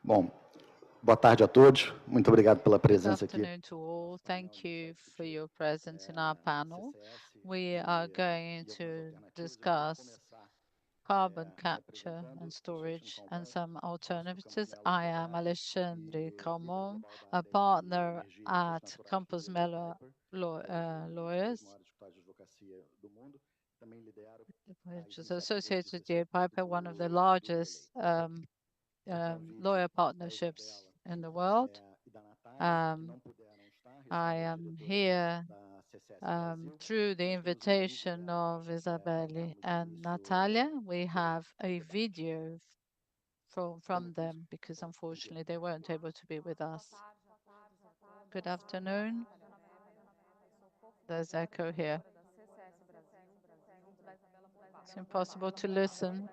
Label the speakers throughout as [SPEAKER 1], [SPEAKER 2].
[SPEAKER 1] Bom, boa tarde a todos. Muito obrigado pela
[SPEAKER 2] Good
[SPEAKER 1] presença aqui.
[SPEAKER 2] afternoon to all. Thank you for your presence in our panel. We are going to discuss carbon capture and storage and some alternatives. I am Alexandre Calmon, a partner at Campos Mello Lawyers, which is associated with J. Piper, one of the largest lawyer partnerships in the world. I am here through the invitation of Isabelle and Natalia. We have a video from them because unfortunately they weren't able to be with us. Good afternoon. There's echo here. It's impossible to listen.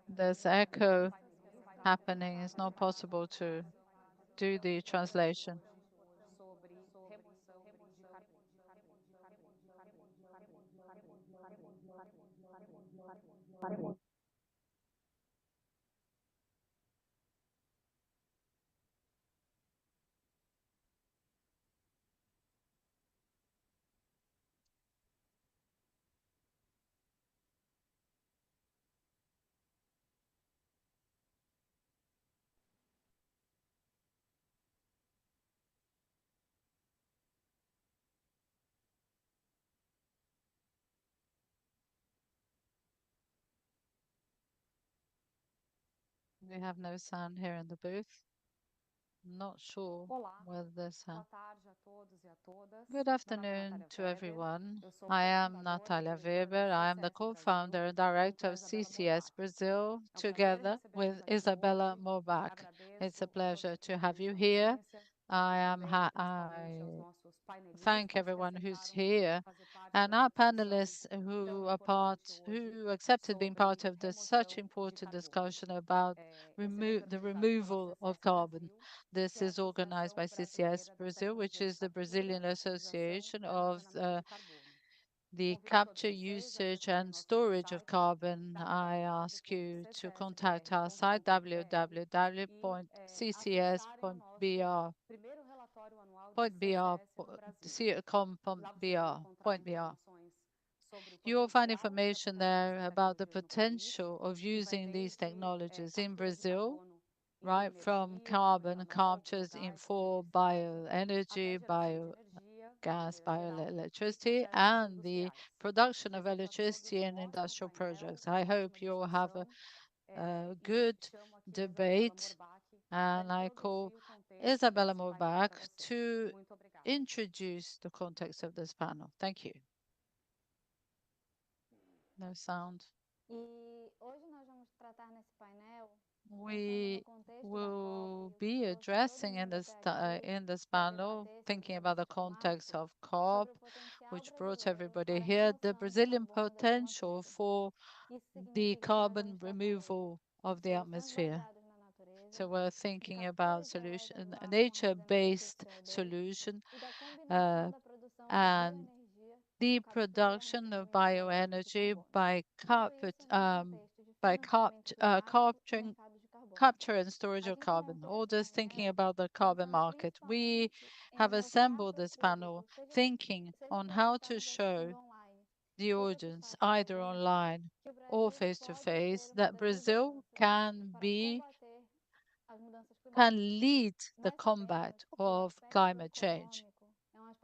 [SPEAKER 2] There's echo happening. It's not possible to do the translation. We have no sound here in the booth. Not sure whether there's sound. Good afternoon to everyone. I am Natalia Weber. I am the co-founder and director of CCS Brazil, together with Isabella Morbach. It's a pleasure to have you here. I thank everyone who's here and our panelists who accepted being part of this such important discussion about the removal of carbon. This is organized by CCS Brazil, which is the Brazilian Association of the capture, usage, and storage of carbon. I ask you to contact our site www.ccs.br.com.br. You will find information there about the potential of using these technologies in Brazil, right from carbon captures for bioenergy, biogas, bioelectricity, and the production of electricity in industrial projects. I hope you will have a good debate, and I call Isabella Morbach to introduce the context of this panel. Thank you. No sound. We will be addressing in this panel, thinking about the context of COP, which brought everybody here, the Brazilian potential for the carbon removal of the atmosphere. So we're thinking about a nature-based solution and the production of bioenergy by capturing capture and storage of carbon, or just thinking about the carbon market. We have assembled this panel thinking on how to show the audience, either online or face to face, that Brazil can lead the combat of climate change.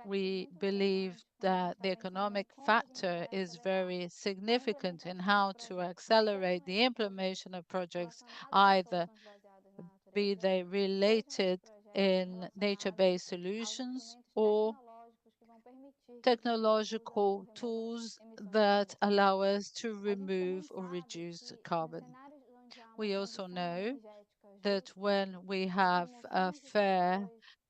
[SPEAKER 2] We believe that the economic factor is very significant in how to accelerate the implementation of projects, either be they related in nature-based solutions or technological tools that allow us to remove or reduce carbon. We also know that when we have a fair,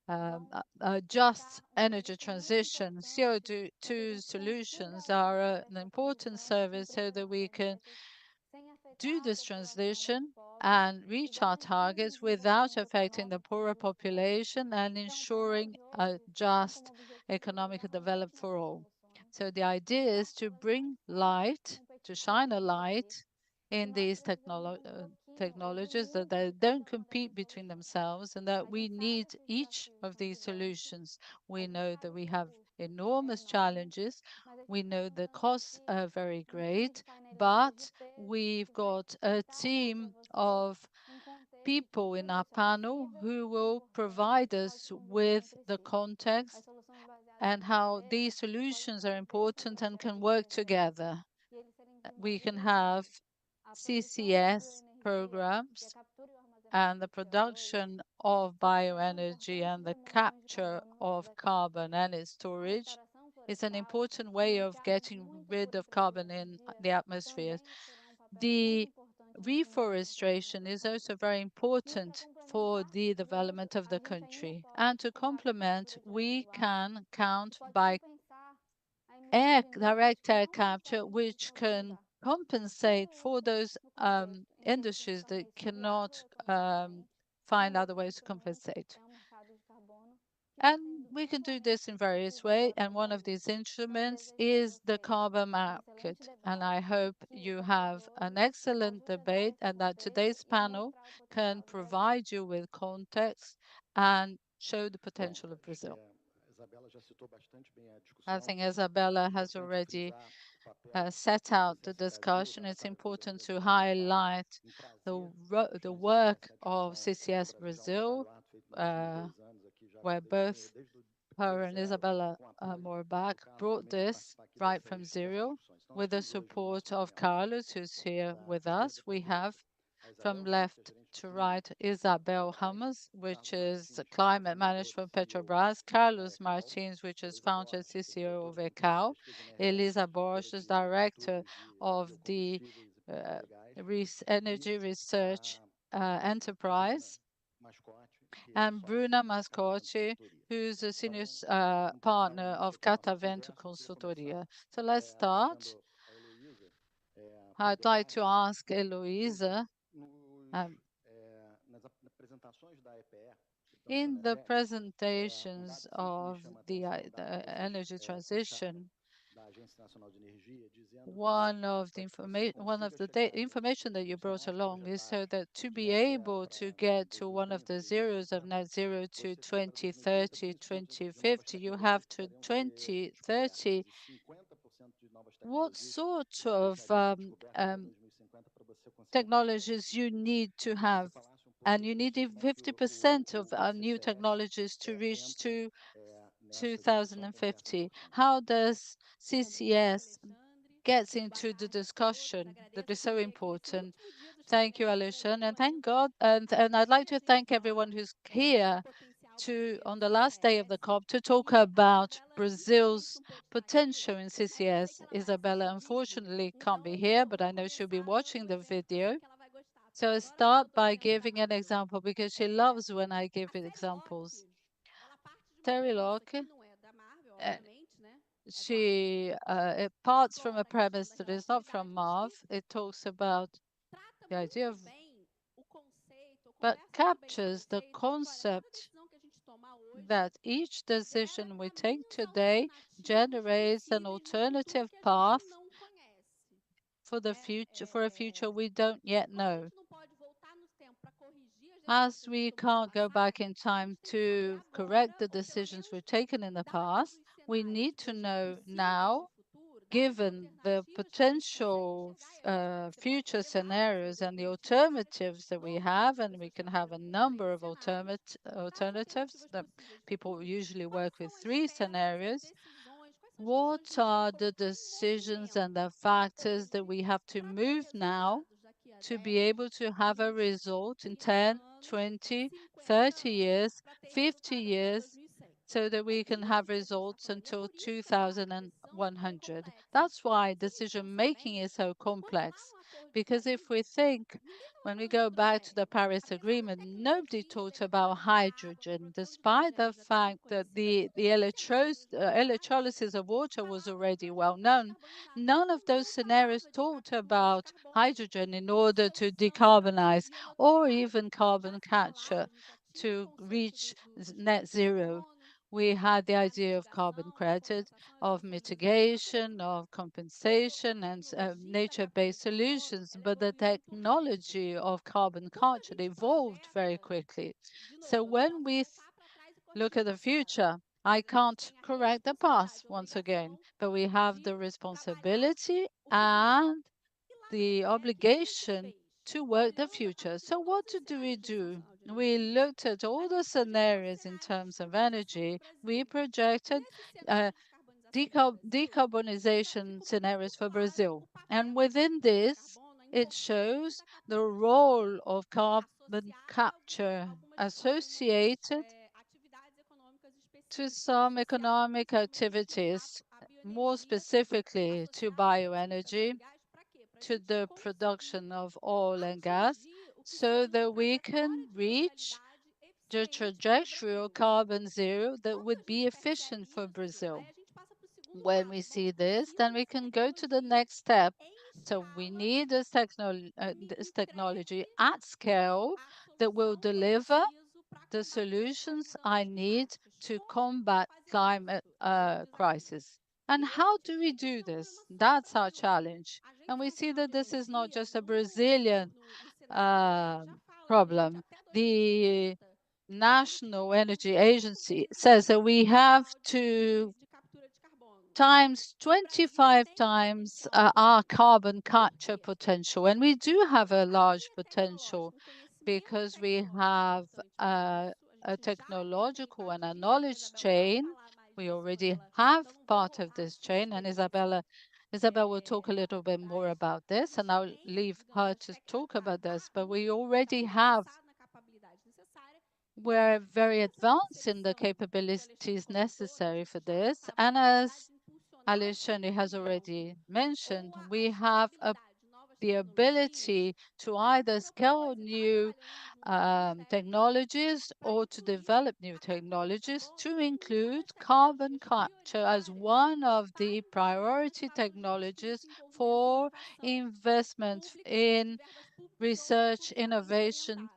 [SPEAKER 2] a just energy transition, CO2 solutions are an important service so that we can do this transition and reach our targets without affecting the poorer population and ensuring a just economic development for all. So the idea is to bring light, to shine a light in these technologies, that they don't compete between themselves and that we need each of these solutions. We know that we have enormous challenges. We know the costs are very great, but we've got a team of people in our panel who will provide us with the context and how these solutions are important and can work together. We can have CCS programs and the production of bioenergy and the capture of carbon and its storage is an important way of getting rid of carbon in the atmosphere. The reforestation is also very important for the development of the country. And to complement, we can count by direct air capture, which can compensate for those industries that cannot find other ways to compensate. And we can do this in various ways. And one of these instruments is the carbon market. And I hope you have an excellent debate and that today's panel can provide you with context and show the potential of Brazil. I think Isabella has already set out the discussion. It's important to highlight the work of CCS Brazil, where both her and Isabella Morbach brought this right from zero with the support of Carlos, who's here with us. We have from left to right, Isabel Ramos, which is climate manager for Petrobras, Carlos Martins, which is founder and CCO of ECAL, Elisa Borges, director of the Energy Research Enterprise, and Bruna Mascotti, who's a senior partner of Catavento Consultoria. So let's start. I'd like to ask Eloisa, in the presentations of the energy transition, one of the information that you brought along is so that to be able to get to one of the zeros of net zero to 2030, 2050, you have to 2030. What sort of technologies you need to have? And you need 50% of our new technologies to reach to 2050. How does CCS gets into the discussion that is so important? Thank you, Alexandre, and thank God. And I'd like to thank everyone who's here on the last day of the COP to talk about Brazil's potential in CCS. Isabella unfortunately can't be here, but I know she'll be watching the video. So I start by giving an example because she loves when I give examples. Terry Locke, she it parts from a premise that is not from Marv. It talks about the idea of, but captures the concept that each decision we take today generates an alternative path for the future, for a future we don't yet know. As we can't go back in time to correct the decisions we've taken in the past, we need to know now, given the potential future scenarios and the alternatives that we have, and we can have a number of alternatives that people usually work with 3 scenarios. What are the decisions and the factors that we have to move now to be able to have a result in 10, 20, 30 years, 50 years, so that we can have results until 2100. That's why decision making is so complex. Because if we think, when we go back to the Paris Agreement, nobody talked about hydrogen, despite the fact that the electrolysis of water was already well known. None of those scenarios talked about hydrogen in order to decarbonize or even carbon capture to reach net zero. we had the idea of carbon credit, of mitigation, of compensation, and nature-based solutions, but the technology of carbon capture evolved very quickly. So when we look at the future, I can't correct the past once again, but we have the responsibility and the obligation to work the future. So what do we do? We looked at all the scenarios in terms of energy. We projected uh, decarbonization scenarios for Brazil. And within this, it shows the role of carbon capture associated to some economic activities, more specifically to bioenergy, to the production of oil and gas, so that we can reach the trajectory of carbon zero that would be efficient for Brazil. When we see this, then we can go to the next step. So we need this technology at scale that will deliver the solutions I need to combat climate crisis. And how do we do this? That's our challenge. And we see that this is not just a Brazilian uh, problem. The National Energy Agency says that we have to times 25 times our carbon capture potential. And we do have a large potential because we have a technological and a knowledge chain. We already have part of this chain, and Isabel will talk a little bit more about this, and I'll leave her to talk about this. But we already have, we're very advanced in the capabilities necessary for this. And as Alexandre has already mentioned, we have the ability to either scale new technologies or to develop new technologies to include carbon capture as one of the priority technologies for investment in research innovation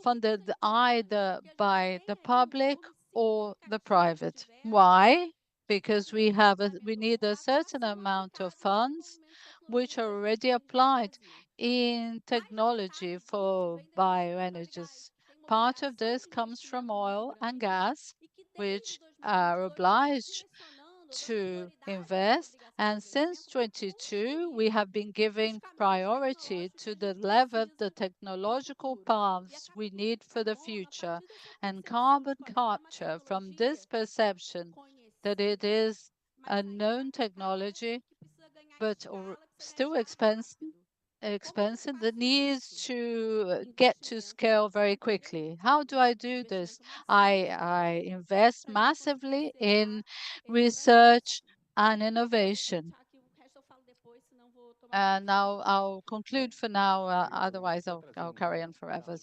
[SPEAKER 2] funded either by the public or the private. Why? Because we need a certain amount of funds which are already applied in technology for bioenergies. Part of this comes from oil and gas, which are obliged to invest. And since 22, we have been giving priority to the level of the technological paths we need for the future. And carbon capture, from this perception that it is a known technology, but still expensive that needs to get to scale very quickly. How do I do this? I invest massively in research and innovation. Now I'll conclude for now, otherwise I'll carry on forever.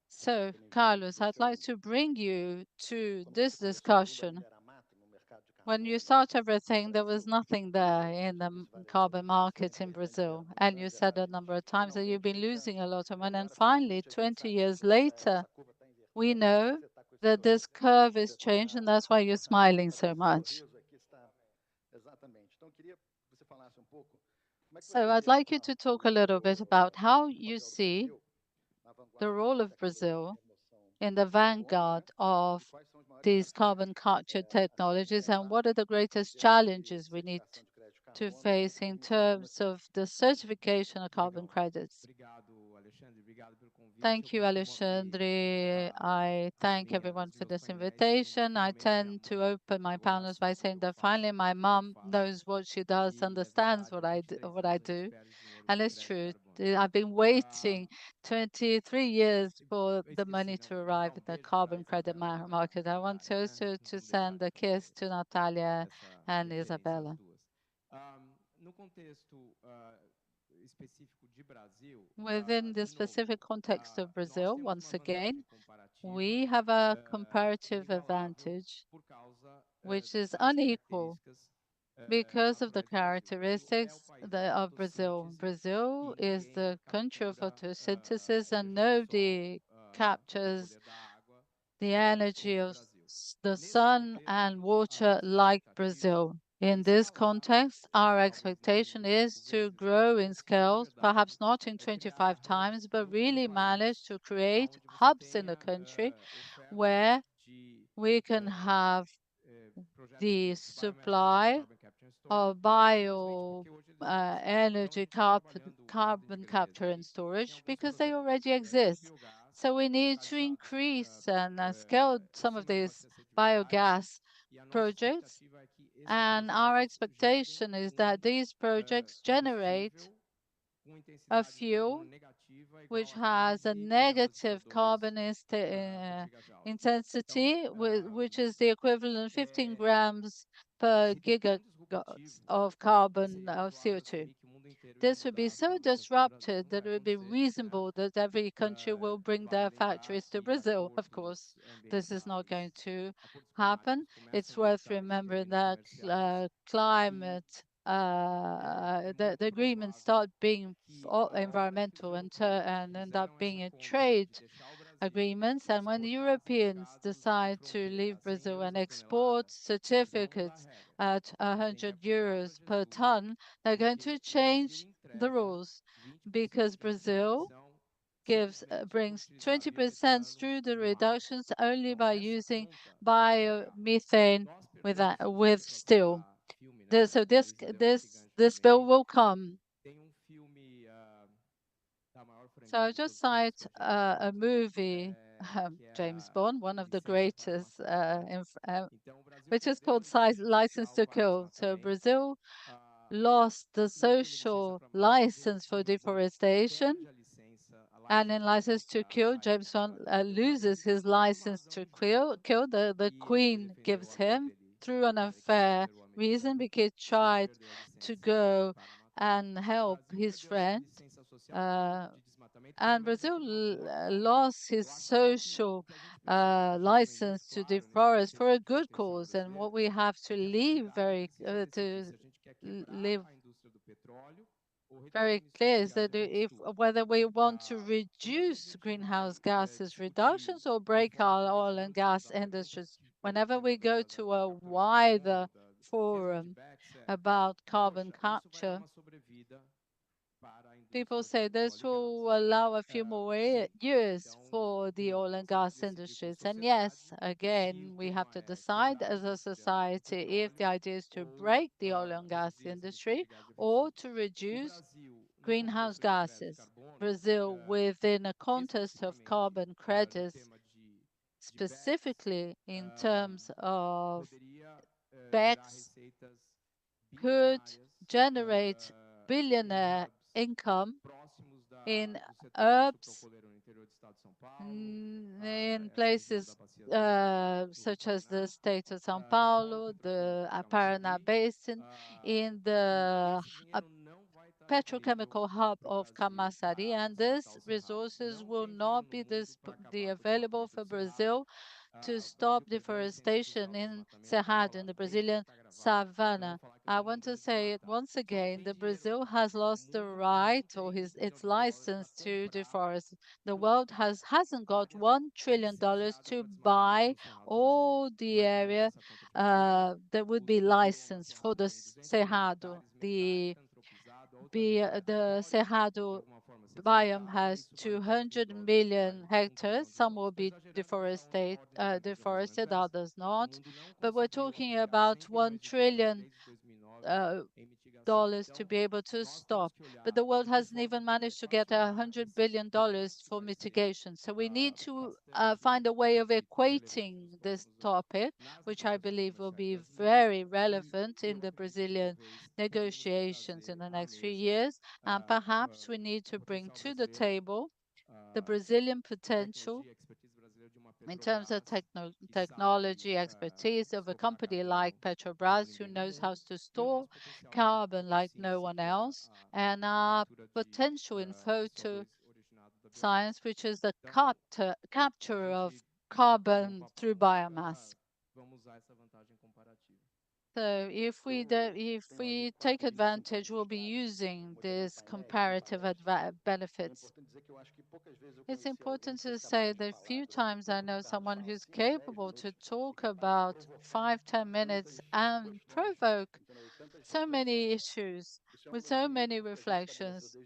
[SPEAKER 2] So, Carlos, I'd like to bring you to this discussion. When you start everything, there was nothing there in the carbon market in Brazil. And you said a number of times that you've been losing a lot of money. And finally, 20 years later, we know that this curve is changed, and that's why you're smiling so much. So I'd like you to talk a little bit about how you see the role of Brazil in the vanguard of these carbon capture technologies, and what are the greatest challenges we need to face in terms of the certification of carbon credits? Thank you, Alexandre. I thank everyone for this invitation. I tend to open my panels by saying that finally my mom knows what she does, understands what I do. And it's true. I've been waiting 23 years for the money to arrive at the carbon credit market. I want also to send a kiss to Natalia and Isabella. Within the specific context of Brazil, once again, we have a comparative advantage, which is unequal because of the characteristics of Brazil. Brazil is the country of photosynthesis, and nobody captures the energy of the sun and water like Brazil. In this context, our expectation is to grow in scale, perhaps not in 25 times, but really manage to create hubs in the country where we can have the supply of bio energy carbon capture and storage because they already exist. So we need to increase and scale some of these biogas projects. And our expectation is that these projects generate a fuel which has a negative carbon intensity, which is the equivalent of 15 grams per gigawatt of carbon of CO2. This would be so disrupted that it would be reasonable that every country will bring their factories to Brazil. Of course, this is not going to happen. It's worth remembering that the agreements start being environmental and end up being a trade agreements. And when the Europeans decide to leave Brazil and export certificates at 100 euros per ton, they're going to change the rules because Brazil brings 20% through the reductions only by using biomethane with steel. So this bill will come. So I just cite a movie, James Bond, one of the greatest, which is called License to Kill. So Brazil lost the social license for deforestation, and in License to Kill, James Bond loses his license to kill. The Queen gives him through an unfair reason because he tried to go and help his friend. Uh, and Brazil lost his social license to deforest for a good cause. And what we have to live very clear is that if whether we want to reduce greenhouse gases reductions or break our oil and gas industries, whenever we go to a wider forum about carbon capture, people say this will allow a few more years for the oil and gas industries. And yes, again, we have to decide as a society if the idea is to break the oil and gas industry or to reduce greenhouse gases. Brazil, within a context of carbon credits, specifically in terms of BECS, could generate billionaire income in herbs in places such as the state of São Paulo, the Paraná Basin, in the petrochemical hub of Camaçari, and these resources will not be available for Brazil to stop deforestation in Cerrado, in the Brazilian savanna. I want to say it once again, that Brazil has lost the right or its license to deforest. The world hasn't got $1 trillion to buy all the area that would be licensed for the Cerrado. The Cerrado biome has 200 million hectares. Some will be deforested, others not. But we're talking about $1 trillion to be able to stop. But the world hasn't even managed to get $100 billion for mitigation. So we need to find a way of equating this topic, which I believe will be very relevant in the Brazilian negotiations in the next few years. And perhaps we need to bring to the table the Brazilian potential in terms of technology expertise of a company like Petrobras, who knows how to store carbon like no one else, and our potential in photo science, which is the capture of carbon through biomass. So if we take advantage, we'll be using these comparative benefits. It's important to say that few times I know someone who's capable to talk about 5, 10 minutes and provoke so many issues with so many reflections.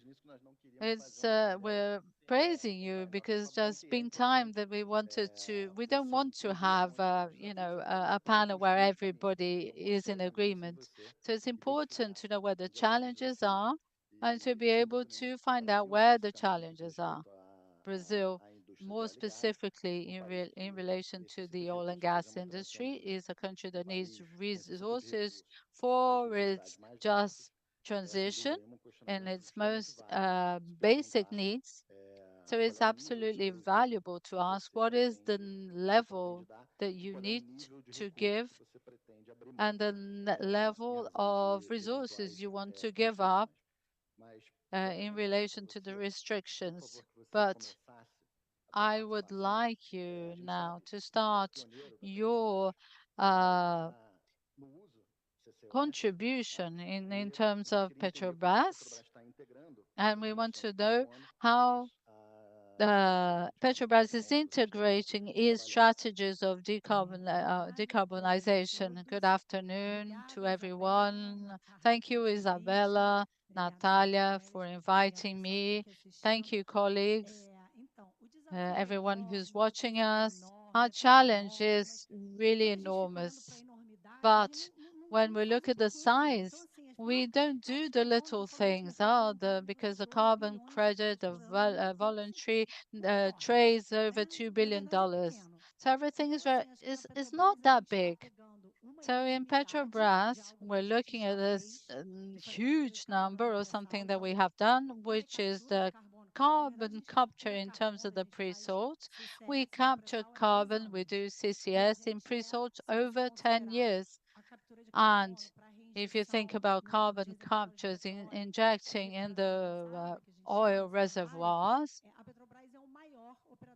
[SPEAKER 2] It's we're praising you because there's been time that we don't want to have a panel where everybody is in agreement. So it's important to know where the challenges are and to be able to find out where the challenges are. Brazil, more specifically in relation to the oil and gas industry, is a country that needs resources for its just transition and its most basic needs. So it's absolutely valuable to ask what is the level that you need to give and the level of resources you want to give up in relation to the restrictions. But I would like you now to start your uh, contribution in terms of Petrobras, and we want to know how Petrobras is integrating its strategies of decarbonization. Good afternoon to everyone. Thank you, Isabella, Natalia, for inviting me. Thank you, colleagues, everyone who's watching us. Our challenge is really enormous, but when we look at the size, we don't do the little things. Because the carbon credit, the voluntary trades over $2 billion. So everything is not that big. So in Petrobras, we're looking at this huge number or something that we have done, which is the carbon capture in terms of the pre-salt. We capture carbon, we do CCS in pre-salt over 10 years. And if you think about carbon captures injecting in the oil reservoirs,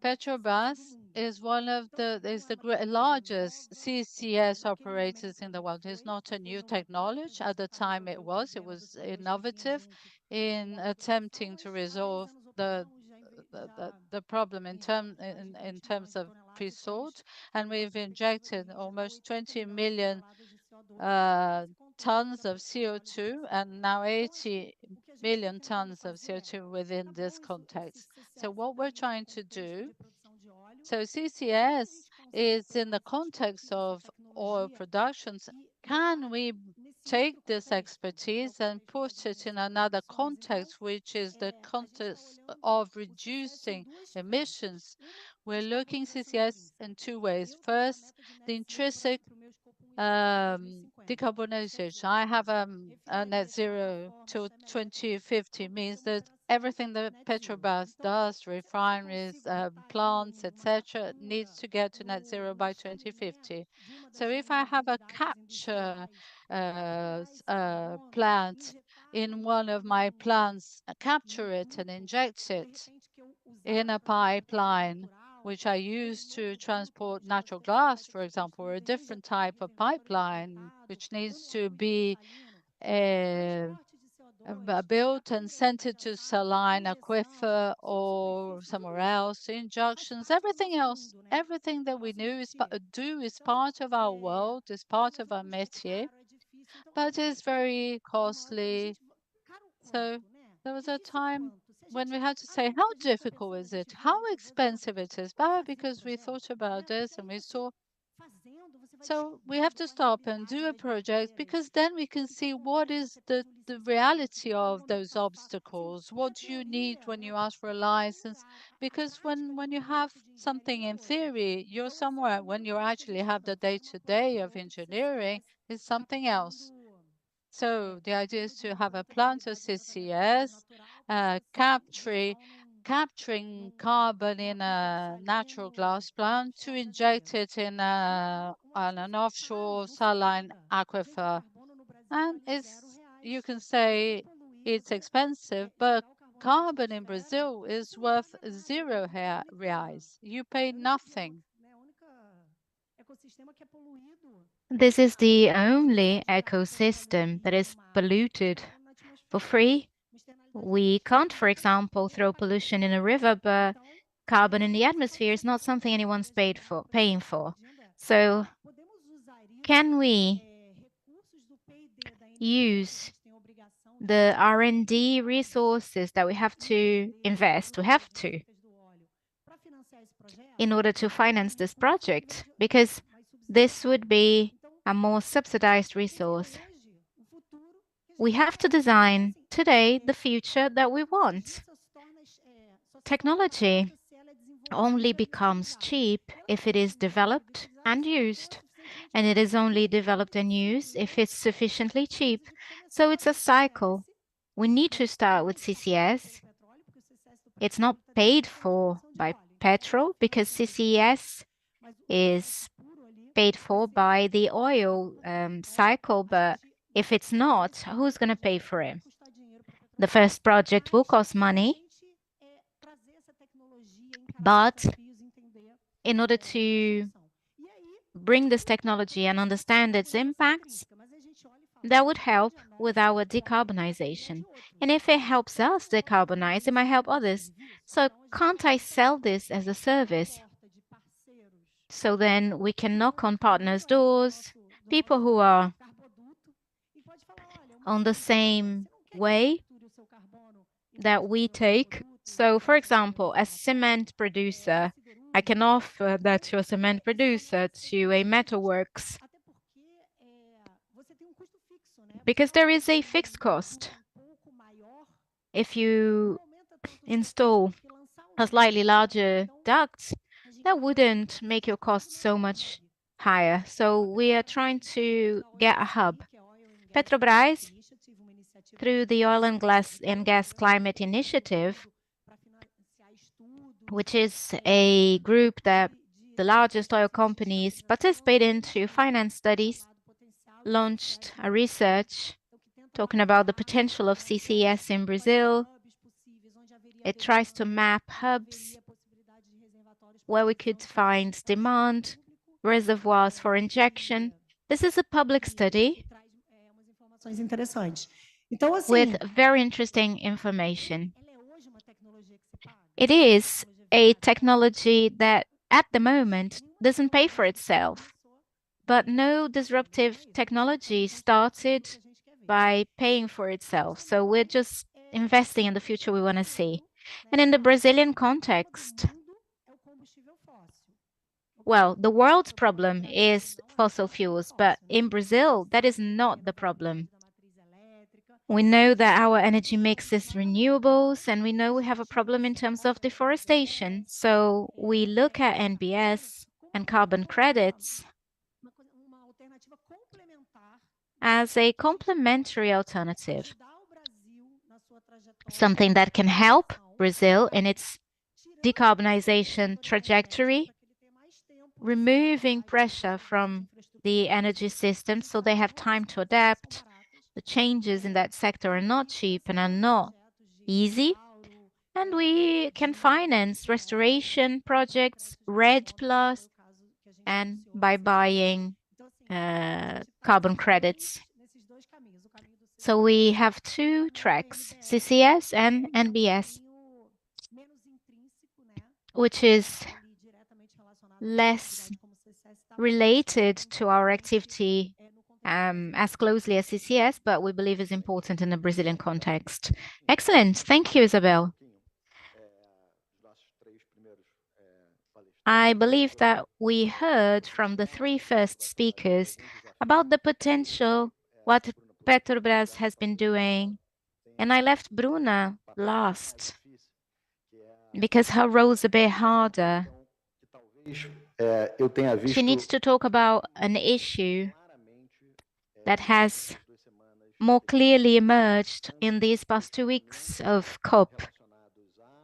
[SPEAKER 2] Petrobras is the largest CCS operators in the world. It's not a new technology. At the time it was innovative in attempting to resolve the problem in terms of pre-salt, and we've injected almost 20 million uh, tons of CO2 and now 80 million tons of CO2 within this context. So what we're trying to do, so CCS is in the context of oil productions. Can we take this expertise and put it in another context, which is the context of reducing emissions? We're looking CCS in two ways. First, the intrinsic decarbonization. I have a net zero till 2050 means that everything that Petrobras does, refineries, plants, etc., needs to get to net zero by 2050. So if I have a capture plant in one of my plants, capture it and inject it in a pipeline, which I use to transport natural gas, for example, or a different type of pipeline, which needs to be uh, built and sent it to saline aquifer or somewhere else, injections, everything else, everything that we do is part of our world, is part of our métier, but is very costly. So there was a time when we had to say, how difficult is it? How expensive it is? But because we thought about this and we saw, so we have to stop and do a project because then we can see what is the reality of those obstacles. What do you need when you ask for a license? Because when you have something in theory, you're somewhere. When you actually have the day-to-day of engineering, it's something else. So the idea is to have a plant of CCS, capturing carbon in a natural glass plant to inject it in on an offshore saline aquifer. And you can say it's expensive, but carbon in Brazil is worth zero reais. You pay nothing.
[SPEAKER 3] This is the only ecosystem that is polluted for free. We can't, for example, throw pollution in a river, but carbon in the atmosphere is not something anyone's paying for. So can we use the R&D resources that we have to invest? We have to, in order to finance this project, because this would be a more subsidized resource. We have to design today the future that we want. Technology only becomes cheap if it is developed and used. And it is only developed and used if it's sufficiently cheap. So it's a cycle. We need to start with CCS. It's not paid for by petrol because CCS is paid for by the oil cycle, but if it's not, who's going to pay for it? The first project will cost money, but in order to bring this technology and understand its impacts, that would help with our decarbonization. And if it helps us decarbonize, it might help others. So can't I sell this as a service? So then we can knock on partners' doors, people who are on the same way that we take. So, for example, as cement producer, I can offer that to a cement producer, to a metalworks, because there is a fixed cost. If you install a slightly larger duct, that wouldn't make your costs so much higher. So we are trying to get a hub. Petrobras, through the Oil and Gas Climate Initiative, which is a group that the largest oil companies participate in to finance studies, launched a research talking about the potential of CCS in Brazil. It tries to map hubs where we could find demand, reservoirs for injection. This is a public study with very interesting information. It is a technology that at the moment doesn't pay for itself, but no disruptive technology started by paying for itself. So we're just investing in the future we want to see. And in the Brazilian context, well, the world's problem is fossil fuels, but in Brazil, that is not the problem. We know that our energy mix is renewables, and we know we have a problem in terms of deforestation. So we look at NBS and carbon credits as a complementary alternative, something that can help Brazil in its decarbonization trajectory, removing pressure from the energy system so they have time to adapt. The changes in that sector are not cheap and are not easy. And we can finance restoration projects, REDD+, and by buying carbon credits. So we have two tracks, CCS and NBS, which is less related to our activity as closely as CCS, but we believe is important in the Brazilian context. Excellent. Thank you, Isabel. I believe that we heard from the three first speakers about the potential, what Petrobras has been doing, and I left Bruna last because her role's a bit harder. She needs to talk about an issue that has more clearly emerged in these past 2 weeks of COP.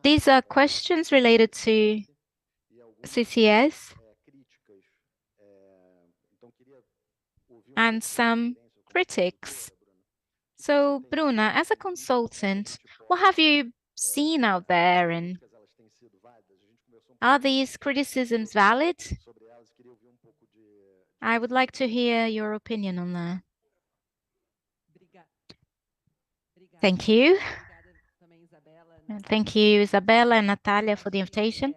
[SPEAKER 3] These are questions related to CCS and some critics. So, Bruna, as a consultant, what have you seen out there, and are these criticisms valid? I would like to hear your opinion on that. Thank you. And thank you, Isabella and Natalia, for the invitation.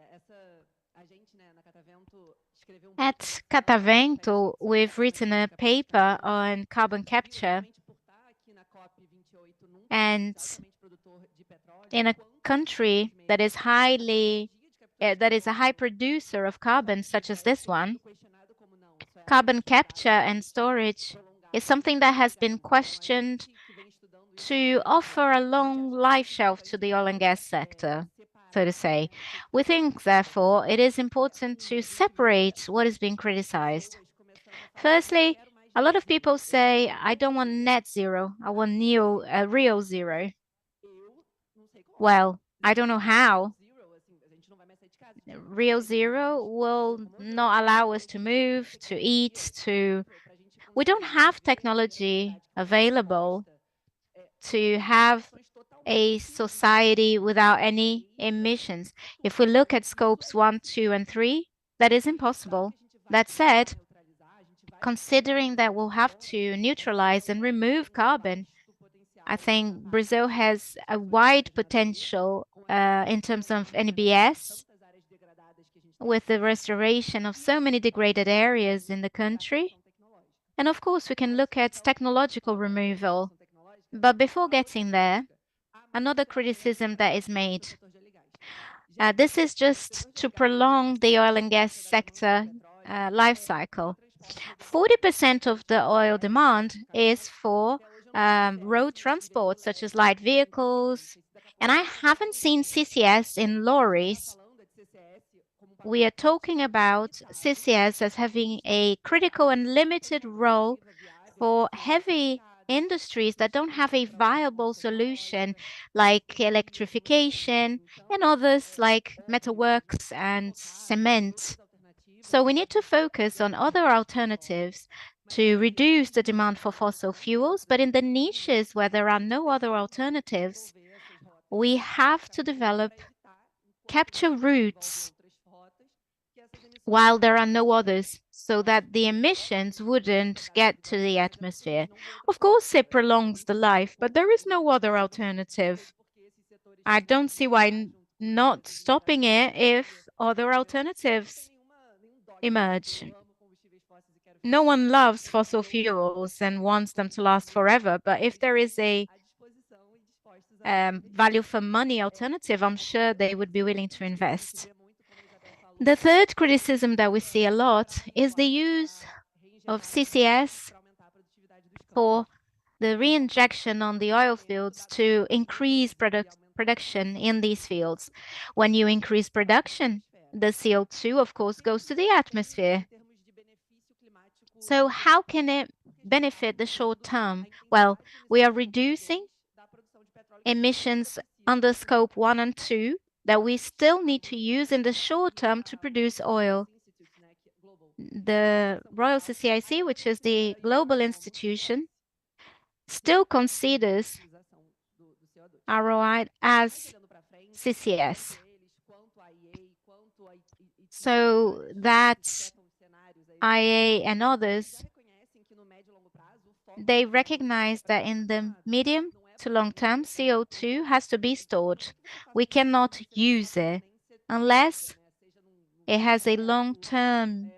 [SPEAKER 3] At Catavento, we've written a paper on carbon capture, and in a country that is that is a high producer of carbon, such as this one, carbon capture and storage is something that has been questioned to offer a long life shelf to the oil and gas sector, so to say. We think, therefore, it is important to separate what is being criticized. Firstly, a lot of people say, I don't want net zero, I want real zero. Well, I don't know how. Real zero will not allow us to move, to eat, to... We don't have technology available to have a society without any emissions. If we look at scopes 1, 2, and 3, that is impossible. That said, considering that we'll have to neutralize and remove carbon, I think Brazil has a wide potential in terms of NBS, with the restoration of so many degraded areas in the country. And of course, we can look at technological removal. But before getting there, another criticism that is made. This is just to prolong the oil and gas sector life cycle. 40% of the oil demand is for road transport, such as light vehicles. And I haven't seen CCS in lorries. We are talking about CCS as having a critical and limited role for heavy industries that don't have a viable solution, like electrification and others like metalworks and cement. So we need to focus on other alternatives to reduce the demand for fossil fuels, but in the niches where there are no other alternatives, we have to develop capture routes while there are no others, so that the emissions wouldn't get to the atmosphere. Of course, it prolongs the life, but there is no other alternative. I don't see why not stopping it if other alternatives emerge. No one loves fossil fuels and wants them to last forever, but if there is a value for money alternative, I'm sure they would be willing to invest. The third criticism that we see a lot is the use of CCS for the reinjection on the oil fields to increase production in these fields. When you increase production, the CO2, of course, goes to the atmosphere. So how can it benefit the short term? Well, we are reducing emissions under scope 1 and 2 that we still need to use in the short term to produce oil. The Royal CCIC, which is the global institution, still considers ROI as CCS. So that IEA and others, they recognize that in the medium to long term, CO2 has to be stored. We cannot use it unless it has a long-term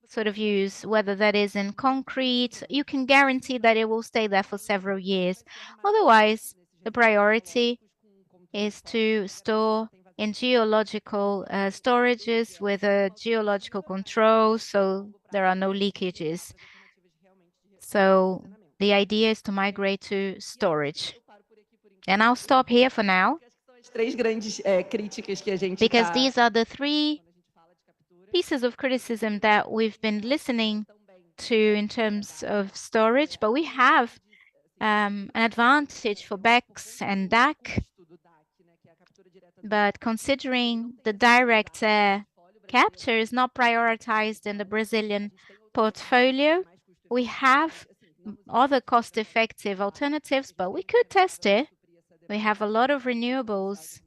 [SPEAKER 3] sort of use, whether that is in concrete. You can guarantee that it will stay there for several years. Otherwise, the priority is to store in geological storages with a geological control, so there are no leakages. So the idea is to migrate to storage. And I'll stop here for now, because these are the three pieces of criticism that we've been listening to in terms of storage, but we have an advantage for BECCS and DAC. But considering the direct air capture is not prioritized in the Brazilian portfolio, we have other cost-effective alternatives, but we could test it. We have a lot of renewables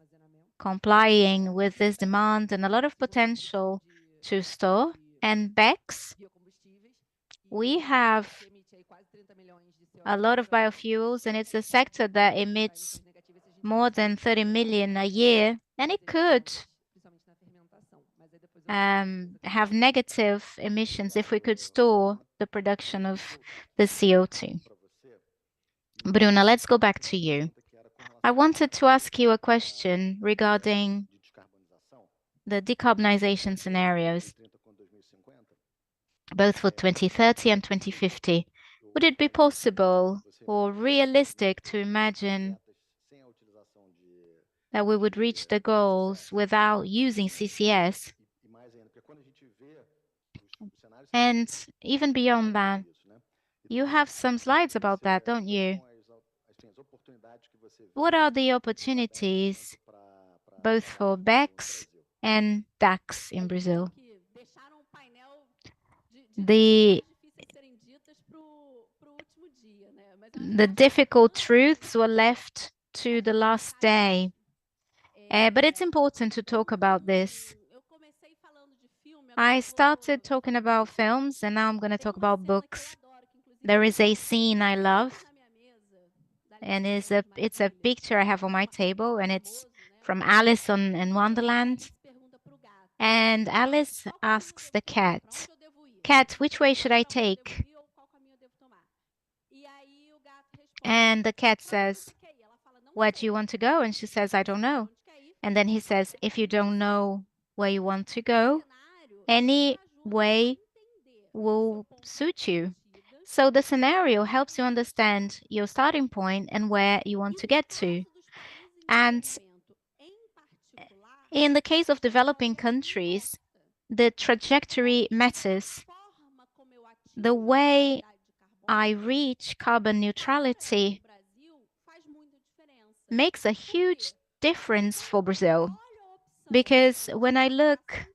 [SPEAKER 3] complying with this demand and a lot of potential to store. And BECCS we have a lot of biofuels, and it's a sector that emits more than 30 million a year, and it could have negative emissions if we could store the production of the CO2. Bruna, let's go back to you. I wanted to ask you a question regarding the decarbonization scenarios, both for 2030 and 2050. Would it be possible or realistic to imagine that we would reach the goals without using CCS? And even beyond that, you have some slides about that, don't you? What are the opportunities both for BECCS and DACCS in Brazil? The difficult truths were left to the last day. But it's important to talk about this. I started talking about films, and now I'm going to talk about books. There is a scene I love, and it's a picture I have on my table, and it's from Alice in Wonderland. And Alice asks the cat, "Cat, which way should I take?" And the cat says, "Where do you want to go?" And she says, "I don't know." And then he says, "If you don't know where you want to go, any way will suit you." So the scenario helps you understand your starting point and where you want to get to. And in the case of developing countries, the trajectory matters. The way I reach carbon neutrality makes a huge difference for Brazil. Because when I look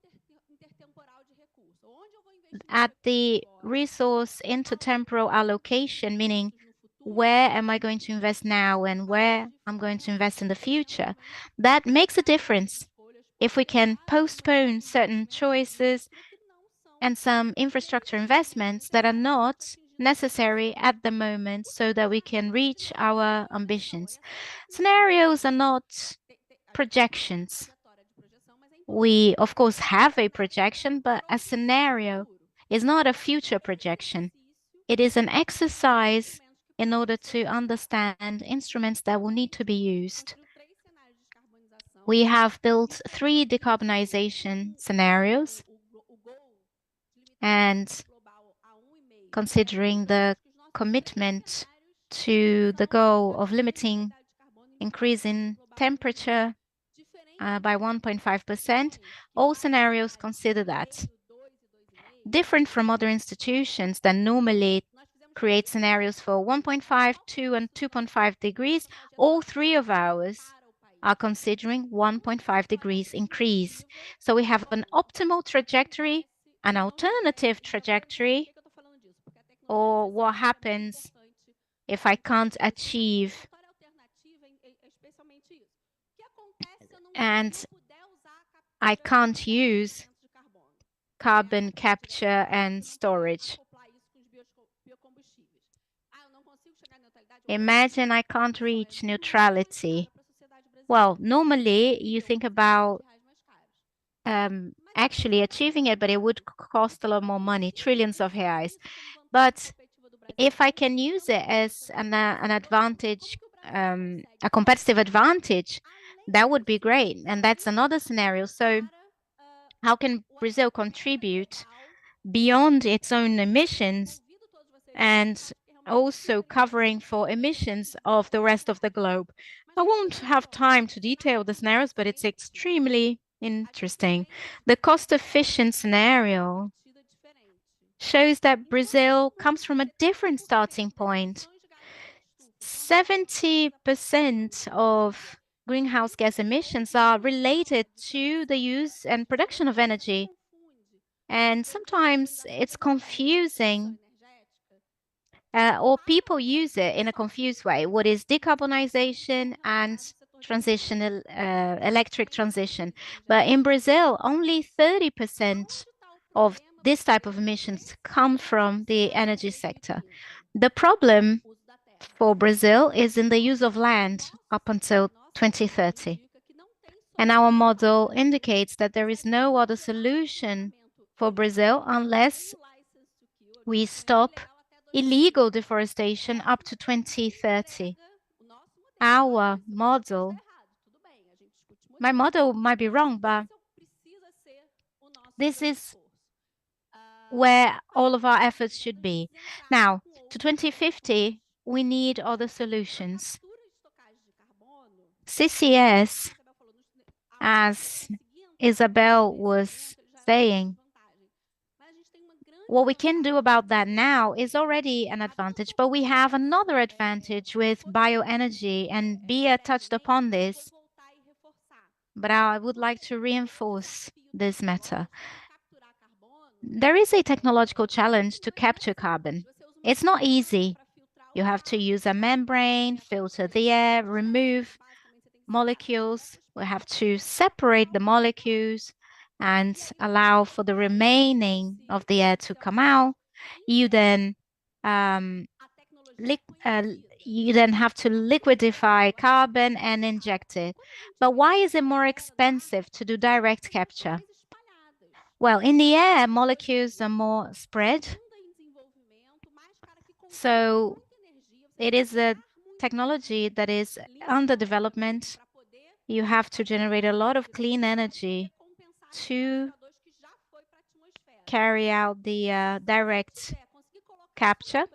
[SPEAKER 3] at the resource intertemporal allocation, meaning where am I going to invest now and where I'm going to invest in the future, that makes a difference. If we can postpone certain choices and some infrastructure investments that are not necessary at the moment so that we can reach our ambitions. Scenarios are not projections. We, of course, have a projection, but a scenario is not a future projection. It is an exercise in order to understand instruments that will need to be used. We have built 3 decarbonization scenarios, and considering the commitment to the goal of limiting increase in temperature by 1.5%, all scenarios consider that. Different from other institutions that normally create scenarios for 1.5, 2, and 2.5 degrees, all 3 of ours are considering 1.5 degrees increase. So we have an optimal trajectory, an alternative trajectory, or what happens if I can't achieve. And I can't use carbon capture and storage. Imagine I can't reach neutrality. Well, normally you think about actually achieving it, but it would cost a lot more money, trillions of reais. But if I can use it as an advantage, a competitive advantage, that would be great. And that's another scenario. So how can Brazil contribute beyond its own emissions and also covering for emissions of the rest of the globe? I won't have time to detail the scenarios, but it's extremely interesting. The cost-efficient scenario shows that Brazil comes from a different starting point. 70% of greenhouse gas emissions are related to the use and production of energy. And sometimes it's confusing, or people use it in a confused way. What is decarbonization and transitional electric transition? But in Brazil, only 30% of this type of emissions come from the energy sector. The problem for Brazil is in the use of land up until 2030. And our model indicates that there is no other solution for Brazil unless we stop illegal deforestation up to 2030. Our model, my model might be wrong, but this is where all of our efforts should be. Now, to 2050, we need other solutions. CCS, as Isabel was saying, what we can do about that now is already an advantage, but we have another advantage with bioenergy, and Bia touched upon this, but I would like to reinforce this matter. There is a technological challenge to capture carbon. It's not easy. You have to use a membrane, filter the air, remove molecules. We have to separate the molecules and allow for the remaining of the air to come out. You then have to liquidify carbon and inject it. But why is it more expensive to do direct capture? Well, in the air, molecules are more spread. So it is a technology that is under development. You have to generate a lot of clean energy to carry out the direct capture.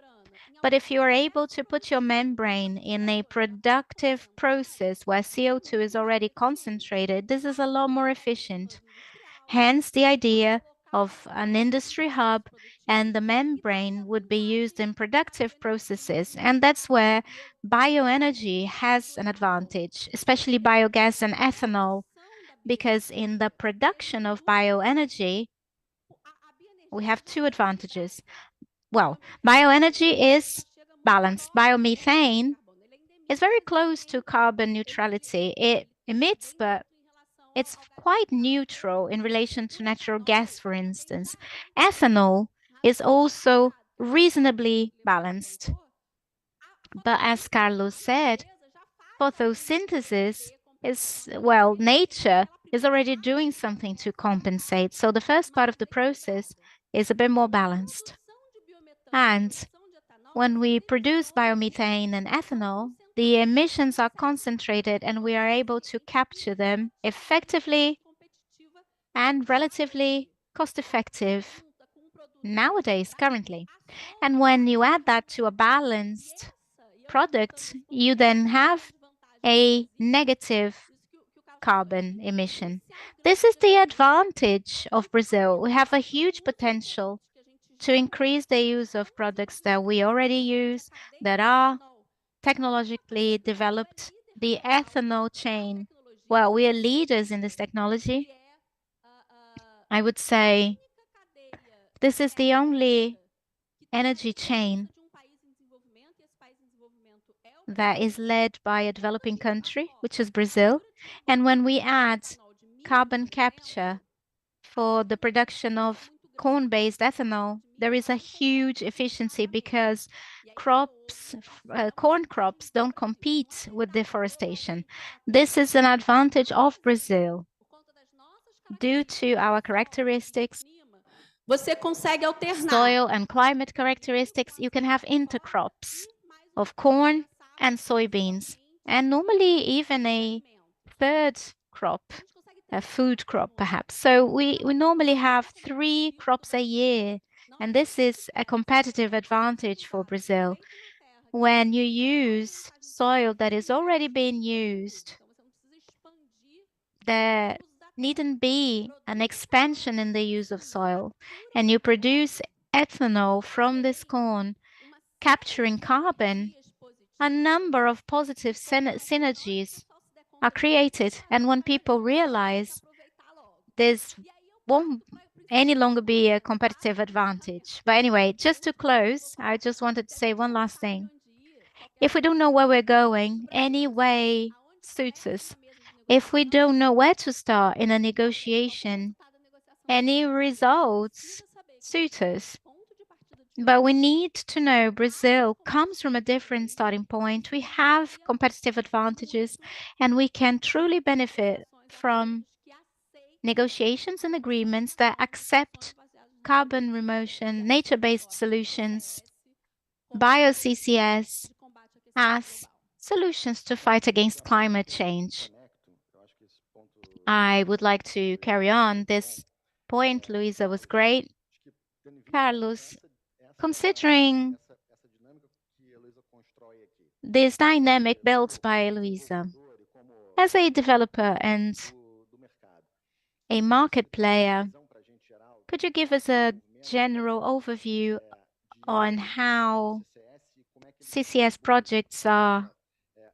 [SPEAKER 3] But if you are able to put your membrane in a productive process where CO2 is already concentrated, this is a lot more efficient. Hence the idea of an industry hub, and the membrane would be used in productive processes. And that's where bioenergy has an advantage, especially biogas and ethanol, because in the production of bioenergy, we have two advantages. Well, bioenergy is balanced. Biomethane is very close to carbon neutrality. It emits, but it's quite neutral in relation to natural gas, for instance. Ethanol is also reasonably balanced. But as Carlos said, photosynthesis is, well, nature is already doing something to compensate. So the first part of the process is a bit more balanced. And when we produce biomethane and ethanol, the emissions are concentrated and we are able to capture them effectively and relatively cost-effective nowadays, currently. And when you add that to a balanced product, you then have a negative carbon emission. This is the advantage of Brazil. We have a huge potential to increase the use of products that we already use, that are technologically developed. The ethanol chain, well, we are leaders in this technology. I would say this is the only energy chain that is led by a developing country, which is Brazil. And when we add carbon capture for the production of corn-based ethanol, there is a huge efficiency because corn crops don't compete with deforestation. This is an advantage of Brazil. Due to our characteristics, soil and climate characteristics, you can have intercrops of corn and soybeans, and normally even a third crop, a food crop perhaps. So we normally have 3 crops a year, and this is a competitive advantage for Brazil. When you use soil that is already being used, there needn't be an expansion in the use of soil, and you produce ethanol from this corn, capturing carbon, a number of positive synergies are created. And when people realize this won't any longer be a competitive advantage. But anyway, just to close, I just wanted to say one last thing. If we don't know where we're going, any way suits us. If we don't know where to start in a negotiation, any results suit us. But we need to know Brazil comes from a different starting point. We have competitive advantages, and we can truly benefit from negotiations and agreements that accept carbon removal, nature-based solutions, bio-CCS as solutions to fight against climate change. I would like to carry on this point. Luisa was great. Carlos, considering this dynamic built by Luisa, as a developer and a market player, could you give us a general overview on how CCS projects are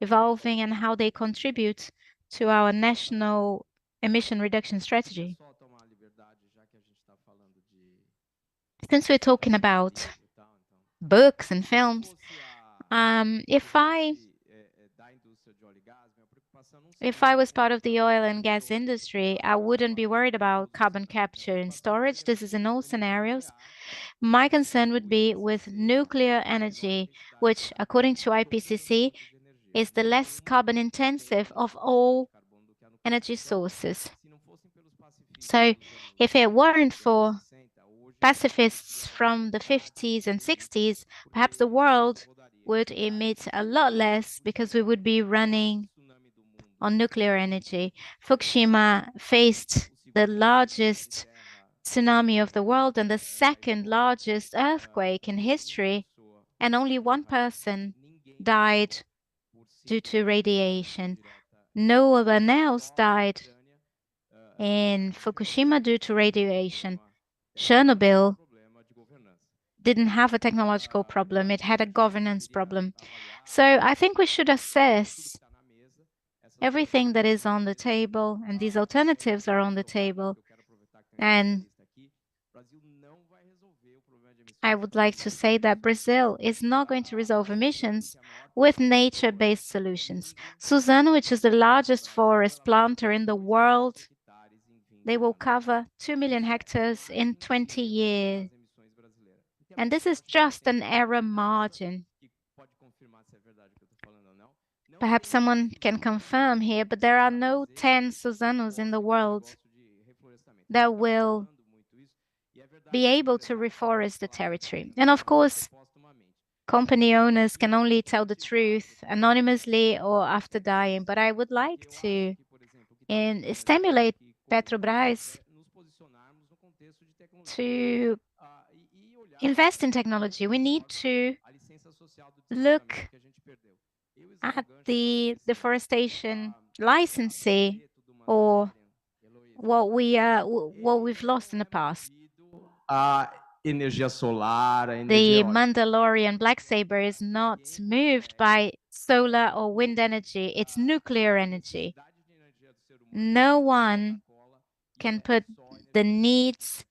[SPEAKER 3] evolving and how they contribute to our national emission reduction strategy? Since we're talking about books and films, if I was part of the oil and gas industry, I wouldn't be worried about carbon capture and storage. This is in all scenarios. My concern would be with nuclear energy, which, according to IPCC, is the less carbon intensive of all energy sources. So if it weren't for pacifists from the 50s and 60s, perhaps the world would emit a lot less because we would be running on nuclear energy. Fukushima faced the largest tsunami of the world and the second largest earthquake in history, and only one person died due to radiation. No one else died in Fukushima due to radiation. Chernobyl didn't have a technological problem, it had a governance problem. So I think we should assess everything that is on the table, and these alternatives are on the table. And I would like to say that Brazil is not going to resolve emissions with nature-based solutions. Suzano, which is the largest forest planter in the world, they will cover 2 million hectares in 20 years. And this is just an error margin. Perhaps someone can confirm here, but there are no 10 Suzanos in the world that will be able to reforest the territory. And of course, company owners can only tell the truth anonymously or after dying. But I would like to stimulate Petrobras to invest in technology. We need to look at the deforestation licensing or what we've lost in the past.
[SPEAKER 4] Energia solar,
[SPEAKER 3] the Mandalorian Black Saber is not moved by solar or wind energy, it's nuclear energy. No one can put the needs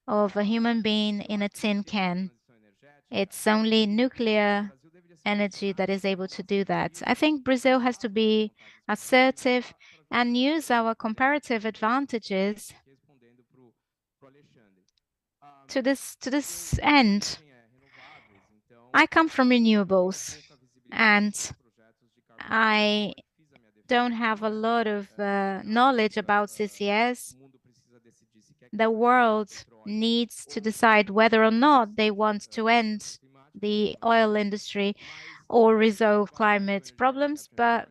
[SPEAKER 3] of a human being in a tin can. It's only nuclear energy that is able to do that. I think Brazil has to be assertive and use our comparative advantages to this end. I come from renewables, and I don't have a lot of knowledge about CCS. The world needs to decide whether or not they want to end the oil industry or resolve climate problems. But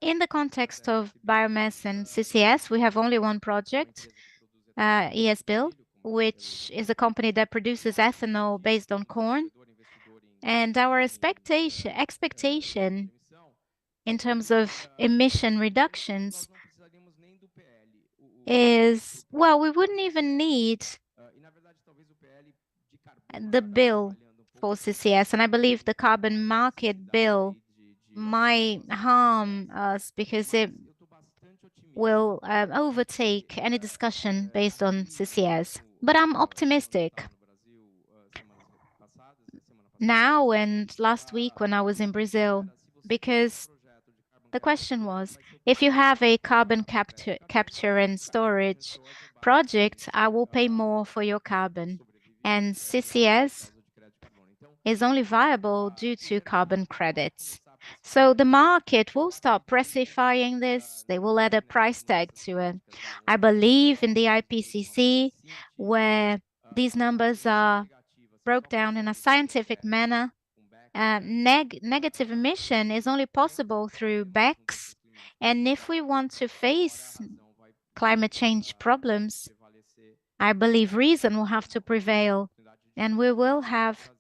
[SPEAKER 3] in the context of biomass and CCS, we have only one project, ESBIL, which is a company that produces ethanol based on corn. And our expectation in terms of emission reductions is, well, we wouldn't even need the bill for CCS. And I believe the carbon market bill might harm us because it will overtake any discussion based on CCS. But I'm optimistic. Now and last week when I was in Brazil, because The question was, if you have a carbon capture and storage project, I will pay more for your carbon. And CCS is only viable due to carbon credits. So the market will start pricifying this. They will add a price tag to it. I believe in the IPCC, where these numbers are broke down in a scientific manner. Negative emission is only possible through BECCS. And if we want to face climate change problems, I believe reason will have to prevail, and we will have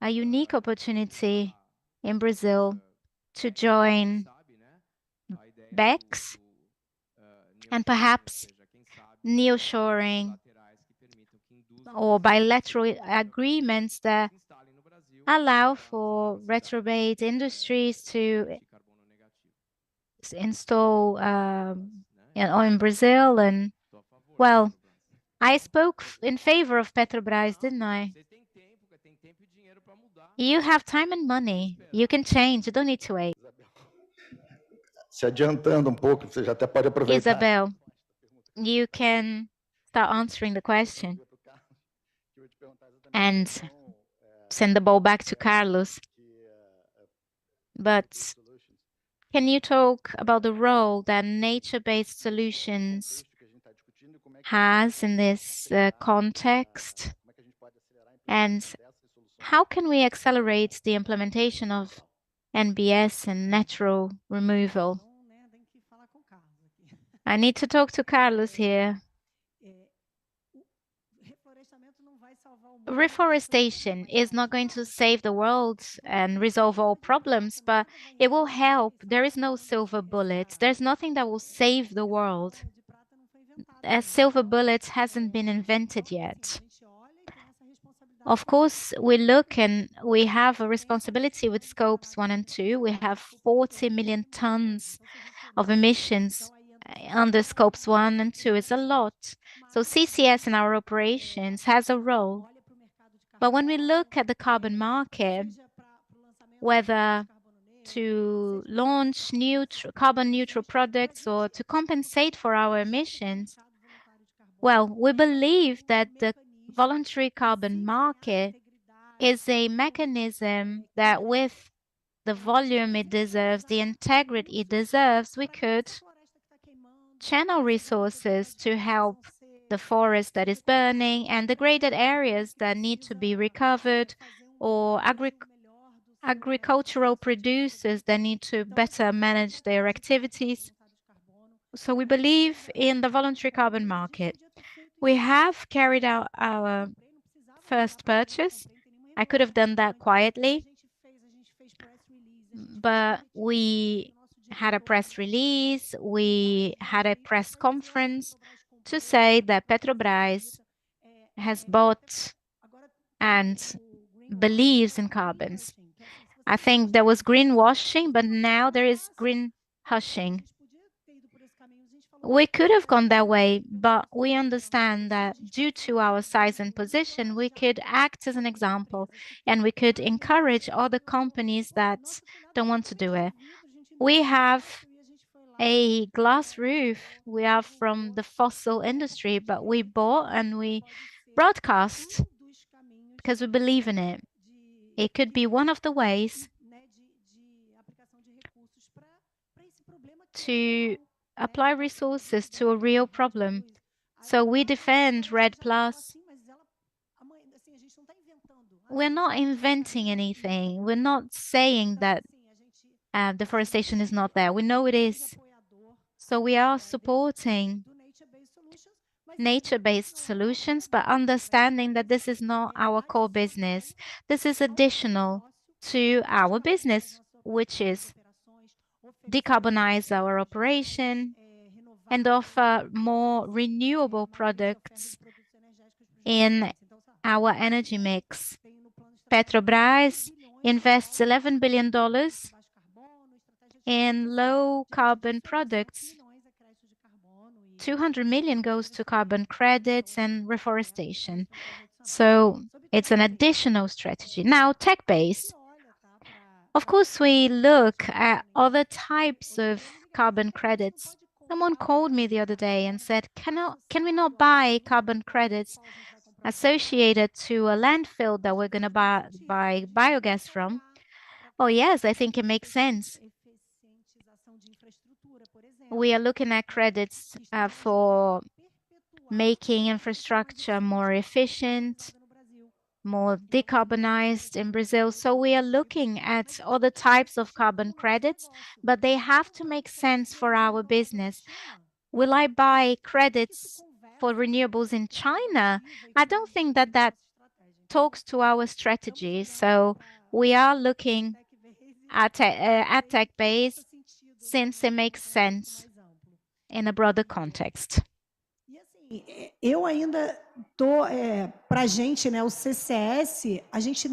[SPEAKER 3] a unique opportunity in Brazil to join BECCS and perhaps nearshoring or bilateral agreements that allow for retrobate industries to install in Brazil. And well, I spoke in favor of Petrobras, didn't I? You have time and money. You can change. You don't need to wait.
[SPEAKER 1] Se adiantando pouco, você já até pode aproveitar.
[SPEAKER 3] Isabel, you can start answering the question and send the ball back to Carlos. But can you talk about the role that nature-based solutions has in this context? And how can we accelerate the implementation of NBS and natural removal? I need to talk to Carlos here. Reforestation is not going to save the world and resolve all problems, but it will help. There is no silver bullet. There's nothing that will save the world. A silver bullet hasn't been invented yet. Of course, we look and we have a responsibility with scopes 1 and 2. We have 40 million tons of emissions under scopes 1 and 2. It's a lot. So CCS in our operations has a role. But when we look at the carbon market, whether to launch carbon neutral products or to compensate for our emissions, well, we believe that the voluntary carbon market is a mechanism that with the volume it deserves, the integrity it deserves, we could channel resources to help the forest that is burning and degraded areas that need to be recovered, or agricultural producers that need to better manage their activities. So we believe in the voluntary carbon market. We have carried out our first purchase. I could have done that quietly, but we had a press release, we had a press conference to say that Petrobras has bought and believes in carbons. I think there was greenwashing, but now there is green hushing. We could have gone that way, but we understand that due to our size and position, we could act as an example and we could encourage other companies that don't want to do it. We have a glass roof. We are from the fossil industry, but we bought and we broadcast because we believe in it. It could be one of the ways to apply resources to a real problem. So we defend REDD+. We're not inventing anything. We're not saying that deforestation is not there. We know it is. So we are supporting nature-based solutions, but understanding that this is not our core business. This is additional to our business, which is decarbonize our operation and offer more renewable products in our energy mix. Petrobras invests $11 billion in low carbon products. 200 million goes to carbon credits and reforestation. So it's an additional strategy. Now, tech-based. Of course, we look at other types of carbon credits. Someone called me the other day and said, can we not buy carbon credits associated to a landfill that we're going to buy biogas from? Oh, yes, I think it makes sense. We are looking at credits for making infrastructure more efficient, more decarbonized in Brazil. So we are looking at other types of carbon credits, but they have to make sense for our business. Will I buy credits for renewables in China? I don't think that that talks to our strategy. So we are looking at tech base since it makes sense in a broader context.
[SPEAKER 5] Eu ainda tô, para a gente, né, o CCS, a gente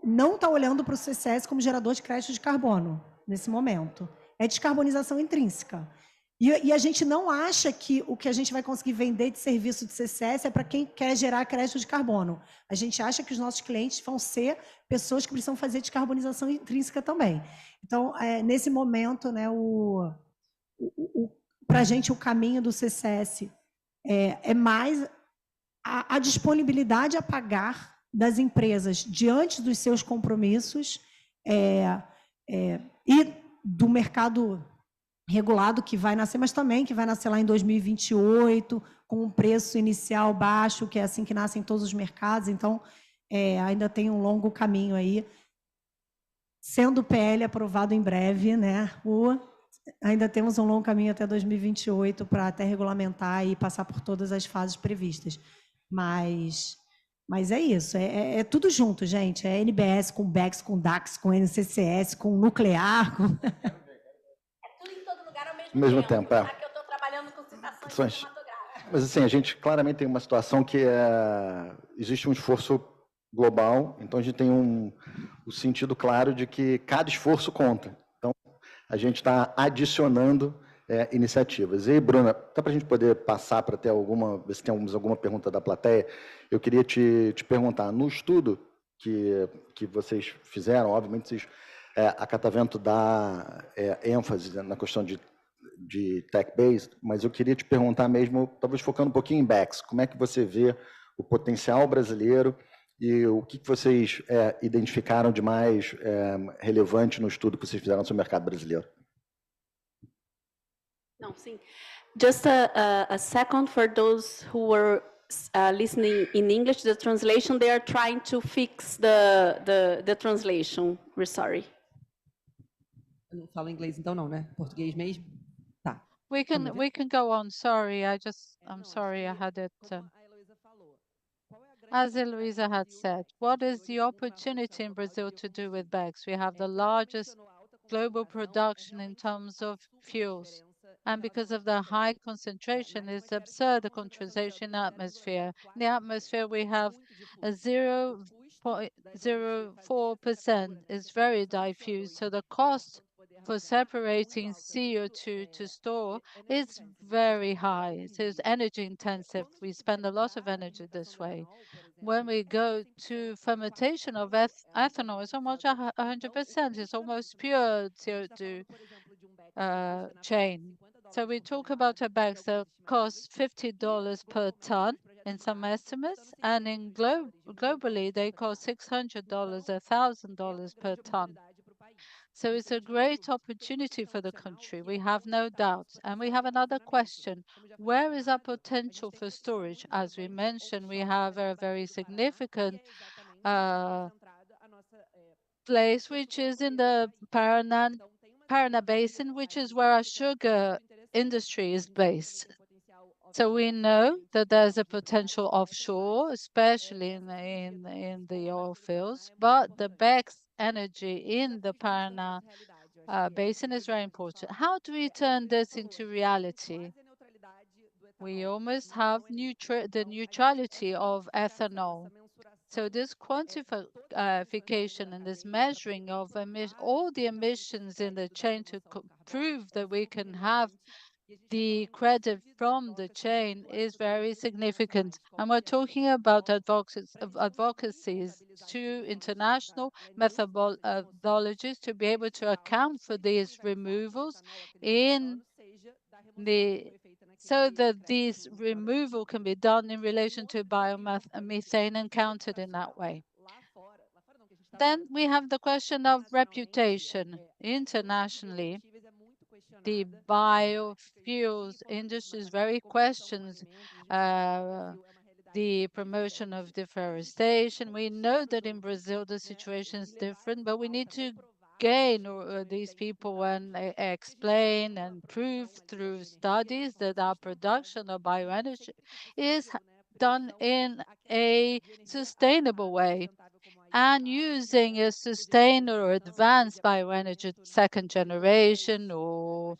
[SPEAKER 5] não está olhando para o CCS como gerador de crédito de carbono nesse momento. É descarbonização intrínseca. E a gente não acha que o que a gente vai conseguir vender de serviço de CCS é para quem quer gerar crédito de carbono. A gente acha que os nossos clientes vão ser pessoas que precisam fazer descarbonização intrínseca também. Então, nesse momento, né, para a gente, o caminho do CCS é mais a disponibilidade a pagar das empresas diante dos seus compromissos e do mercado regulado que vai nascer, mas também que vai nascer lá em 2028, com um preço inicial baixo, que é assim que nascem todos os mercados. Então, ainda tem um longo caminho aí, sendo o PL aprovado em breve, né? Ainda temos um longo caminho até 2028 para até regulamentar e passar por todas as fases previstas. Mas é isso, é tudo junto, gente. É NBS com BECS, com DAX, com NCCS, com nuclear. Com...
[SPEAKER 6] tudo em todo lugar ao
[SPEAKER 1] mesmo tempo.
[SPEAKER 6] Aqui eu estou trabalhando com citações cinematográficas.
[SPEAKER 1] Mas assim, a gente claramente tem uma situação que existe um esforço global, então a gente tem o sentido claro de que cada esforço conta. Então, a gente está adicionando iniciativas. E aí, Bruna, até para a gente poder passar para ter ver se temos alguma pergunta da plateia, eu queria te perguntar, no estudo que vocês fizeram, obviamente, vocês, a Catavento dá ênfase na questão de tech-based, mas eu queria te perguntar mesmo, talvez focando um pouquinho em BECS, como é que você vê o potencial brasileiro e o que vocês identificaram de mais relevante no estudo que vocês fizeram sobre o mercado brasileiro?
[SPEAKER 6] Não, sim. Just a second for those who were listening in English, the translation, they are trying to fix the translation. We're sorry.
[SPEAKER 7] Eu não falo inglês então não, né? Português mesmo? Tá.
[SPEAKER 2] We can go on. Sorry, I'm sorry I had it. As Eloisa had said, what is the opportunity in Brazil to do with BECS? We have the largest global production in terms of fuels. And because of the high concentration, it's absurd, the concentration in the atmosphere. In the atmosphere, we have a 0.04%. It's very diffuse. So the cost for separating CO2 to store is very high. So it's energy intensive. We spend a lot of energy this way. When we go to fermentation of ethanol, it's almost 100%. It's almost pure CO2 chain. So we talk about a bag that costs $50 per ton in some estimates, and in globally they cost $600, $1,000 per ton. So it's a great opportunity for the country. We have no doubt. And we have another question. Where is our potential for storage? As we mentioned, we have a very significant place, which is in the Paraná Basin, which is where our sugar industry is based. So we know that there's a potential offshore, especially in the oil fields, but the BECS energy in the Paraná Basin is very important. How do we turn this into reality? We almost have the neutrality of ethanol. So this quantification and this measuring of all the emissions in the chain to prove that we can have the credit from the chain is very significant. And we're talking about advocacies to international methodologies to be able to account for these removals in the so that this removal can be done in relation to biomethane and counted in that way. Then we have the question of reputation. Internationally, the biofuels industry is very questions the promotion of deforestation. We know that in Brazil the situation is different, but we need to gain these people and explain and prove through studies that our production of bioenergy is done in a sustainable way and using a sustained or advanced bioenergy second generation or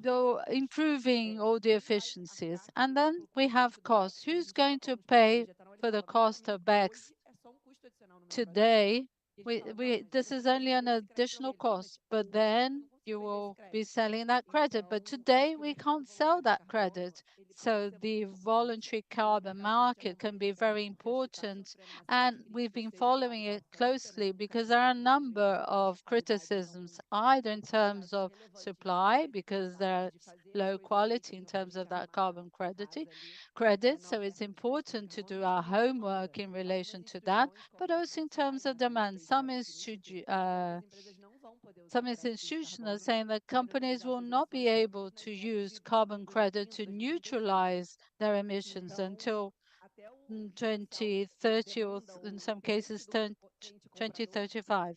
[SPEAKER 2] though improving all the efficiencies. And then we have costs. Who's going to pay for the cost of BECCS today? This is only an additional cost, but then you will be selling that credit. But today we can't sell that credit. So the voluntary carbon market can be very important. And we've been following it closely because there are a number of criticisms, either in terms of supply, because there's low quality in terms of that carbon credit. So it's important to do our homework in relation to that, but also in terms of demand. Some institutions are saying that companies will not be able to use carbon credit to neutralize their emissions until 2030 or in some cases 2035.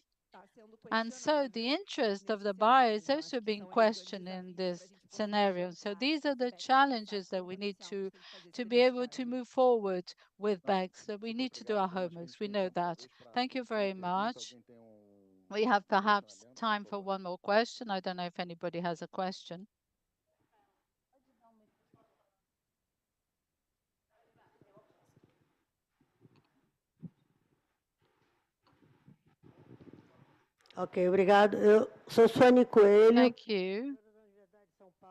[SPEAKER 2] And so the interest of the buyer is also being questioned in this scenario. So these are the challenges that we need to be able to move forward with BECCS. So we need to do our homeworks. We know that. Thank you very much. We have perhaps time for one more question. I don't know if anybody has a question.
[SPEAKER 8] Ok, obrigado. Eu sou Suane Coelho.
[SPEAKER 2] Thank you.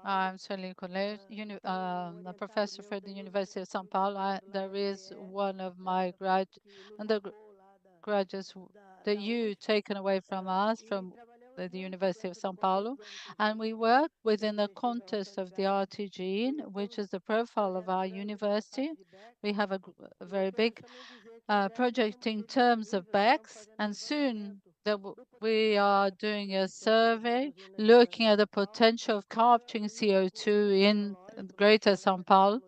[SPEAKER 2] I'm Sueli Coelho, a professor for the University of São Paulo. There is one of my undergraduates that you taken away from us, from the University of São Paulo. And we work within the context of the RTG, which is the profile of our university. We have a very big project in terms of BECCS, and soon we are doing a survey looking at the potential of capturing CO2 in Greater São Paulo,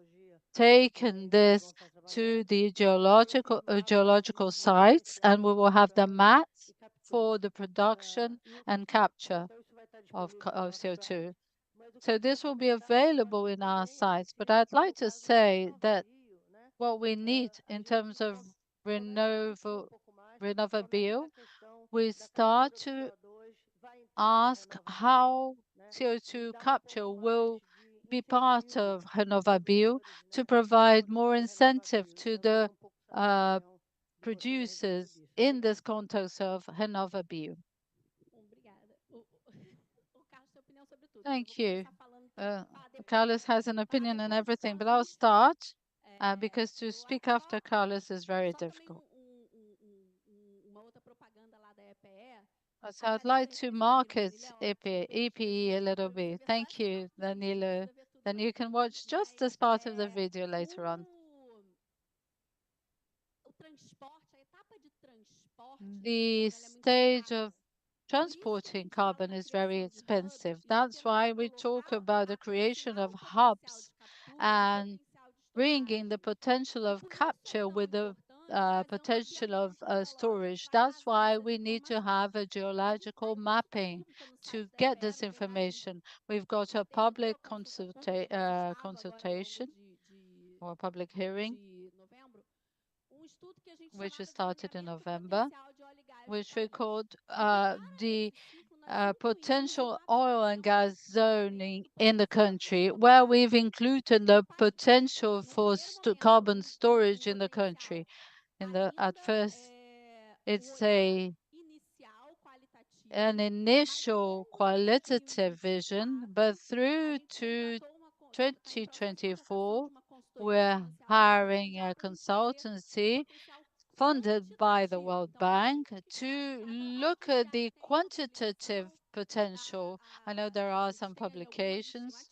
[SPEAKER 2] taken this to the geological sites, and we will have the maps for the production and capture of CO2. So this will be available in our sites. But I'd like to say that what we need in terms of RenovaBio, we start to ask how CO2 capture will be part of RenovaBio to provide more incentive to the producers in this context of RenovaBio. Thank you. Carlos has an opinion on everything, but I'll start because to speak after Carlos is very difficult. So I'd like to market EPE a little bit. Thank you, Danilo. Then you can watch just as part of the video later on. The stage of transporting carbon is very expensive. That's why we talk about the creation of hubs and bringing the potential of capture with the potential of storage. That's why we need to have a geological mapping to get this information. We've got a public consultation or a public hearing, which started in November, which we called the potential oil and gas zoning in the country, where we've included the potential for carbon storage in the country. At first, it's a an initial qualitative vision, but through to 2024, we're hiring a consultancy funded by the World Bank to look at the quantitative potential. I know there are some publications.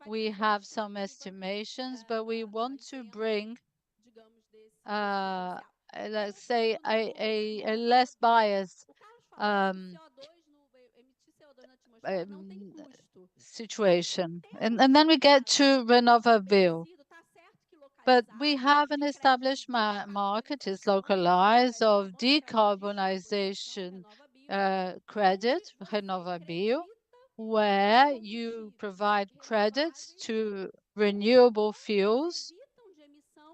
[SPEAKER 2] We have some estimations, but we want to bring, let's say, a less biased um, situation. And then we get to RenovaBio. But we have an established market, is localized, of decarbonization credit, RenovaBio, where you provide credits to renewable fuels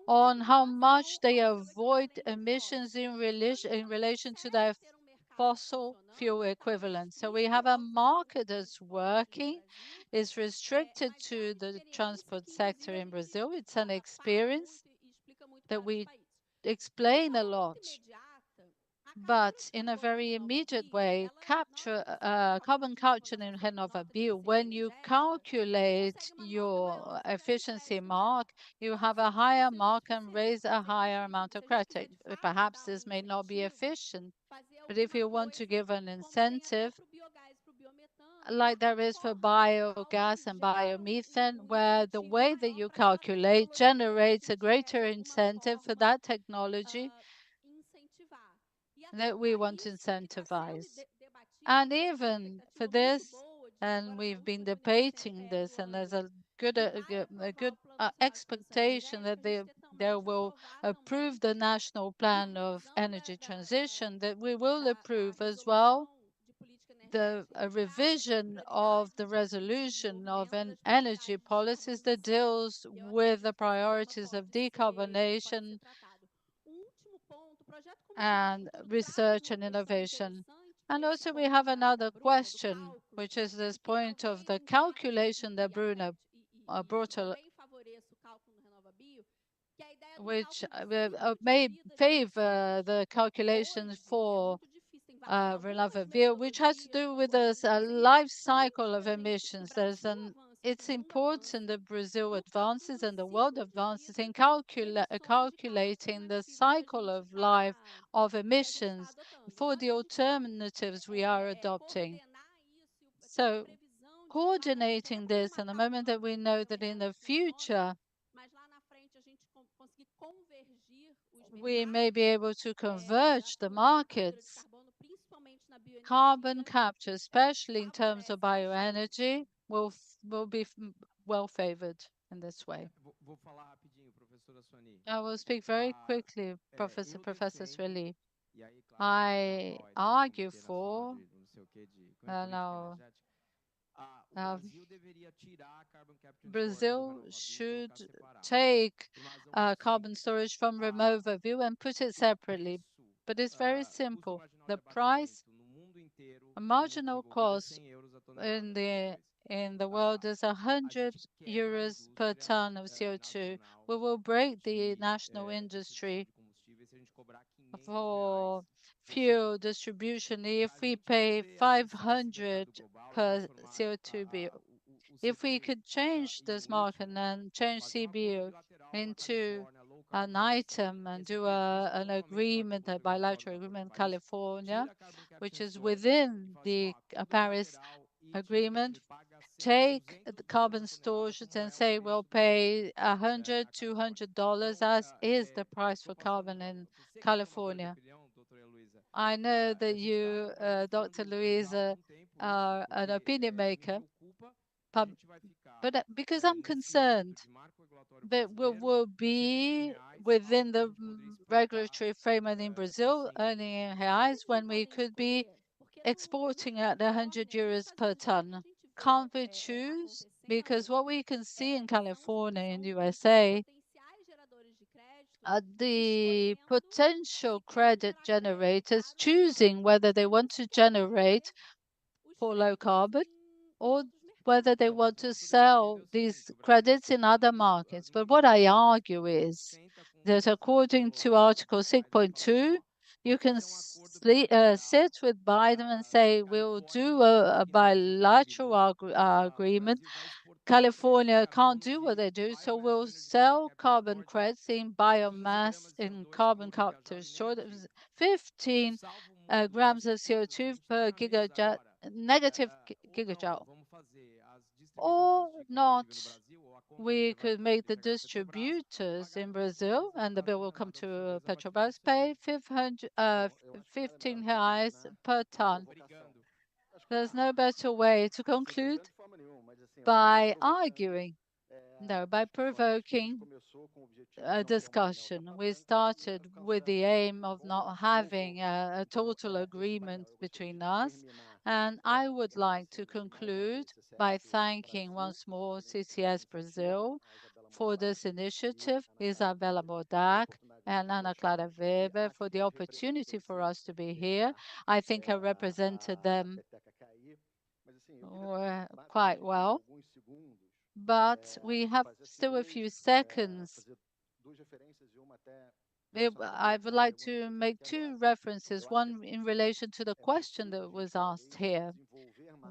[SPEAKER 2] on how much they avoid emissions in relation to their fossil fuel equivalent. So we have a market that's working, is restricted to the transport sector in Brazil. It's an experience that we explain a lot. But in a very immediate way, carbon capture in RenovaBio, when you calculate your efficiency mark, you have a higher mark and raise a higher amount of credit. Perhaps this may not be efficient, but if you want to give an incentive, like there is for biogas and biomethane, where the way that you calculate generates a greater incentive for that technology that we want to incentivize. And even for this, and we've been debating this, and there's a good expectation that they will approve the national plan of energy transition, that we will approve as well the revision of the resolution of an energy policies that deals with the priorities of decarbonation and research and innovation. And also we have another question, which is this point of the calculation that Bruno brought, which may favor the calculations for RenovaBio, which has to do with this life cycle of emissions. It's important that Brazil advances and the world advances in calculating the cycle of life of emissions for the alternatives we are adopting. So coordinating this, and the moment that we know that in the future we may be able to converge the markets, carbon capture, especially in terms of bioenergy, will be well favored in this way. I will speak very quickly, Professor Sueli. I argue for now. Brazil should take carbon storage from RenovaBio and put it separately. But it's very simple. The price, a marginal cost in the world is 100 euros per ton of CO2. We will break the national industry for fuel distribution if we pay 500 per CO2 bill. If we could change this market and change CBio into an item and do an agreement, a bilateral agreement in California, which is within the Paris Agreement, take the carbon storage and say we'll pay $100, $200 as is the price for carbon in California. I know that you, Dr. Luisa, are an opinion maker, but because I'm concerned that we will be within the regulatory framework in Brazil, earning in reais, when we could be exporting at 100 euros per ton. Can't we choose? Because what we can see in California and USA, the potential credit generators choosing whether they want to generate for low carbon or whether they want to sell these credits in other markets. But what I argue is that according to Article 6.2, You can sit with Biden and say, we'll do a bilateral agreement. California can't do what they do, so we'll sell carbon credits in biomass, in carbon capture storage, 15 grams of CO2 per gigajoule, negative gigajoule. Or not, we could make the distributors in Brazil, and the bill will come to Petrobras, pay 15 reais per ton. There's no better way to conclude by arguing, no, by provoking a discussion. We started with the aim of not having a total agreement between us, and I would like to conclude by thanking once more CCS Brazil for this initiative, Isabella Bodac and Ana Clara Weber for the opportunity for us to be here. I think I represented them quite well, but we have still a few seconds. I would like to make two references, one in relation to the question that was asked here.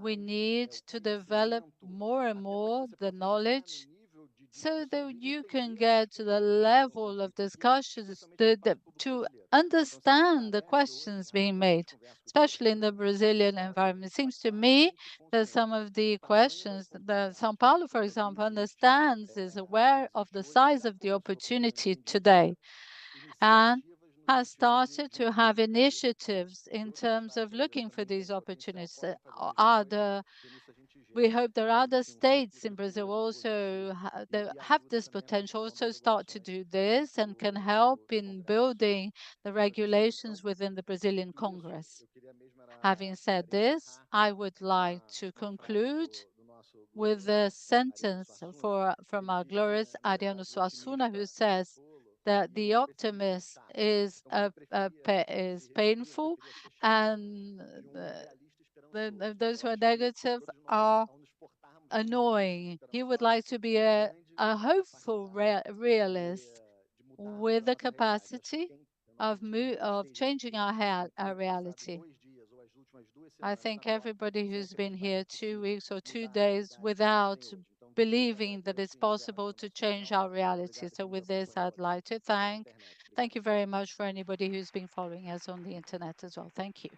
[SPEAKER 2] We need to develop more and more the knowledge so that you can get to the level of discussions to understand the questions being made, especially in the Brazilian environment. It seems to me that some of the questions, São Paulo, for example, understands, is aware of the size of the opportunity today, and has started to have initiatives in terms of looking for these opportunities. We hope there are other states in Brazil also that have this potential, also start to do this and can help in building the regulations within the Brazilian Congress. Having said this, I would like to conclude with a sentence from our glorious Ariano Suassuna, who says that the optimist is painful, and those who are negative are annoying. He would like to be a hopeful realist with the capacity of changing our reality. I think everybody who's been here 2 weeks or 2 days without believing that it's possible to change our reality. So with this, I'd like to thank you very much for anybody who's been following us on the internet as well. Thank you.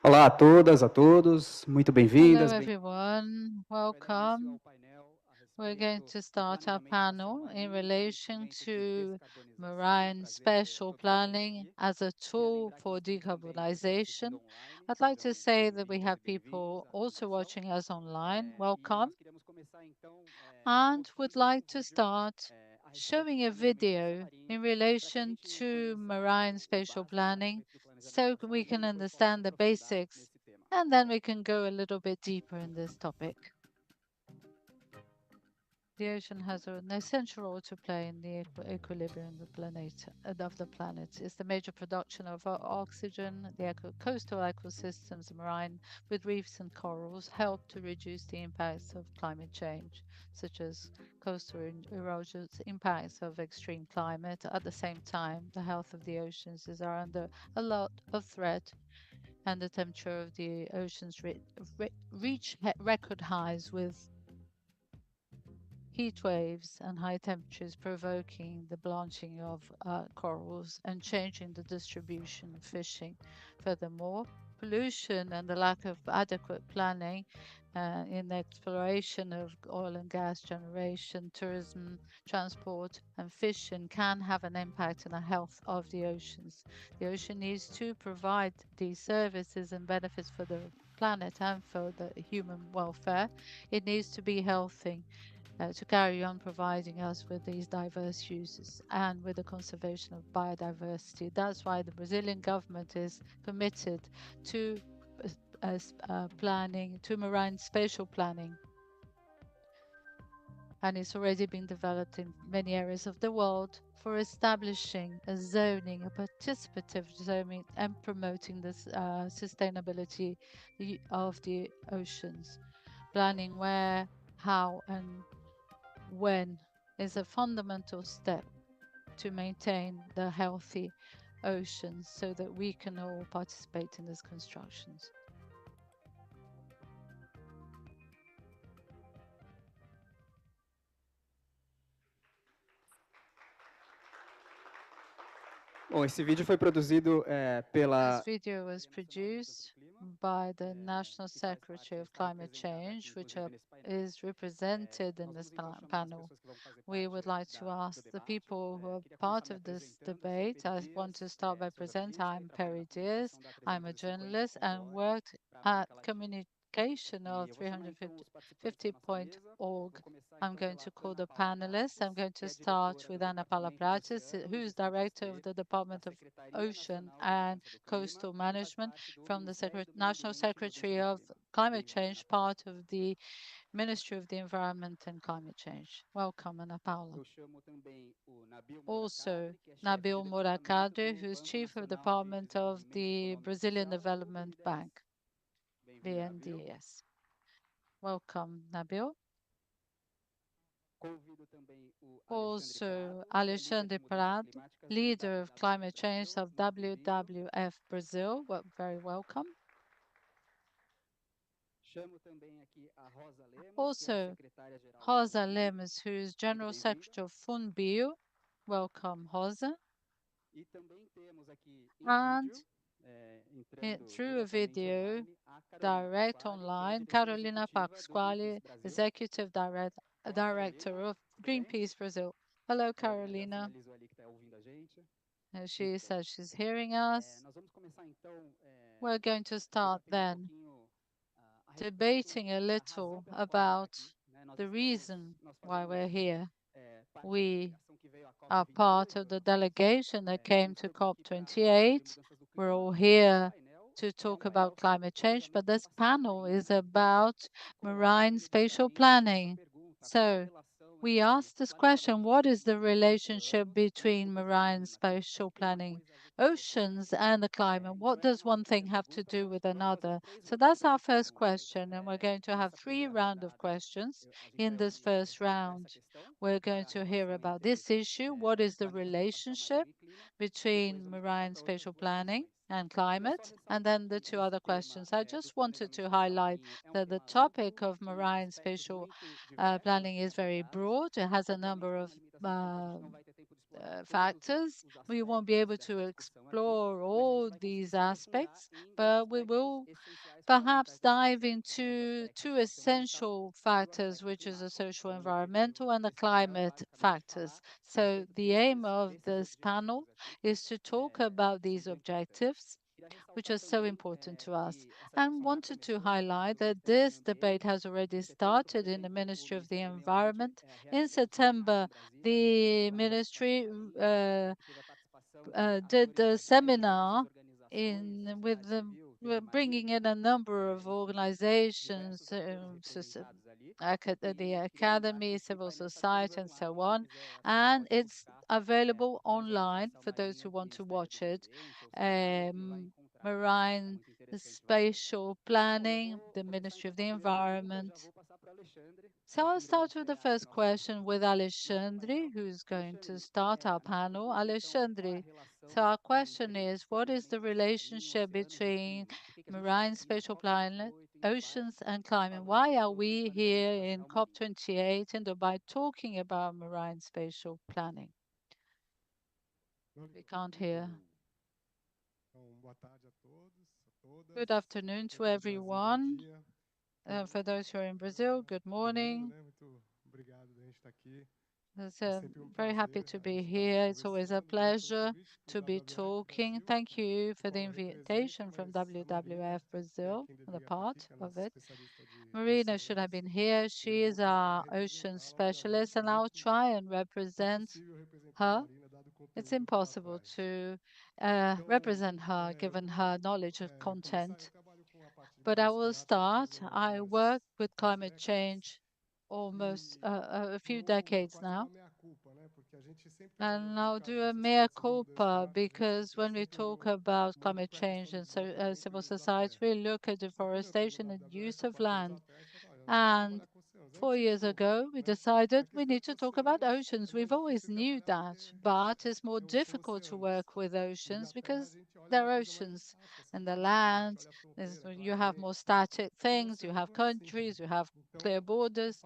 [SPEAKER 9] Olá a todas, a todos, muito bem-vindas.
[SPEAKER 2] Hello, everyone. Welcome. We're going to start our panel in relation to marine spatial planning as a tool for decarbonization. I'd like to say that we have people also watching us online. Welcome. And would like to start showing a video in relation to marine spatial planning so we can understand the basics, and then we can go a little bit deeper in this topic. The ocean has an essential role to play in the equilibrium of the planet. It's the major production of oxygen. The coastal ecosystems, marine with reefs and corals, help to reduce the impacts of climate change, such as coastal erosion, impacts of extreme climate. At the same time, the health of the oceans is under a lot of threat, and the temperature of the oceans reach record highs with heat waves and high temperatures provoking the blanching of corals and changing the distribution of fishing. Furthermore, pollution and the lack of adequate planning in the exploration of oil and gas generation, tourism, transport, and fishing can have an impact on the health of the oceans. The ocean needs to provide these services and benefits for the planet and for the human welfare. It needs to be healthy to carry on providing us with these diverse uses and with the conservation of biodiversity. That's why the Brazilian government is committed to planning, to marine spatial planning. And it's already been developed in many areas of the world for establishing a zoning, a participative zoning, and promoting this sustainability of the oceans. Planning where, how, and when is a fundamental step to maintain the healthy oceans so that we can all participate in these constructions.
[SPEAKER 9] Bom, esse vídeo foi produzido pela...
[SPEAKER 2] This video was produced by the National Secretary of Climate Change, which is represented in this panel. We would like to ask the people who are part of this debate. I want to start by presenting, I'm Perry Diaz. I'm a journalist and worked at communication of 350.org. I'm going to call the panelists. I'm going to start with Ana Paula Prates, who's director of the Department of Ocean and Coastal Management from the National Secretary of Climate Change, part of the Ministry of the Environment and Climate Change. Welcome, Ana Paula. Also, Nabil Mouracade, who's Chief of Department of the Brazilian Development Bank, BNDES. Welcome, Nabil. Also, Alexandre Prado, leader of climate change of WWF Brazil. Well, very welcome. Also, Rosa Lemos, who is General Secretary of FUNBio. Welcome, Rosa. And through a video, direct online, Carolina Pasquale, Executive Director of Greenpeace Brazil. Hello, Carolina. She says she's hearing us. We're going to start then debating a little about the reason why we're here. We are part of the delegation that came to COP28. We're all here to talk about climate change, but this panel is about marine spatial planning. So we asked this question, what is the relationship between marine spatial planning, oceans, and the climate? What does one thing have to do with another? So that's our first question, and we're going to have 3 rounds of questions. In this first round, we're going to hear about this issue. What is the relationship between marine spatial planning and climate? And then the 2 other questions. I just wanted to highlight that the topic of marine spatial planning is very broad. It has a number of factors. We won't be able to explore all these aspects, but we will perhaps dive into two essential factors, which is the social environmental and the climate factors. So the aim of this panel is to talk about these objectives, which are so important to us, and wanted to highlight that this debate has already started in the Ministry of the Environment. In September, the ministry did a seminar with bringing in a number of organizations, the academy, civil society, and so on. And it's available online for those who want to watch it. Marine spatial planning, the Ministry of the Environment. So I'll start with the first question with Alexandre, who's going to start our panel. Alexandre, so our question is, what is the relationship between marine spatial planning, oceans and climate? Why are we here in COP28 in Dubai talking about marine spatial planning? We can't hear. Good afternoon to everyone. For those who are in Brazil, good morning. Very happy to be here. It's always a pleasure to be talking. Thank you for the invitation from WWF Brazil, the part of it. Marina should have been here. She is our ocean specialist, and I'll try and represent her. It's impossible to represent her given her knowledge of content. But I will start. I work with climate change almost a few decades now. And I'll do a mea culpa because when we talk about climate change and civil society, we look at deforestation and use of land. And 4 years ago, we decided we need to talk about oceans. We've always knew that, but it's more difficult to work with oceans because they're oceans and the land. You have more static things, you have countries, you have clear borders,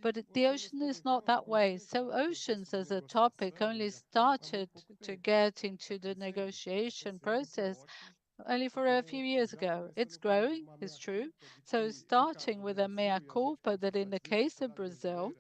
[SPEAKER 2] but the ocean is not that way. So oceans as a topic only started to get into the negotiation process only for a few years ago. It's growing, it's true. So starting with a mea culpa that in the case of Brazil,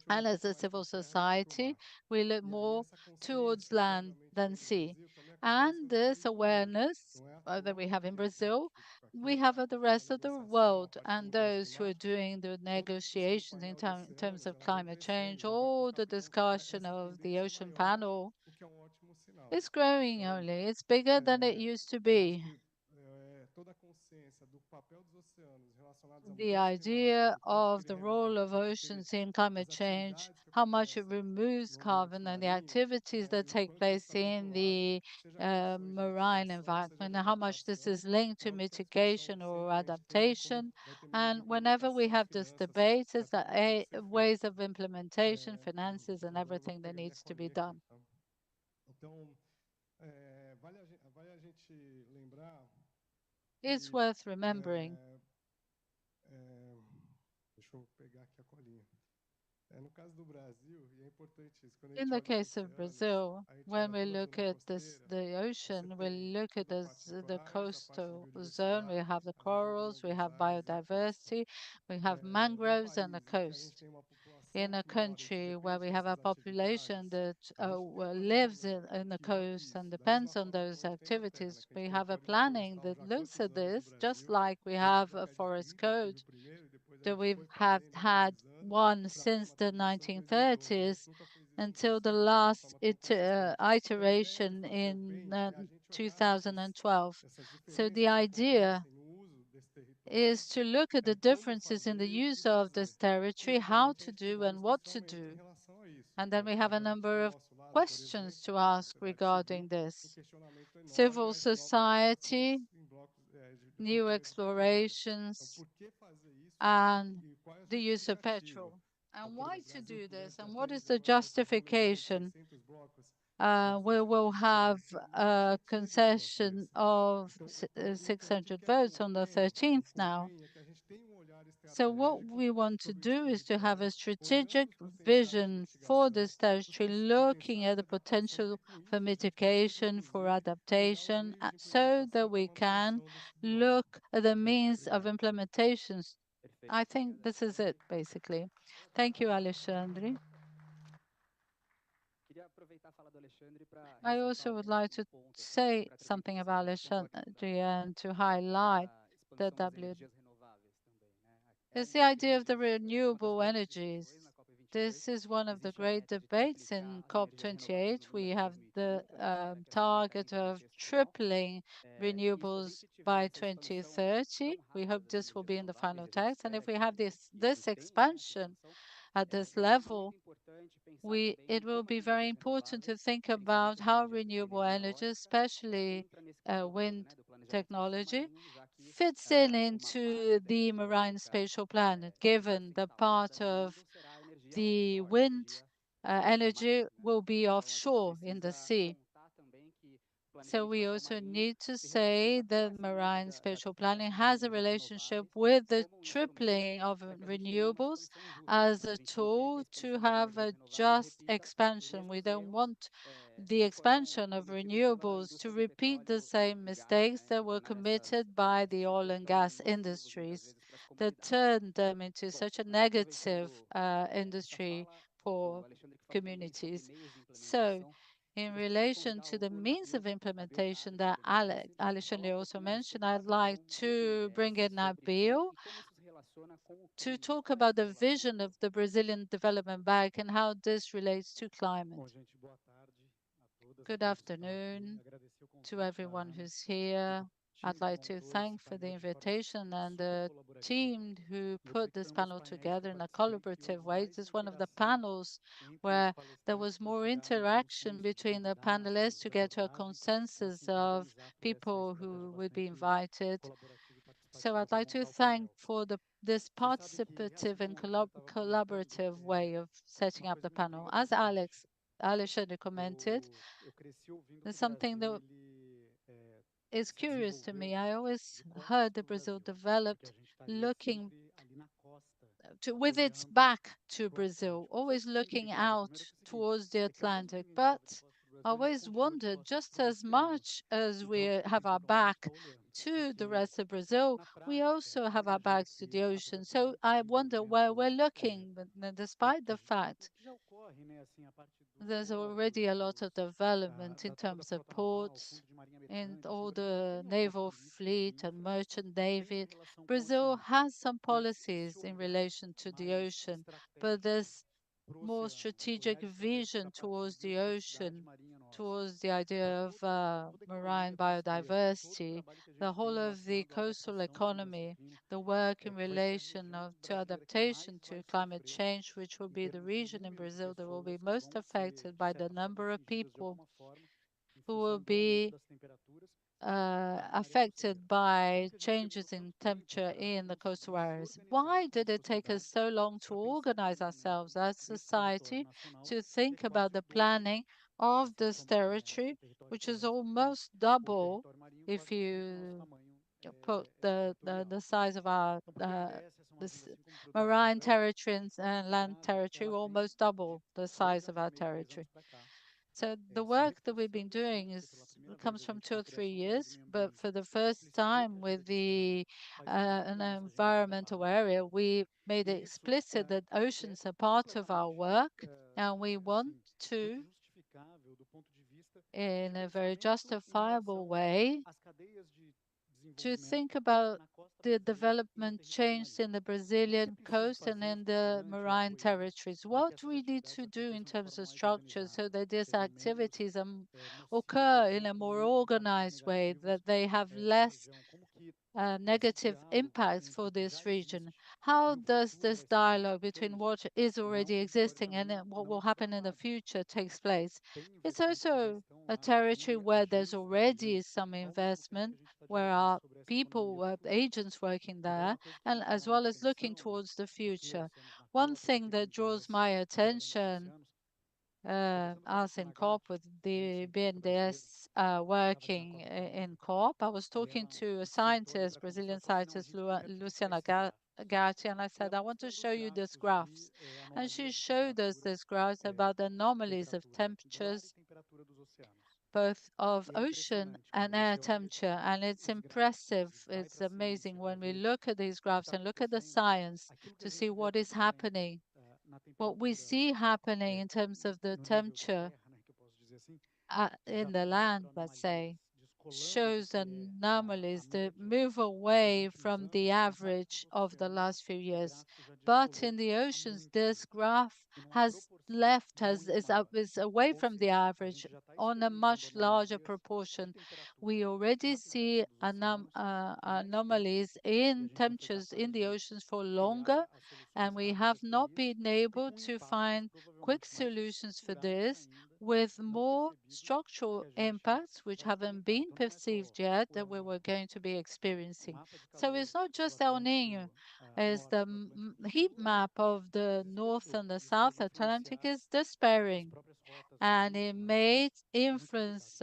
[SPEAKER 2] and as a civil society, we look more towards land than sea. And this awareness that we have in Brazil, we have at the rest of the world, and those who are doing the negotiations in terms of climate change or the discussion of the ocean panel, it's growing only. It's bigger than it used to be. The idea of the role of oceans in climate change, how much it removes carbon, and the activities that take place in the marine environment, and how much this is linked to mitigation or adaptation. And whenever we have this debate, it's the ways of implementation, finances, and everything that needs to be done. It's worth remembering. In the case of Brazil, when we look at the ocean, we look at the coastal zone, we have the corals, we have biodiversity, we have mangroves and the coast. In a country where we have a population that lives in the coast and depends on those activities, we have a planning that looks at this, just like we have a forest code that we have had one since the 1930s until the last iteration in 2012. So the idea is to look at the differences in the use of this territory, how to do and what to do. And then we have a number of questions to ask regarding this. Civil society, new explorations, and the use of petrol. And why to do this? And what is the justification? We will have a concession of 600 votes on the 13th now. So what we want to do is to have a strategic vision for this territory, looking at the potential for mitigation, for adaptation, so that we can look at the means of implementations. I think this is it, basically. Thank you, Alexandre. I also would like to say something about Alexandre and to highlight the It's the idea of the renewable energies. This is one of the great debates in COP28. We have the target of tripling renewables by 2030. We hope this will be in the final text. And if we have this expansion at this level, it will be very important to think about how renewable energy, especially wind technology, fits into the marine spatial plan, given the part of the wind energy will be offshore in the sea. So we also need to say that marine spatial planning has a relationship with the tripling of renewables as a tool to have a just expansion. We don't want the expansion of renewables to repeat the same mistakes that were committed by the oil and gas industries that turned them into such a negative industry for communities. So in relation to the means of implementation that Alexandre also mentioned, I'd like to bring in Nabil to talk about the vision of the Brazilian Development Bank and how this relates to climate. Good afternoon to everyone who's here. I'd like to thank for the invitation and the team who put this panel together in a collaborative way. This is one of the panels where there was more interaction between the panelists to get to a consensus of people who would be invited. So I'd like to thank for this participative and collaborative way of setting up the panel. As Alexandre commented, there's something that is curious to me. I always heard that Brazil developed looking with its back to Brazil, always looking out towards the Atlantic. But I always wondered, just as much as we have our back to the rest of Brazil, we also have our backs to the ocean. So I wonder where we're looking, but despite the fact there's already a lot of development in terms of ports and all the naval fleet and merchant navy. Brazil has some policies in relation to the ocean, but there's more strategic vision towards the ocean, towards the idea of marine biodiversity, the whole of the coastal economy, the work in relation to adaptation to climate change, which will be the region in Brazil that will be most affected by the number of people who will be affected by changes in temperature in the coastal areas. Why did it take us so long to organize ourselves as society to think about the planning of this territory, which is almost double if you put the size of our this marine territory and land territory, almost double the size of our territory. So the work that we've been doing comes from 2 or 3 years, but for the first time with an environmental area, we made it explicit that oceans are part of our work, and we want to, in a very justifiable way, to think about the development change in the Brazilian coast and in the marine territories. What we need to do in terms of structure so that these activities occur in a more organized way, that they have less negative impacts for this region. How does this dialogue between what is already existing and what will happen in the future takes place? It's also a territory where there's already some investment, where our people, agents working there, and as well as looking towards the future. One thing that draws my attention us in COP with the BNDES working in COP. I was talking to a scientist, Brazilian scientist, Luciana Gatti, and I said, I want to show you these graphs. And she showed us these graphs about the anomalies of temperatures, both of ocean and air temperature. And it's impressive. It's amazing when we look at these graphs and look at the science to see what is happening. What we see happening in terms of the temperature in the land, let's say, shows anomalies that move away from the average of the last few years. But in the oceans, this graph has is away from the average on a much larger proportion. We already see anomalies in temperatures in the oceans for longer, and we have not been able to find quick solutions for this with more structural impacts which haven't been perceived yet that we were going to be experiencing. So it's not just El Nino, it's the heat map of the North and the South Atlantic is despairing, and it may influence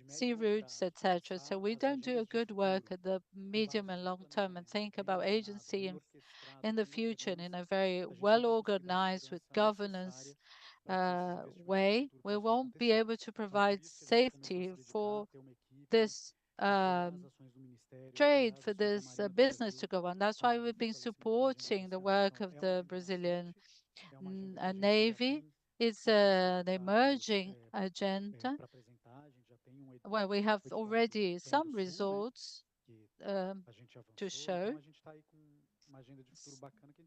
[SPEAKER 2] sea routes, etc. So we don't do a good work at the medium and long term and think about agency in the future in a very well organized with governance way. We won't be able to provide safety for this trade, for this business to go on. That's why we've been supporting the work of the Brazilian Navy. It's an emerging agenda where we have already some results to show.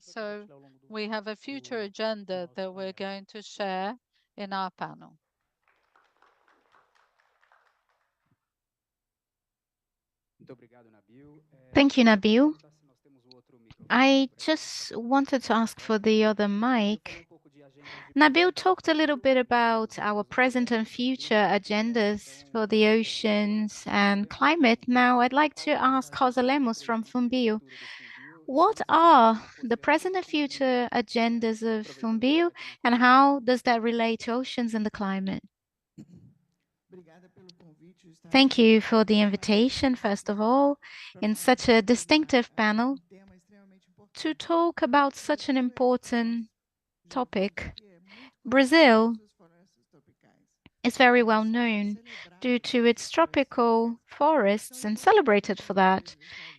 [SPEAKER 2] So we have a future agenda that we're going to share in our panel.
[SPEAKER 3] Thank you, Nabil. I just wanted to ask for the other mic. Nabil talked a little bit about our present and future agendas for the oceans and climate. Now, I'd like to ask Rosa Lemos from Fumbio. What are the present and future agendas of Fumbio, and how does that relate to oceans and the climate? Thank you for the invitation, first of all, in such a distinctive panel to talk about such an important topic. Brazil is very well known due to its tropical forests and celebrated for that,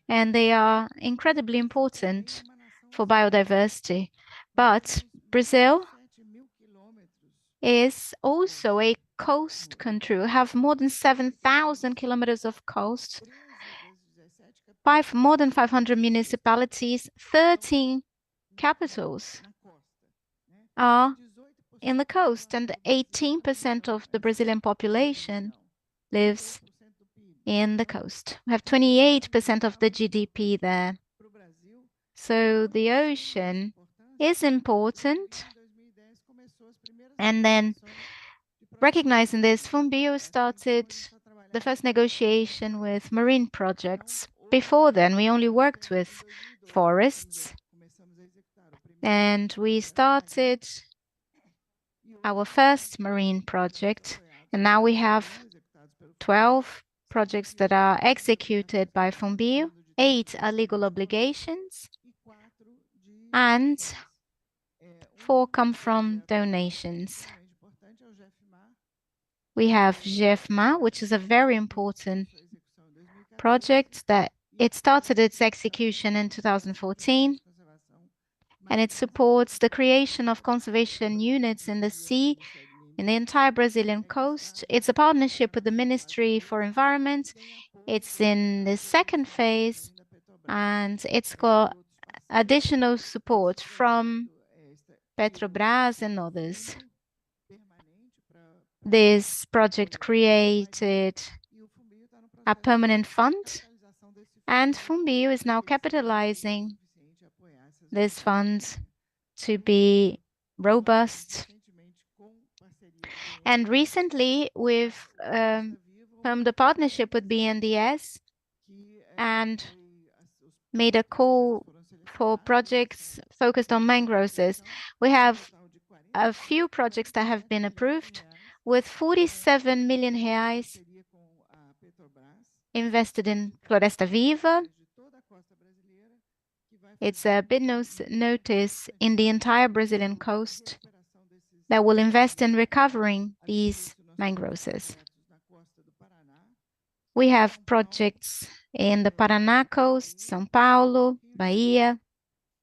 [SPEAKER 3] and they are incredibly important for biodiversity. But Brazil is also a coast country. We have more than 7,000 kilometers of coast, more than 500 municipalities, 13 capitals are in the coast, and 18% of the Brazilian population lives in the coast. We have 28% of the GDP there. So the ocean is important. And then, recognizing this, Fumbio started the first negotiation with marine projects. Before then, we only worked with forests, and we started our first marine project, and now we have 12 projects that are executed by Fumbio, 8 are legal obligations, and 4 come from donations. We have GFMA, which is a very important project that it started its execution in 2014, and it supports the creation of conservation units in the sea in the entire Brazilian coast. It's a partnership with the Ministry for Environment. It's in the second phase, and it's got additional support from Petrobras and others. This project created a permanent fund, and Fumbio is now capitalizing this fund to be robust. And recently, we've formed a partnership with BNDES and made a call for projects focused on mangroves. We have a few projects that have been approved with 47 million reais invested in Floresta Viva It's a bid notice in the entire Brazilian coast that will invest in recovering these mangroves. We have projects in the Paraná coast, São Paulo, Bahia,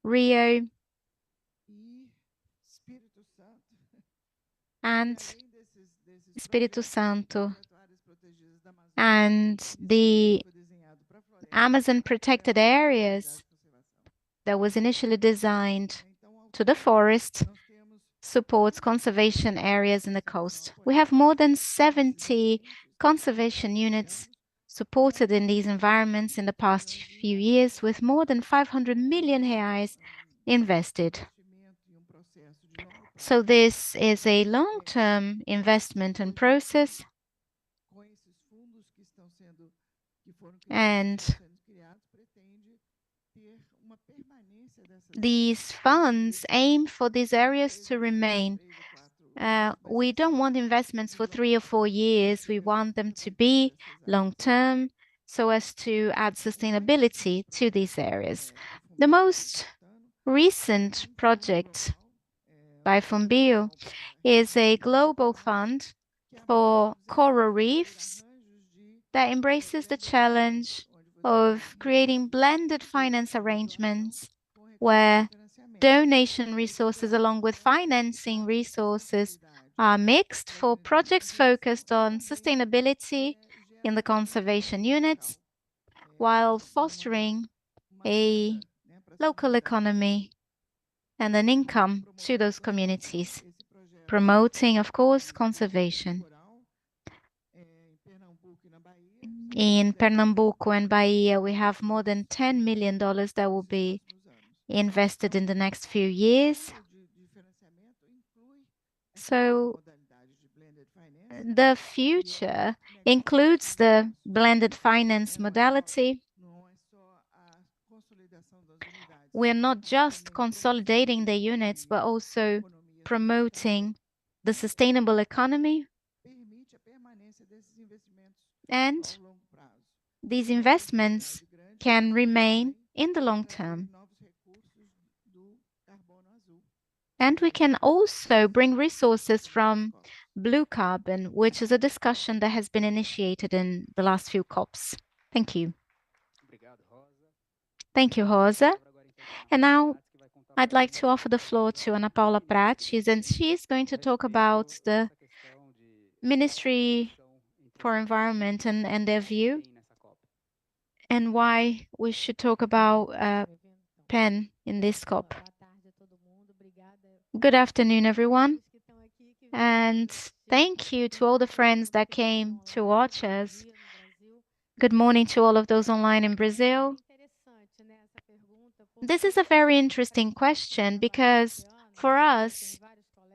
[SPEAKER 3] Rio, and Espírito Santo, and the Amazon protected areas that was initially designed to the forest supports conservation areas in the coast. We have more than 70 conservation units supported in these environments in the past few years, with more than 500 million reais invested. So this is a long-term investment and process, and these funds aim for these areas to remain. We don't want investments for 3 or 4 years. We want them to be long-term so as to add sustainability to these areas. The most recent project by FUNBio is a global fund for coral reefs that embraces the challenge of creating blended finance arrangements where donation resources along with financing resources are mixed for projects focused on sustainability in the conservation units while fostering a local economy and an income to those communities, promoting, of course, conservation. In Pernambuco and Bahia, we have more than $10 million that will be invested in the next few years. So the future includes the blended finance modality. We're not just consolidating the units, but also promoting the sustainable economy. And these investments can remain in the long term. And we can also bring resources from blue carbon, which is a discussion that has been initiated in the last few COPs. Thank you. Thank you, Rosa. And now I'd like to offer the floor to Ana Paula Prates, and she's going to talk about the Ministry for Environment and their view, and why we should talk about PEN in this COP. Good afternoon, everyone. And thank you to all the friends that came to watch us. Good morning to all of those online in Brazil. This is a very interesting question because for us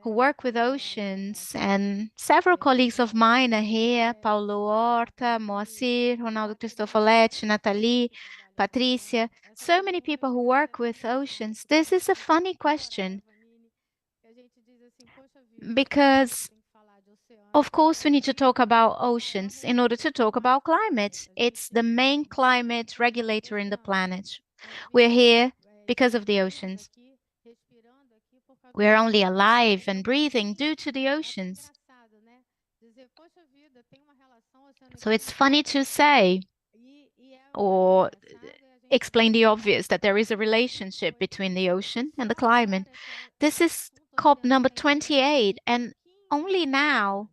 [SPEAKER 3] who work with oceans, and several colleagues of mine are here, Paulo Horta, Moacir, Ronaldo Cristofoletti, Nathalie, Patricia, so many people who work with oceans. This is a funny question because, of course, we need to talk about oceans in order to talk about climate. It's the main climate regulator in the planet. We're here because of the oceans. We're only alive and breathing due to the oceans. So it's funny to say or explain the obvious that there is a relationship between the ocean and the climate. This is COP number 28, and only now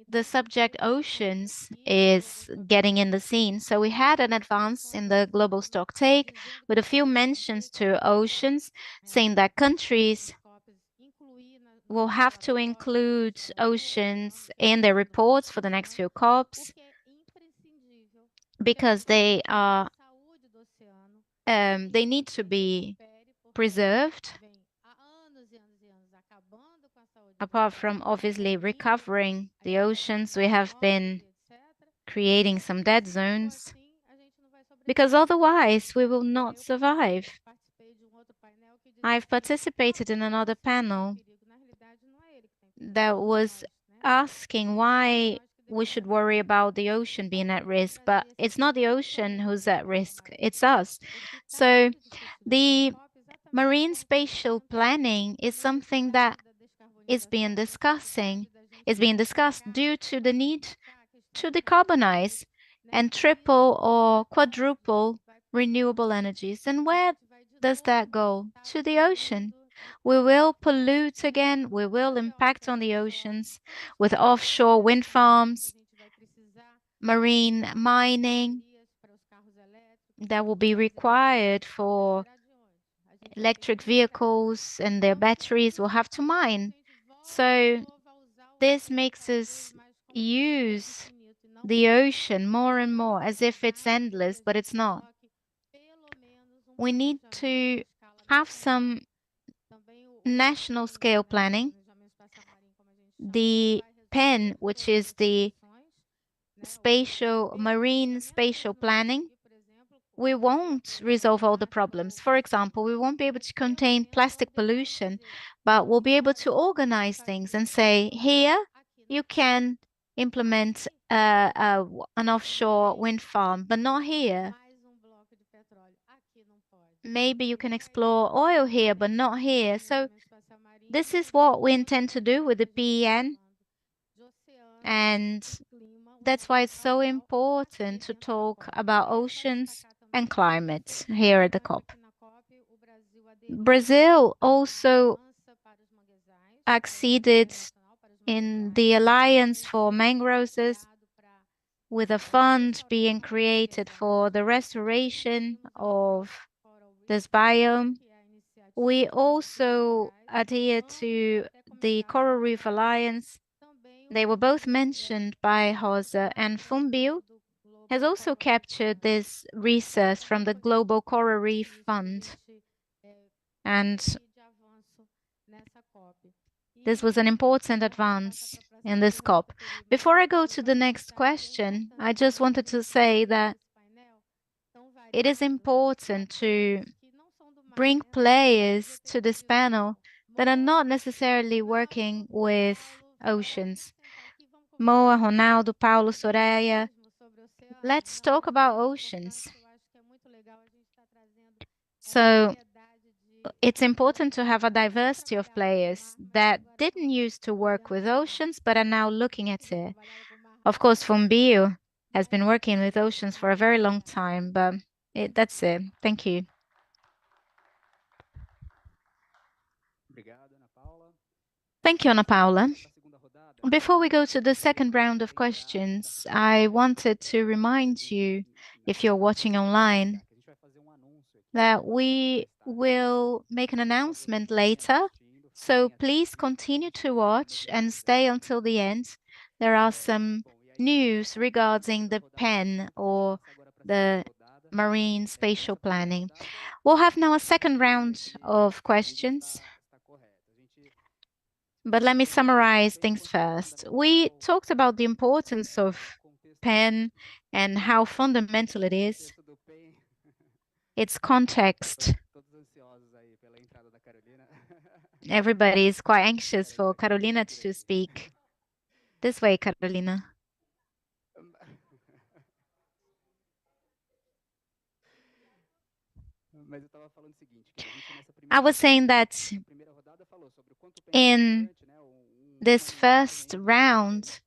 [SPEAKER 3] the subject oceans is getting in the scene. So we had an advance in the global stocktake with a few mentions to oceans, saying that countries will have to include oceans in their reports for the next few COPs because they are they need to be preserved. Apart from obviously recovering the oceans, we have been creating some dead zones because otherwise we will not survive. I've participated in another panel that was asking why we should worry about the ocean being at risk, but it's not the ocean who's at risk, it's us. So the marine spatial planning is something that is being discussed due to the need to decarbonize and triple or quadruple renewable energies. And where does that go? To the ocean. We will pollute again, we will impact on the oceans with offshore wind farms, marine mining that will be required for electric vehicles, and their batteries will have to mine. So this makes us use the ocean more and more as if it's endless, but it's not. We need to have some national scale planning. The PEN, which is the marine spatial planning, we won't resolve all the problems. For example, we won't be able to contain plastic pollution, but we'll be able to organize things and say, here you can implement an offshore wind farm, but not here. Maybe you can explore oil here, but not here. So this is what we intend to do with the PEN. And that's why it's so important to talk about oceans and climate here at the COP. Brazil also acceded in the Alliance for Mangroves, with a fund being created for the restoration of this biome. We also adhere to the Coral Reef Alliance. They were both mentioned by Rosa, and FUNBio has also captured this resource from the Global Coral Reef Fund. And this was an important advance in this COP. Before I go to the next question, I just wanted to say that it is important to bring players to this panel that are not necessarily working with oceans. Moa, Ronaldo, Paulo, Soraya, let's talk about oceans. So it's important to have a diversity of players that didn't used to work with oceans, but are now looking at it. Of course, FUNBio has been working with oceans for a very long time, but that's it. Thank you. Thank you, Ana Paula. Before we go to the second round of questions, I wanted to remind you, if you're watching online, that we will make an announcement later. So please continue to watch and stay until the end. There are some news regarding the PEN, or the marine spatial planning. We'll have now a second round of questions. But let me summarize things first. We talked about the importance of PEN and how fundamental it is, its context. Everybody is quite anxious for Carolina to speak. This way, Carolina. I was saying that in this first round,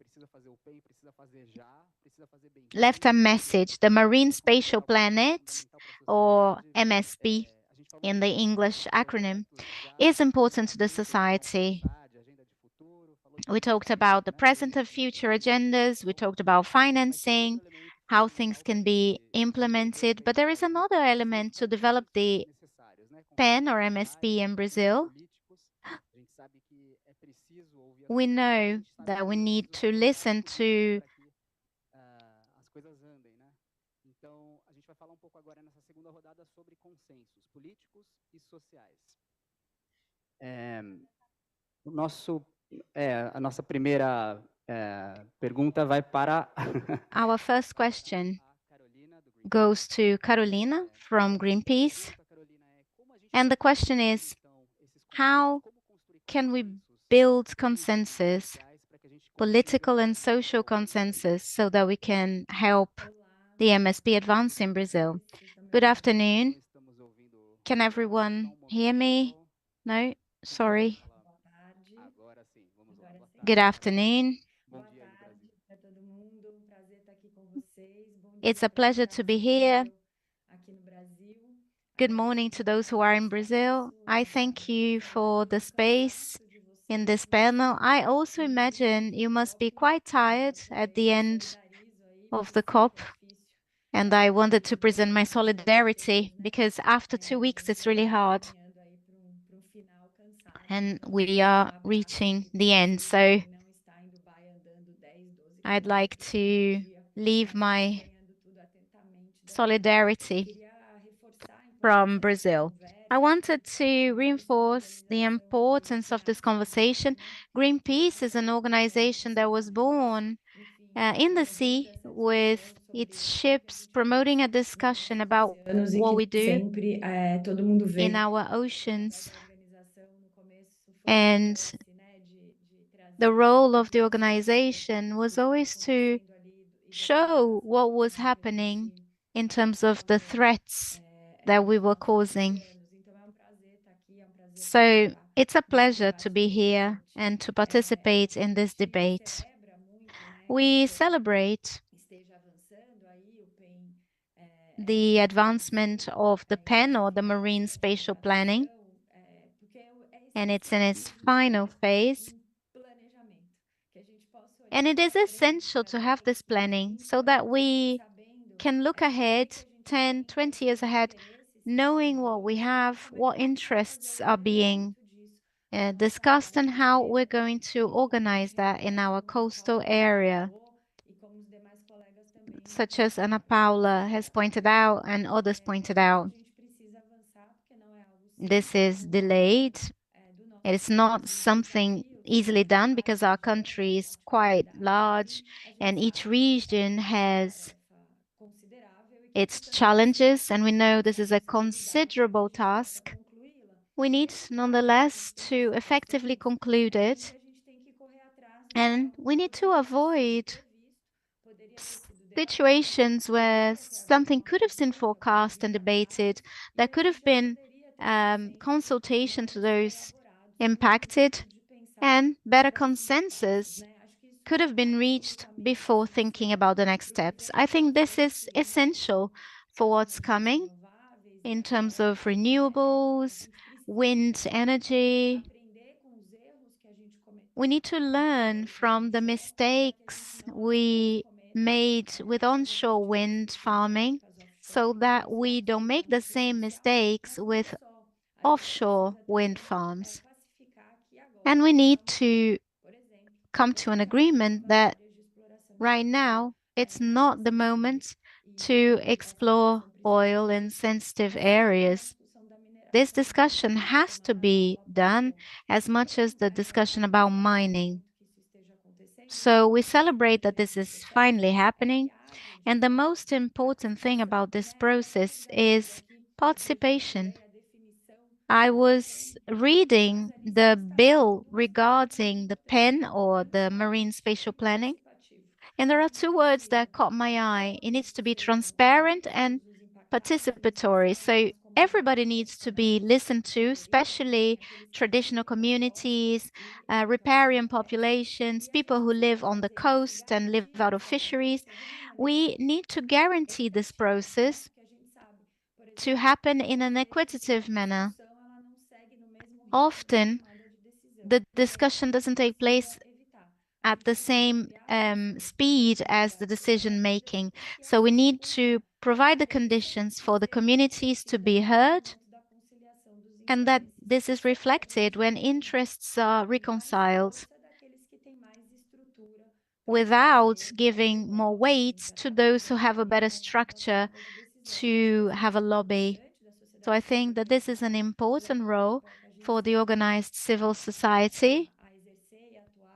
[SPEAKER 3] left a message, the Marine Spatial Planet, or MSP in the English acronym, is important to the society. We talked about the present and future agendas, we talked about financing, how things can be implemented, but there is another element to develop the PEN or MSP in Brazil. We know that we need to listen to
[SPEAKER 9] a nossa primeira pergunta vai para
[SPEAKER 3] our first question goes to Carolina from Greenpeace. And the question is, how can we build consensus political and social consensus so that we can help the MSP advance in Brazil. Good afternoon. Can everyone hear me? No? Sorry. Good afternoon. It's a pleasure to be here. Good morning to those who are in Brazil. I thank you for the space in this panel. I also imagine you must be quite tired at the end of the COP. And I wanted to present my solidarity because after 2 weeks, it's really hard. And we are reaching the end. So I'd like to leave my solidarity from Brazil. I wanted to reinforce the importance of this conversation. Greenpeace is an organization that was born in the sea with its ships promoting a discussion about what we do in our oceans. And the role of the organization was always to show what was happening in terms of the threats that we were causing. So it's a pleasure to be here and to participate in this debate. We celebrate the advancement of the PEN, or the Marine Spatial Planning, and it's in its final phase. And it is essential to have this planning so that we can look ahead 10, 20 years ahead, knowing what we have, what interests are being discussed, and how we're going to organize that in our coastal area, such as Ana Paula has pointed out and others pointed out. This is delayed. It is not something easily done because our country is quite large and each region has its challenges, and we know this is a considerable task. We need, nonetheless, to effectively conclude it, and we need to avoid situations where something could have been forecast and debated, there could have been consultation to those impacted, and better consensus could have been reached before thinking about the next steps. I think this is essential for what's coming in terms of renewables, wind energy. We need to learn from the mistakes we made with onshore wind farming so that we don't make the same mistakes with offshore wind farms. And we need to come to an agreement that right now it's not the moment to explore oil in sensitive areas. This discussion has to be done as much as the discussion about mining. So we celebrate that this is finally happening. And the most important thing about this process is participation. I was reading the bill regarding the PEN, or the Marine Spatial Planning, and there are two words that caught my eye. It needs to be transparent and participatory. So everybody needs to be listened to, especially traditional communities, riparian populations, people who live on the coast and live out of fisheries. We need to guarantee this process to happen in an equitative manner. Often, the discussion doesn't take place at the same speed as the decision making. So we need to provide the conditions for the communities to be heard, and that this is reflected when interests are reconciled without giving more weight to those who have a better structure to have a lobby. So I think that this is an important role for the organized civil society,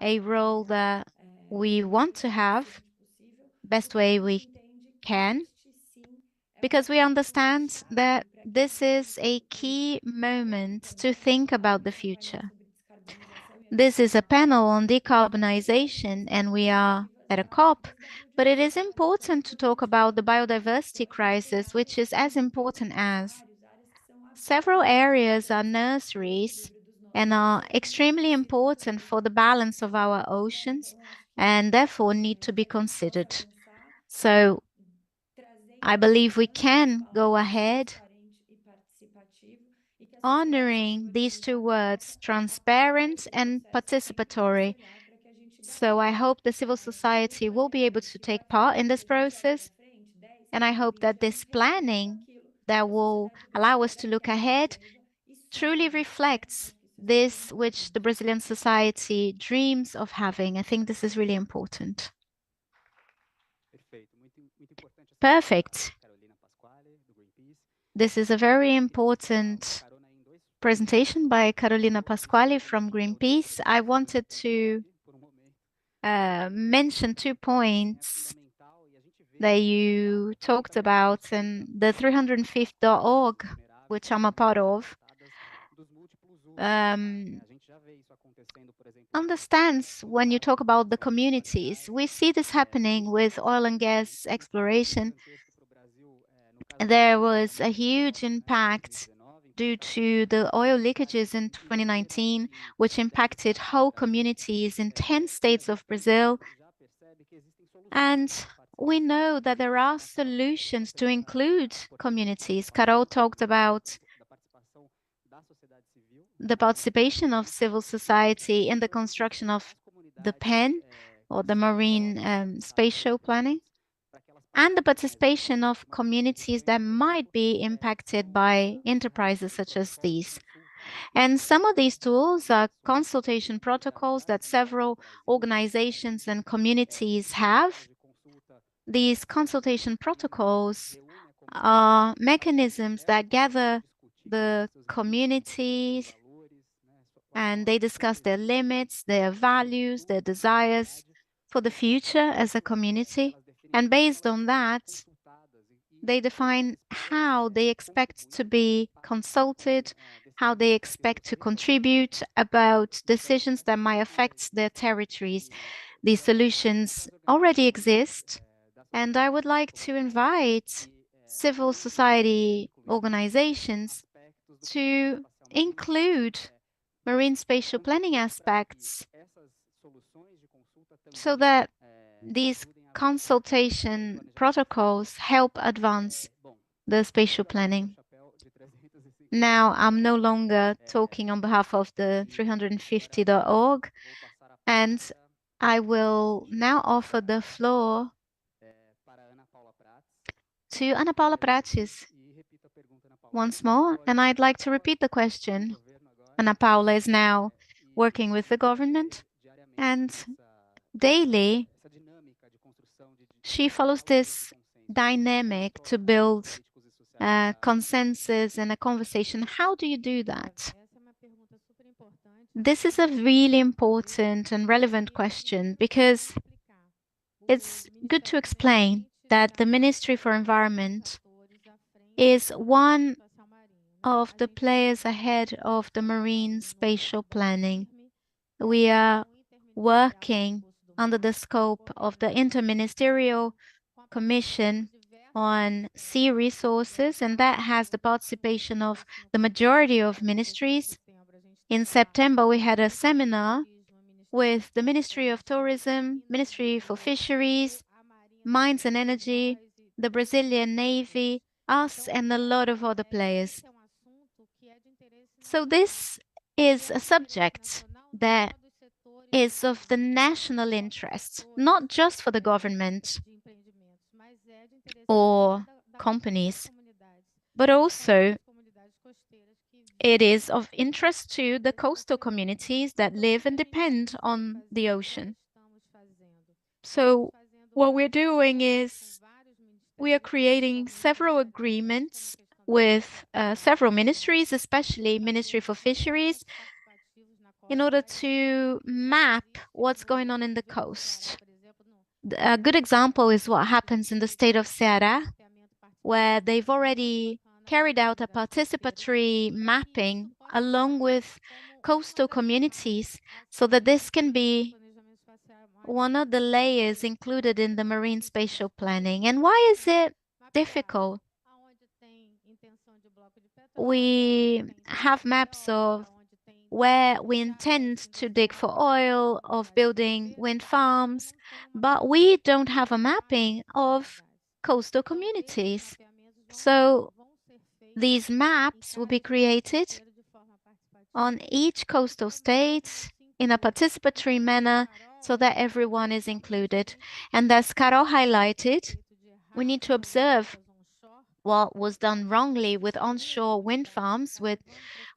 [SPEAKER 3] a role that we want to have best way we can, because we understand that this is a key moment to think about the future. This is a panel on decarbonization, and we are at a COP, but it is important to talk about the biodiversity crisis, which is as important as. Several areas are nurseries and are extremely important for the balance of our oceans and therefore need to be considered. So I believe we can go ahead honoring these two words, transparent and participatory. So I hope the civil society will be able to take part in this process. And I hope that this planning that will allow us to look ahead truly reflects this which the Brazilian society dreams of having. I think this is really important. Perfect. This is a very important presentation by Carolina Pasquale from Greenpeace. I wanted to mention 2 points that you talked about, and the 305.org, which I'm a part of, understands when you talk about the communities. We see this happening with oil and gas exploration. There was a huge impact due to the oil leakages in 2019, which impacted whole communities in 10 states of Brazil. And we know that there are solutions to include communities. Carol talked about the participation of civil society in the construction of the PEN, or the Marine Spatial Planning, and the participation of communities that might be impacted by enterprises such as these. And some of these tools are consultation protocols that several organizations and communities have. These consultation protocols are mechanisms that gather the communities, and they discuss their limits, their values, their desires for the future as a community. And based on that, they define how they expect to be consulted, how they expect to contribute about decisions that might affect their territories. These solutions already exist, and I would like to invite civil society organizations to include marine spatial planning aspects so that these consultation protocols help advance the spatial planning. Now, I'm no longer talking on behalf of the 350.org, and I will now offer the floor to Ana Paula Prates once more, and I'd like to repeat the question. Ana Paula is now working with the government, and daily she follows this dynamic to build consensus and a conversation. How do you do that? This is a really important and relevant question, because it's good to explain that the Ministry for Environment is one of the players ahead of the marine spatial planning. We are working under the scope of the Interministerial Commission on Sea Resources, and that has the participation of the majority of ministries. In September, we had a seminar with the Ministry of Tourism, Ministry for Fisheries, Mines and Energy, the Brazilian Navy, us, and a lot of other players. So this is a subject that is of the national interest, not just for the government or companies, but also it is of interest to the coastal communities that live and depend on the ocean. So what we're doing is we are creating several agreements with several ministries, especially Ministry for Fisheries, in order to map what's going on in the coast. A good example is what happens in the state of Ceará, where they've already carried out a participatory mapping along with coastal communities so that this can be one of the layers included in the marine spatial planning. And why is it difficult? We have maps of where we intend to dig for oil, of building wind farms, but we don't have a mapping of coastal communities. So these maps will be created on each coastal state in a participatory manner so that everyone is included. And as Carol highlighted, we need to observe what was done wrongly with onshore wind farms,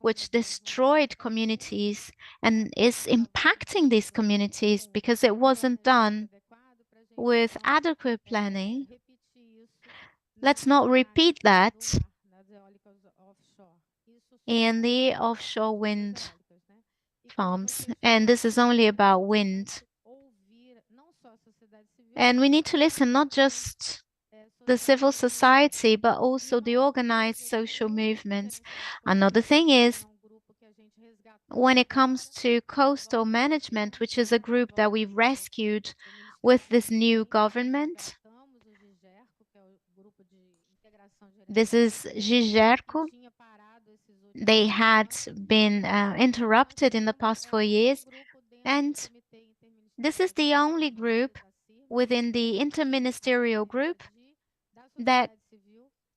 [SPEAKER 3] which destroyed communities and is impacting these communities because it wasn't done with adequate planning. Let's not repeat that in the offshore wind farms. And this is only about wind. And we need to listen not just the civil society, but also the organized social movements. Another thing is, when it comes to coastal management, which is a group that we've rescued with this new government, this is GIGERCO. They had been interrupted in the past 4 years, and this is the only group within the interministerial group that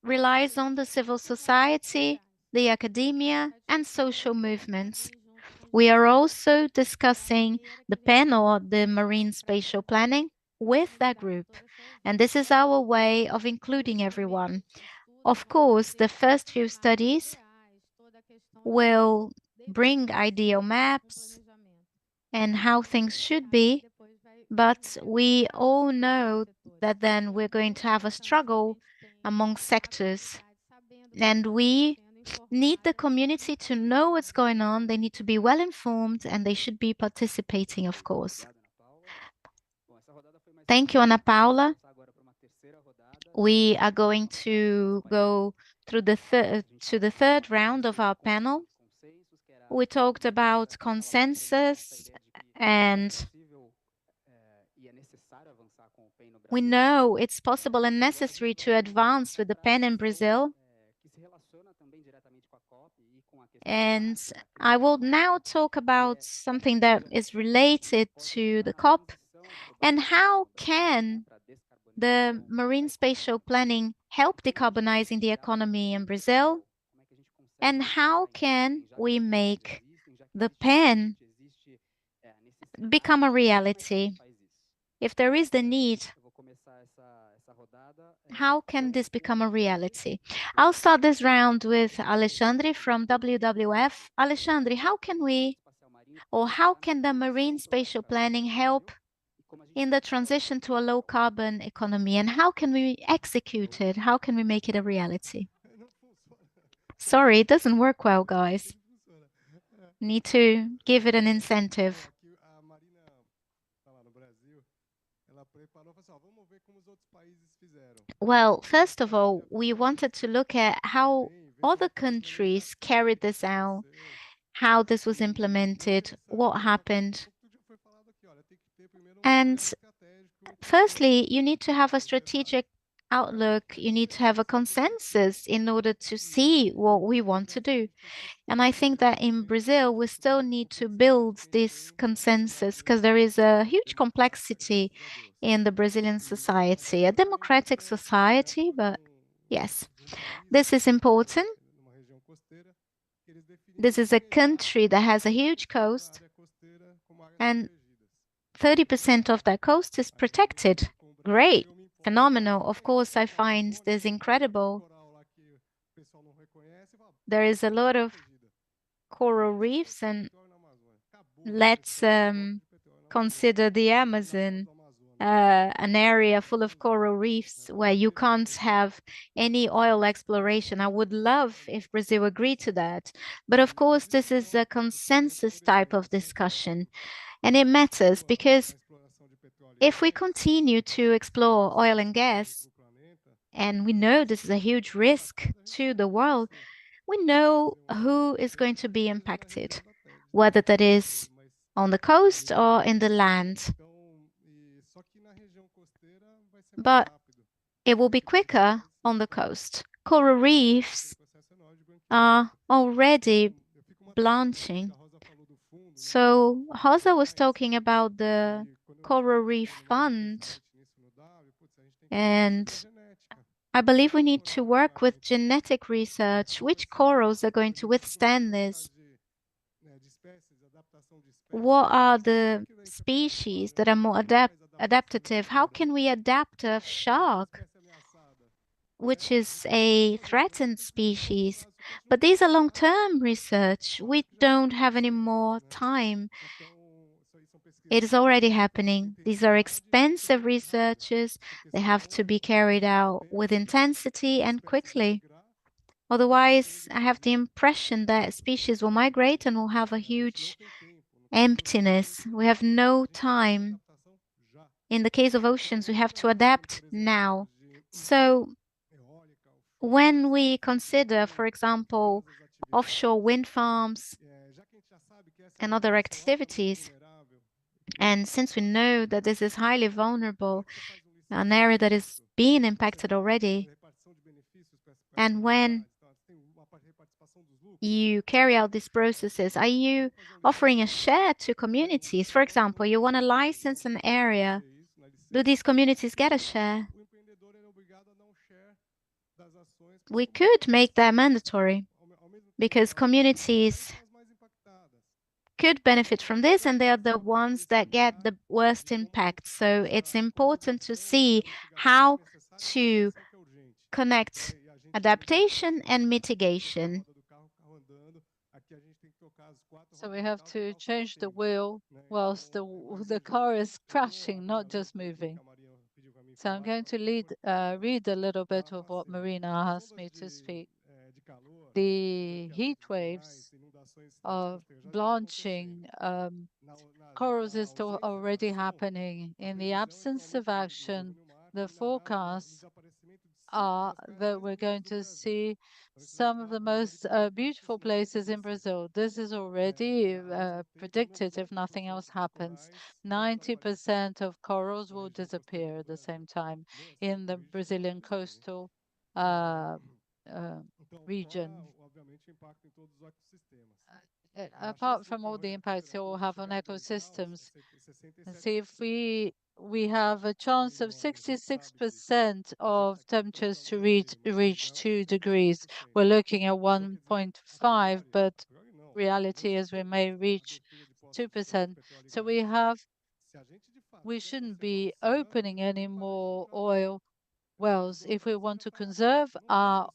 [SPEAKER 3] relies on the civil society, the academia, and social movements. We are also discussing the panel, the marine spatial planning, with that group. And this is our way of including everyone. Of course, the first few studies will bring ideal maps and how things should be, but we all know that then we're going to have a struggle among sectors. And we need the community to know what's going on. They need to be well informed and they should be participating, of course. Thank you, Ana Paula. We are going to go through the third round of our panel. We talked about consensus, and we know it's possible and necessary to advance with the PEN in Brazil. And I will now talk about something that is related to the COP and how can the marine spatial planning help decarbonizing the economy in Brazil, and how can we make the PEN become a reality? If there is the need, how can this become a reality? I'll start this round with Alexandre from WWF. Alexandre, how can the marine spatial planning help in the transition to a low carbon economy, and how can we execute it? How can we make it a reality? Sorry, it doesn't work well, guys. Need to give it an incentive. Well, first of all, we wanted to look at how other countries carried this out, how this was implemented, what happened. And firstly, you need to have a strategic outlook. You need to have a consensus in order to see what we want to do. And I think that in Brazil, we still need to build this consensus because there is a huge complexity in the Brazilian society, a democratic society, but yes, this is important. This is a country that has a huge coast, and 30% of that coast is protected. Great, phenomenal. Of course, I find this incredible. There is a lot of coral reefs, and let's consider the Amazon, an area full of coral reefs where you can't have any oil exploration. I would love if Brazil agreed to that. But of course, this is a consensus type of discussion. And it matters because if we continue to explore oil and gas, and we know this is a huge risk to the world, we know who is going to be impacted. whether that is on the coast or in the land. But it will be quicker on the coast. Coral reefs are already blanching. So Rosa was talking about the Coral Reef Fund, and I believe we need to work with genetic research. Which corals are going to withstand this? What are the species that are more adaptative? How can we adapt a shark, which is a threatened species? But these are long-term research. We don't have any more time. It is already happening. These are expensive researches. They have to be carried out with intensity and quickly. Otherwise, I have the impression that species will migrate and will have a huge emptiness. We have no time. In the case of oceans, we have to adapt now. So when we consider, for example, offshore wind farms and other activities, and since we know that this is highly vulnerable, an area that is being impacted already, and when you carry out these processes, are you offering a share to communities? For example, you want to license an area. Do these communities get a share? We could make that mandatory because communities could benefit from this and they are the ones that get the worst impact. So it's important to see how to connect adaptation and mitigation.
[SPEAKER 2] So we have to change the wheel whilst the car is crashing, not just moving. So I'm going to read a little bit of what Marina asked me to speak. The heat waves of blanching corals is already happening. In the absence of action, the forecasts are that we're going to see some of the most beautiful places in Brazil. This is already predicted if nothing else happens. 90% of corals will disappear at the same time in the Brazilian coastal region. Apart from all the impacts it will have on ecosystems, and see if we have a chance of 66% of temperatures to reach 2 degrees. We're looking at 1.5, but reality is we may reach 2%. So we shouldn't be opening any more oil wells. If we want to conserve our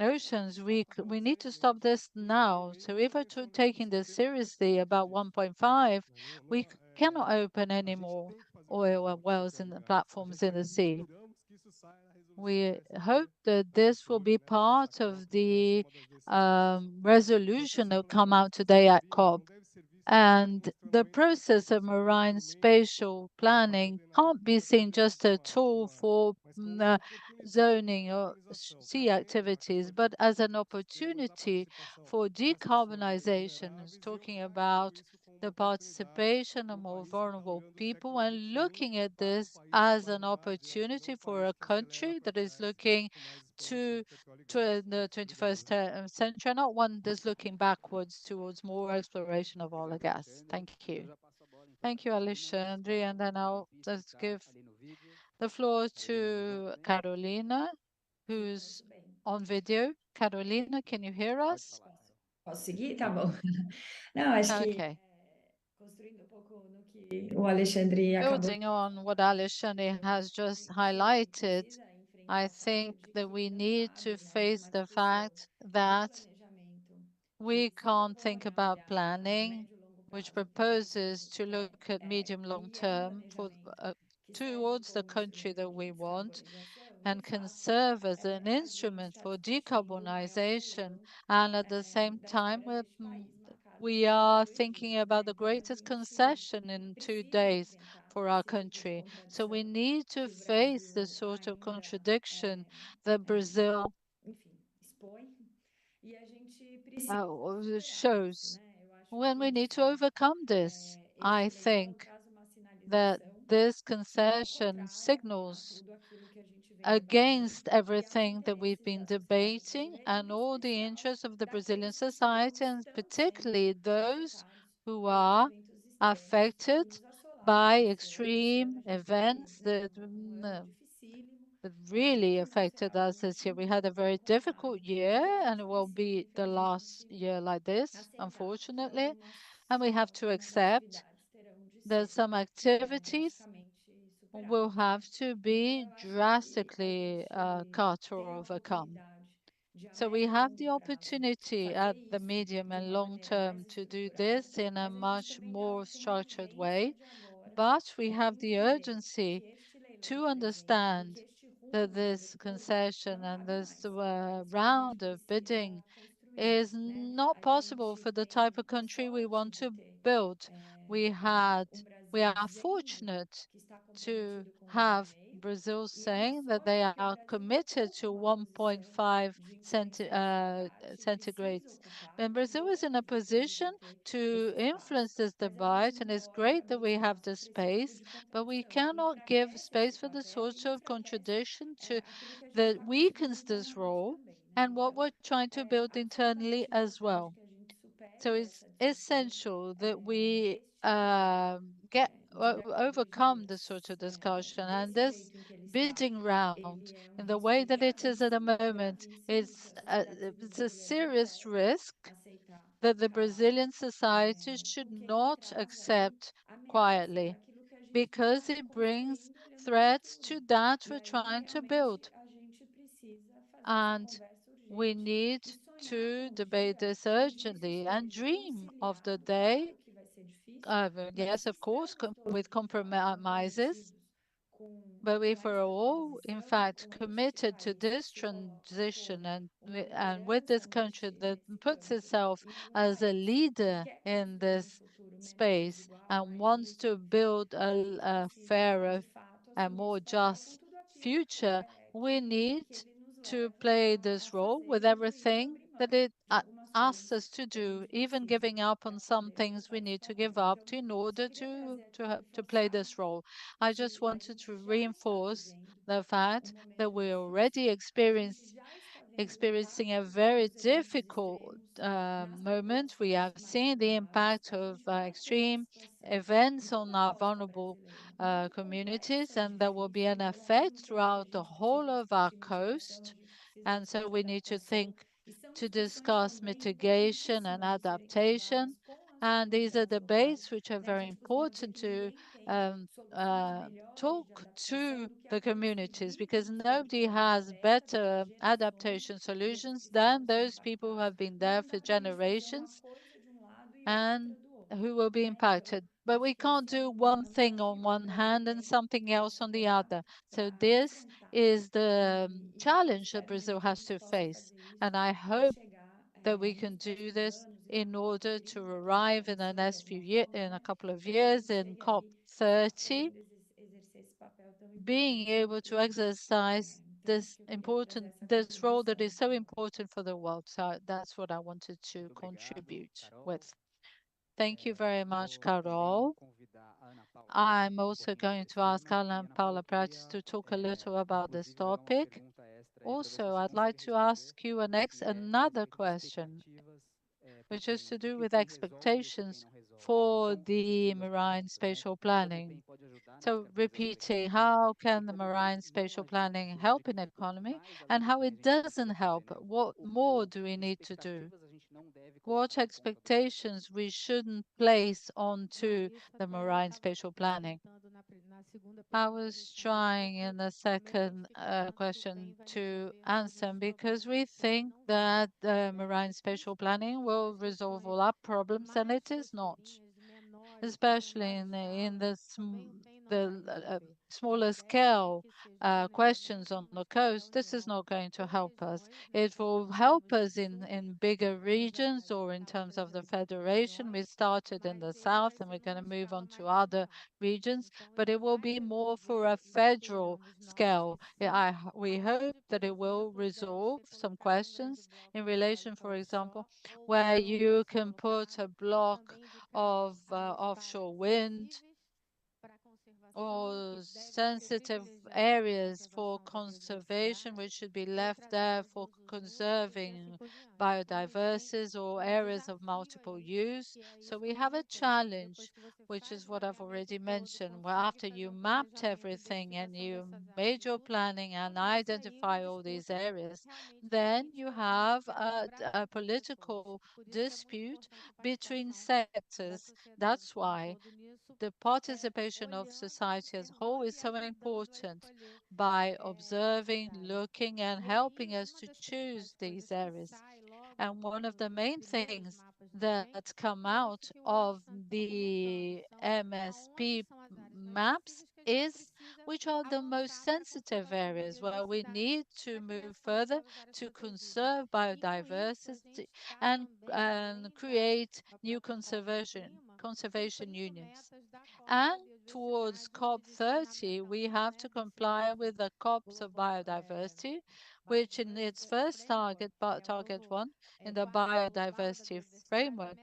[SPEAKER 2] oceans, we need to stop this now. So if we're taking this seriously about 1.5, we cannot open any more oil wells in the platforms in the sea. We hope that this will be part of the resolution that will come out today at COP. And the process of marine spatial planning can't be seen just a tool for zoning or sea activities, but as an opportunity for decarbonization. It's talking about the participation of more vulnerable people and looking at this as an opportunity for a country that is looking to the 21st century, not one that's looking backwards towards more exploration of oil and gas. Thank you. Thank you, Alexandre. And then I'll just give the floor to Carolina, who's on video. Carolina, can you hear us?
[SPEAKER 10] Posso seguir? Tá bom. Não, acho que
[SPEAKER 2] Okay.
[SPEAKER 10] construindo pouco no que o Alexandre acabou.
[SPEAKER 2] Building on what Alexandre has just highlighted, I think that we need to face the fact that we can't think about planning, which proposes to look at medium long term for towards the country that we want and can serve as an instrument for decarbonization. And at the same time, we are thinking about the greatest concession in 2 days for our country. So we need to face the sort of contradiction that Brazil shows. when we need to overcome this. I think that this concession signals against everything that we've been debating and all the interests of the Brazilian society, and particularly those who are affected by extreme events that really affected us this year. We had a very difficult year, and it will be the last year like this, unfortunately. And we have to accept that some activities will have to be drastically cut or overcome. So we have the opportunity at the medium and long term to do this in a much more structured way, but we have the urgency to understand that this concession and this round of bidding is not possible for the type of country we want to build. We are fortunate to have Brazil saying that they are committed to 1.5 centigrades. And Brazil is in a position to influence this debate, and it's great that we have the space, but we cannot give space for the sort of contradiction that weakens this role and what we're trying to build internally as well. So it's essential that we overcome this sort of discussion, and this bidding round in the way that it is at the moment it's a serious risk that the Brazilian society should not accept quietly, because it brings threats to that we're trying to build. And we need to debate this urgently and dream of the day, yes, of course, with compromises, but if we're all, in fact, committed to this transition and with this country that puts itself as a leader in this space and wants to build a fairer and more just future, we need to play this role with everything that it asks us to do, even giving up on some things we need to give up to in order to play this role. I just wanted to reinforce the fact that we're already experiencing a very difficult moment. We have seen the impact of extreme events on our vulnerable communities, and there will be an effect throughout the whole of our coast. And so we need to think to discuss mitigation and adaptation. And these are debates which are very important to talk to the communities, because nobody has better adaptation solutions than those people who have been there for generations and who will be impacted. But we can't do one thing on one hand and something else on the other. So this is the challenge that Brazil has to face. And I hope that we can do this in order to arrive in the next few years, in a couple of years, in COP30, being able to exercise this role that is so important for the world. So that's what I wanted to contribute with. Thank you very much, Carol. I'm also going to ask Ana Paula Prates to talk a little about this topic. Also, I'd like to ask you another question, which is to do with expectations for the marine spatial planning. So repeating, how can the marine spatial planning help in economy and how it doesn't help? What more do we need to do? What expectations we shouldn't place onto the marine spatial planning? I was trying in the second question to answer, because we think that the marine spatial planning will resolve all our problems, and it is not, especially in the smaller scale questions on the coast, this is not going to help us. It will help us in bigger regions or in terms of the federation. We started in the south and we're going to move on to other regions, but it will be more for a federal scale. We hope that it will resolve some questions in relation, for example, where you can put a block of offshore wind or sensitive areas for conservation, which should be left there for conserving biodiversity or areas of multiple use. So we have a challenge, which is what I've already mentioned, where after you mapped everything and you made your planning and identify all these areas, then you have a political dispute between sectors. That's why the participation of society as a whole is so important by observing, looking, and helping us to choose these areas. And one of the main things that come out of the MSP maps is which are the most sensitive areas where we need to move further to conserve biodiversity and create new conservation unions. And towards COP30, we have to comply with the COPs of biodiversity, which in its first target, target one, in the biodiversity framework,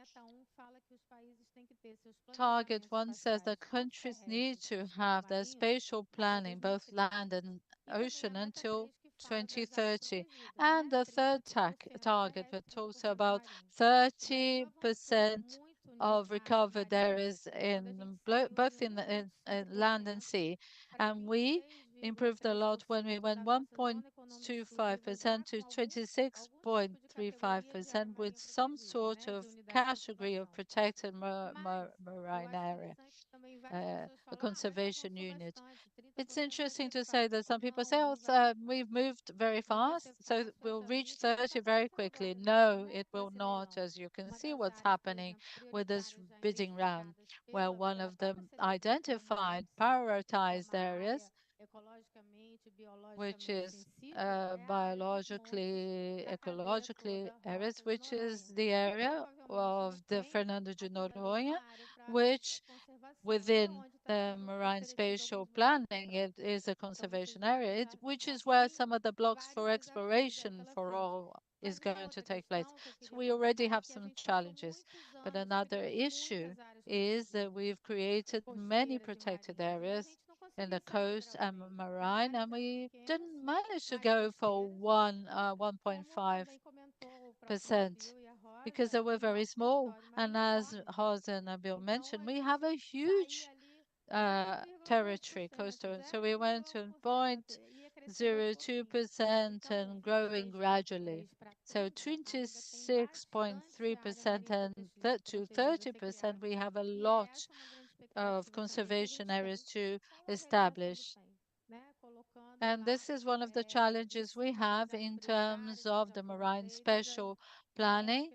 [SPEAKER 2] target one says that countries need to have their spatial planning, both land and ocean, until 2030. And the third target that talks about 30% of recovered areas in both in land and sea. And we improved a lot when we went 1.25% to 26.35% with some sort of category of protected marine area, a conservation unit. It's interesting to say that some people say, oh, we've moved very fast, so we'll reach 30 very quickly. No, it will not, as you can see what's happening with this bidding round, where one of the identified prioritized areas, which is biologically, ecologically areas, which is the area of the Fernando de Noronha, which within the marine spatial planning, it is a conservation area, which is where some of the blocks for exploration for all is going to take place. So we already have some challenges. But another issue is that we've created many protected areas in the coast and marine, and we didn't manage to go for 1.5% because they were very small. And as Rosa and Nabil mentioned, we have a huge territory coastal. So we went to 0.02% and growing gradually. So 26.3% and to 30%, we have a lot of conservation areas to establish. And this is one of the challenges we have in terms of the marine spatial planning,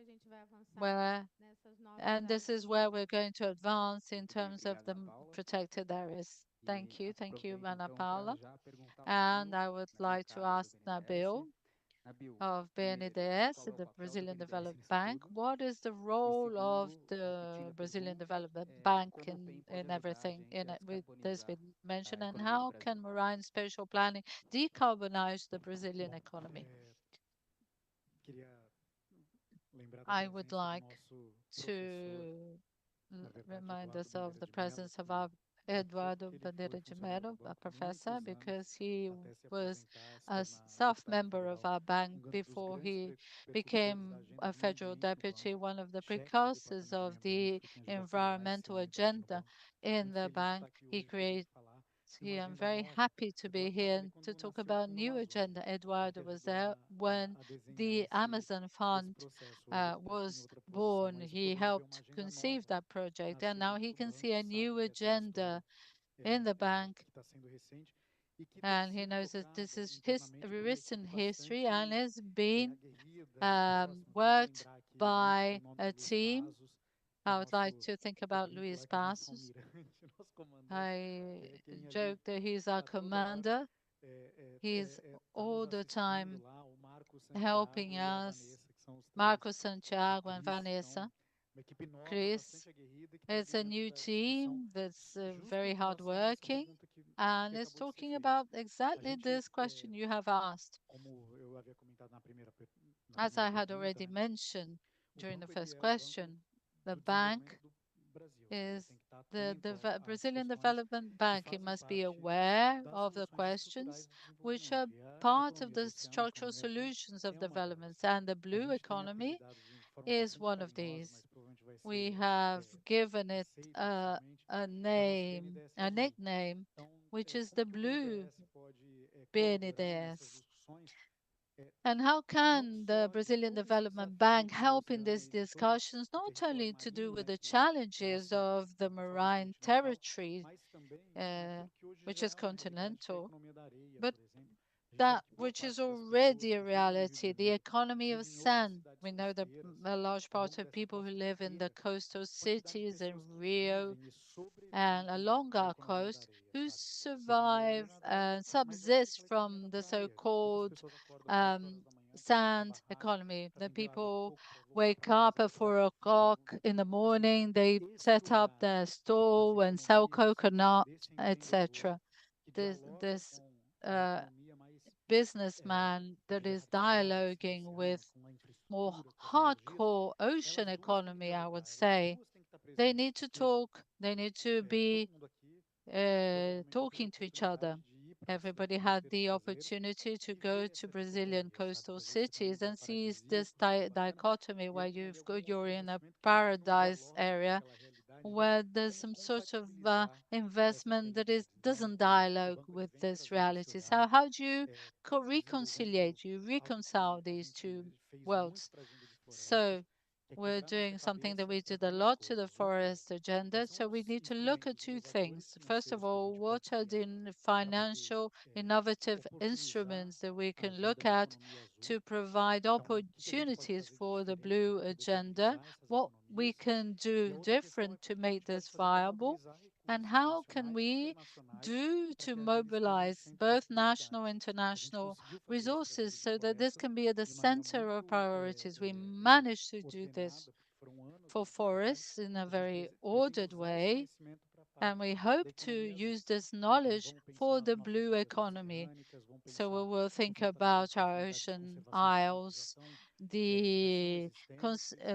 [SPEAKER 2] and this is where we're going to advance in terms of the protected areas. Thank you. Thank you, Ana Paula. And I would like to ask Nabil of BNDES, the Brazilian Development Bank, what is the role of the Brazilian Development Bank in everything with this been mentioned, and how can marine spatial planning decarbonize the Brazilian economy? I would like to remind us of the presence of our Eduardo Bandeira de Mello, a professor, because he was a staff member of our bank before he became a federal deputy, one of the precursors of the environmental agenda in the bank. He created here. I'm very happy to be here and to talk about new agenda. Eduardo was there when the Amazon Fund was born. He helped conceive that project, and now he can see a new agenda in the bank. And he knows that this is his recent history and has been worked by a team. I would like to think about Luis Passos, I joke that he's our commander. He's all the time helping us, Marco Santiago and Vanessa. Chris, it's a new team that's very hardworking and is talking about exactly this question you have asked. As I had already mentioned during the first question, the bank is the Brazilian Development Bank. It must be aware of the questions which are part of the structural solutions of developments, and the blue economy is one of these. We have given it a name, a nickname, which is the Blue BNDES. And how can the Brazilian Development Bank help in these discussions, not only to do with the challenges of the marine territory, which is continental, but that which is already a reality, the economy of sand. We know that a large part of people who live in the coastal cities in Rio and along our coast who survive and subsist from the so-called sand economy. The people wake up at 4 o'clock in the morning, they set up their stall and sell coconut, etc. This businessman that is dialoguing with more hardcore ocean economy, I would say, they need to talk, they need to be talking to each other. Everybody had the opportunity to go to Brazilian coastal cities and sees this dichotomy where you're in a paradise area where there's some sort of investment that doesn't dialogue with this reality. So how do you reconcile these two worlds? So we're doing something that we did a lot to the forest agenda. So we need to look at two things. First of all, what are the financial innovative instruments that we can look at to provide opportunities for the blue agenda? What we can do different to make this viable? And how can we do to mobilize both national and international resources so that this can be at the center of priorities? We managed to do this for forests in a very ordered way, and we hope to use this knowledge for the blue economy. So we will think about our ocean isles, the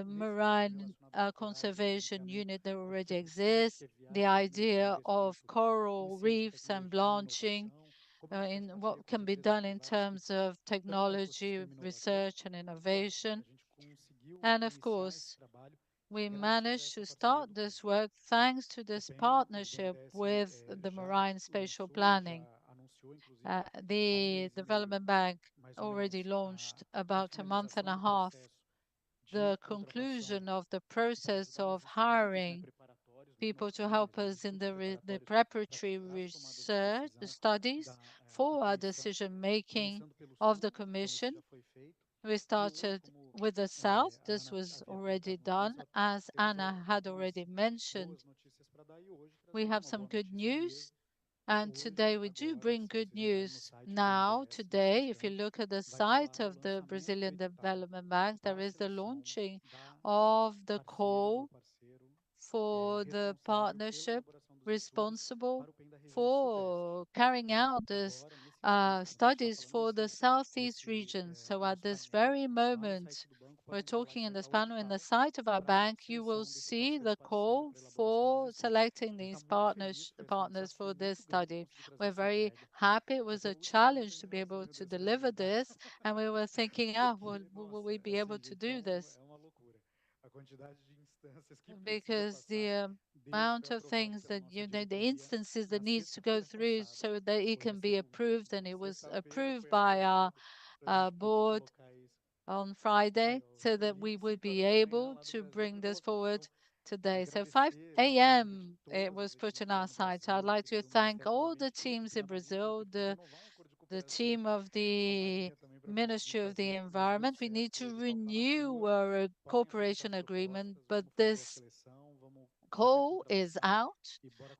[SPEAKER 2] marine conservation unit that already exists, the idea of coral reefs and blanching, in what can be done in terms of technology, research, and innovation. And of course, we managed to start this work thanks to this partnership with the Marine Spatial Planning. The Development Bank already launched about a month and a half the conclusion of the process of hiring people to help us in the preparatory research studies for our decision making of the Commission. We started with the South. This was already done. As Anna had already mentioned, we have some good news. And today we do bring good news. Now, today, if you look at the site of the Brazilian Development Bank, there is the launching of the call for the partnership responsible for carrying out this studies for the Southeast region. So at this very moment, we're talking in this panel in the site of our bank, you will see the call for selecting these partners for this study. We're very happy. It was a challenge to be able to deliver this, and we were thinking, will we be able to do this? Because the amount of things that the instances that needs to go through so that it can be approved, and it was approved by our board on Friday, so that we would be able to bring this forward today. So 5 a.m. it was put in our site. So I'd like to thank all the teams in Brazil, the team of the Ministry of the Environment. We need to renew our cooperation agreement, but this call is out.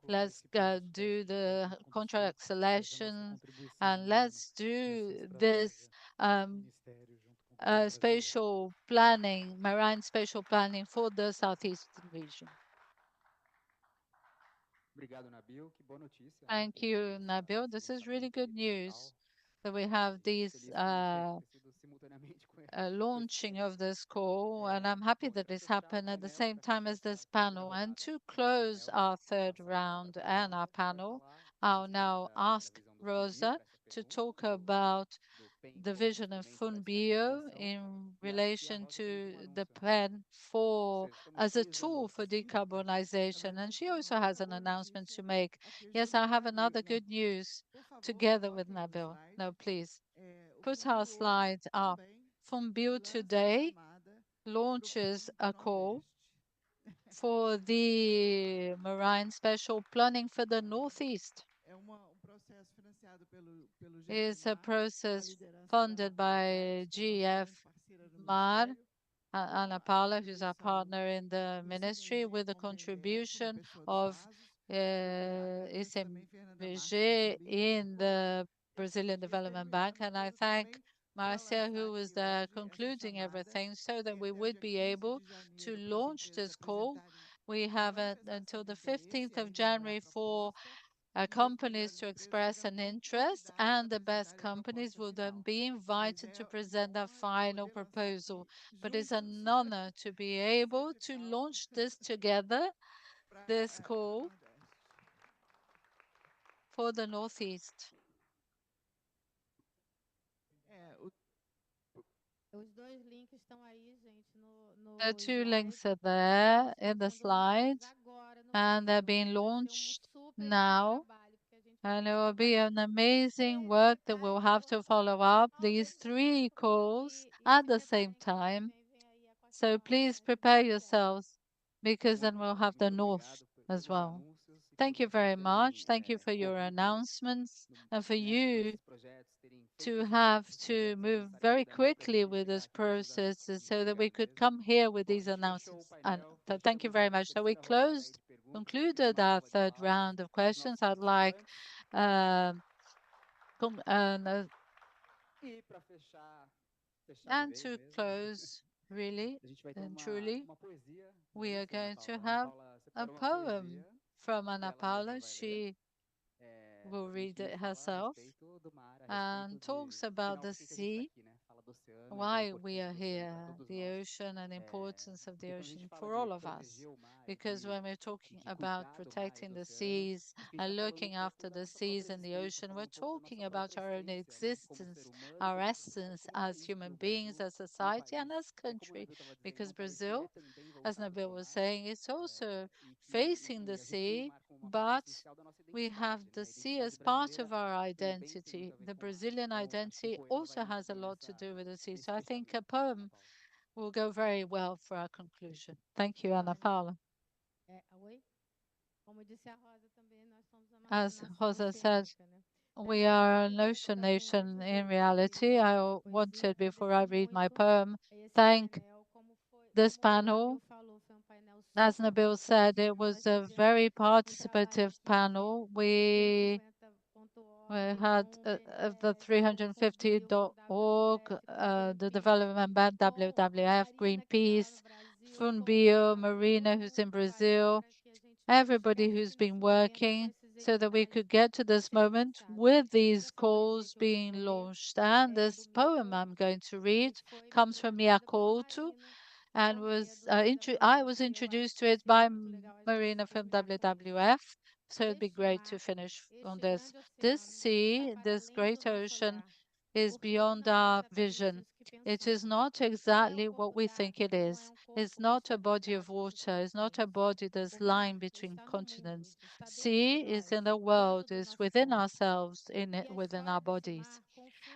[SPEAKER 2] Let's do the contract selection, and let's do this spatial planning, marine spatial planning for the southeastern region. Thank you, Nabil. This is really good news that we have these launching of this call, and I'm happy that this happened at the same time as this panel. And to close our third round and our panel, I'll now ask Rosa to talk about the vision of Funbio in relation to the plan for as a tool for decarbonization. And she also has an announcement to make. Yes, I have another good news together with Nabil. No, please. Put our slides up. Funbio today launches a call for the marine special planning for the Northeast. It's a process funded by GFMAR, Ana Paula, who's our partner in the ministry, with the contribution of ICMBG in the Brazilian Development Bank. And I thank Marcia, who was there concluding everything so that we would be able to launch this call. We have until the 15th of January for companies to express an interest, and the best companies will then be invited to present their final proposal. But it's an honor to be able to launch this together, this call for the Northeast. The two links are there in the slide, and they're being launched now. And it will be an amazing work that we'll have to follow up these three calls at the same time. So please prepare yourselves, because then we'll have the North as well. Thank you very much. Thank you for your announcements and for you to have to move very quickly with this process so that we could come here with these announcements. And thank you very much. So we concluded our third round of questions. I'd like and to close, really and truly, we are going to have a poem from Ana Paula. She will read it herself and talks about the sea, why we are here, the ocean and the importance of the ocean for all of us. Because when we're talking about protecting the seas and looking after the seas and the ocean, we're talking about our own existence, our essence as human beings, as society, and as country. Because Brazil, as Nabil was saying, it's also facing the sea, but we have the sea as part of our identity. The Brazilian identity also has a lot to do with the sea. So I think a poem will go very well for our conclusion. Thank you, Ana Paula. As Rosa said, we are an ocean nation in reality. I wanted, before I read my poem, thank this panel. As Nabil said, it was a very participative panel. We had the 350.org, the Development Bank, WWF, Greenpeace, Funbio, Marina, who's in Brazil, everybody who's been working so that we could get to this moment with these calls being launched. And this poem I'm going to read comes from Mia Couto, and I was introduced to it by Marina from WWF. So it'd be great to finish on this. This sea, this great ocean, is beyond our vision. It is not exactly what we think it is. It's not a body of water. It's not a body that's lying between continents. Sea is in the world, is within ourselves, within our bodies.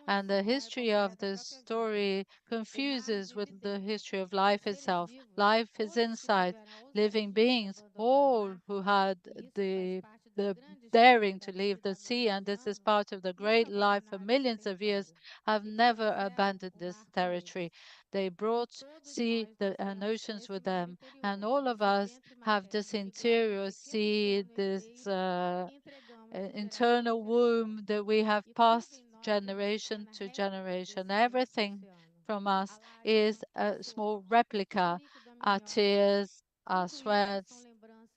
[SPEAKER 2] And the history of the story confuses with the history of life itself. Life is inside living beings, all who had the the daring to leave the sea, and this is part of the great life for millions of years, have never abandoned this territory. They brought sea and oceans with them, and all of us have this interior sea, this internal womb that we have passed generation to generation. Everything from us is a small replica. Our tears, our sweats,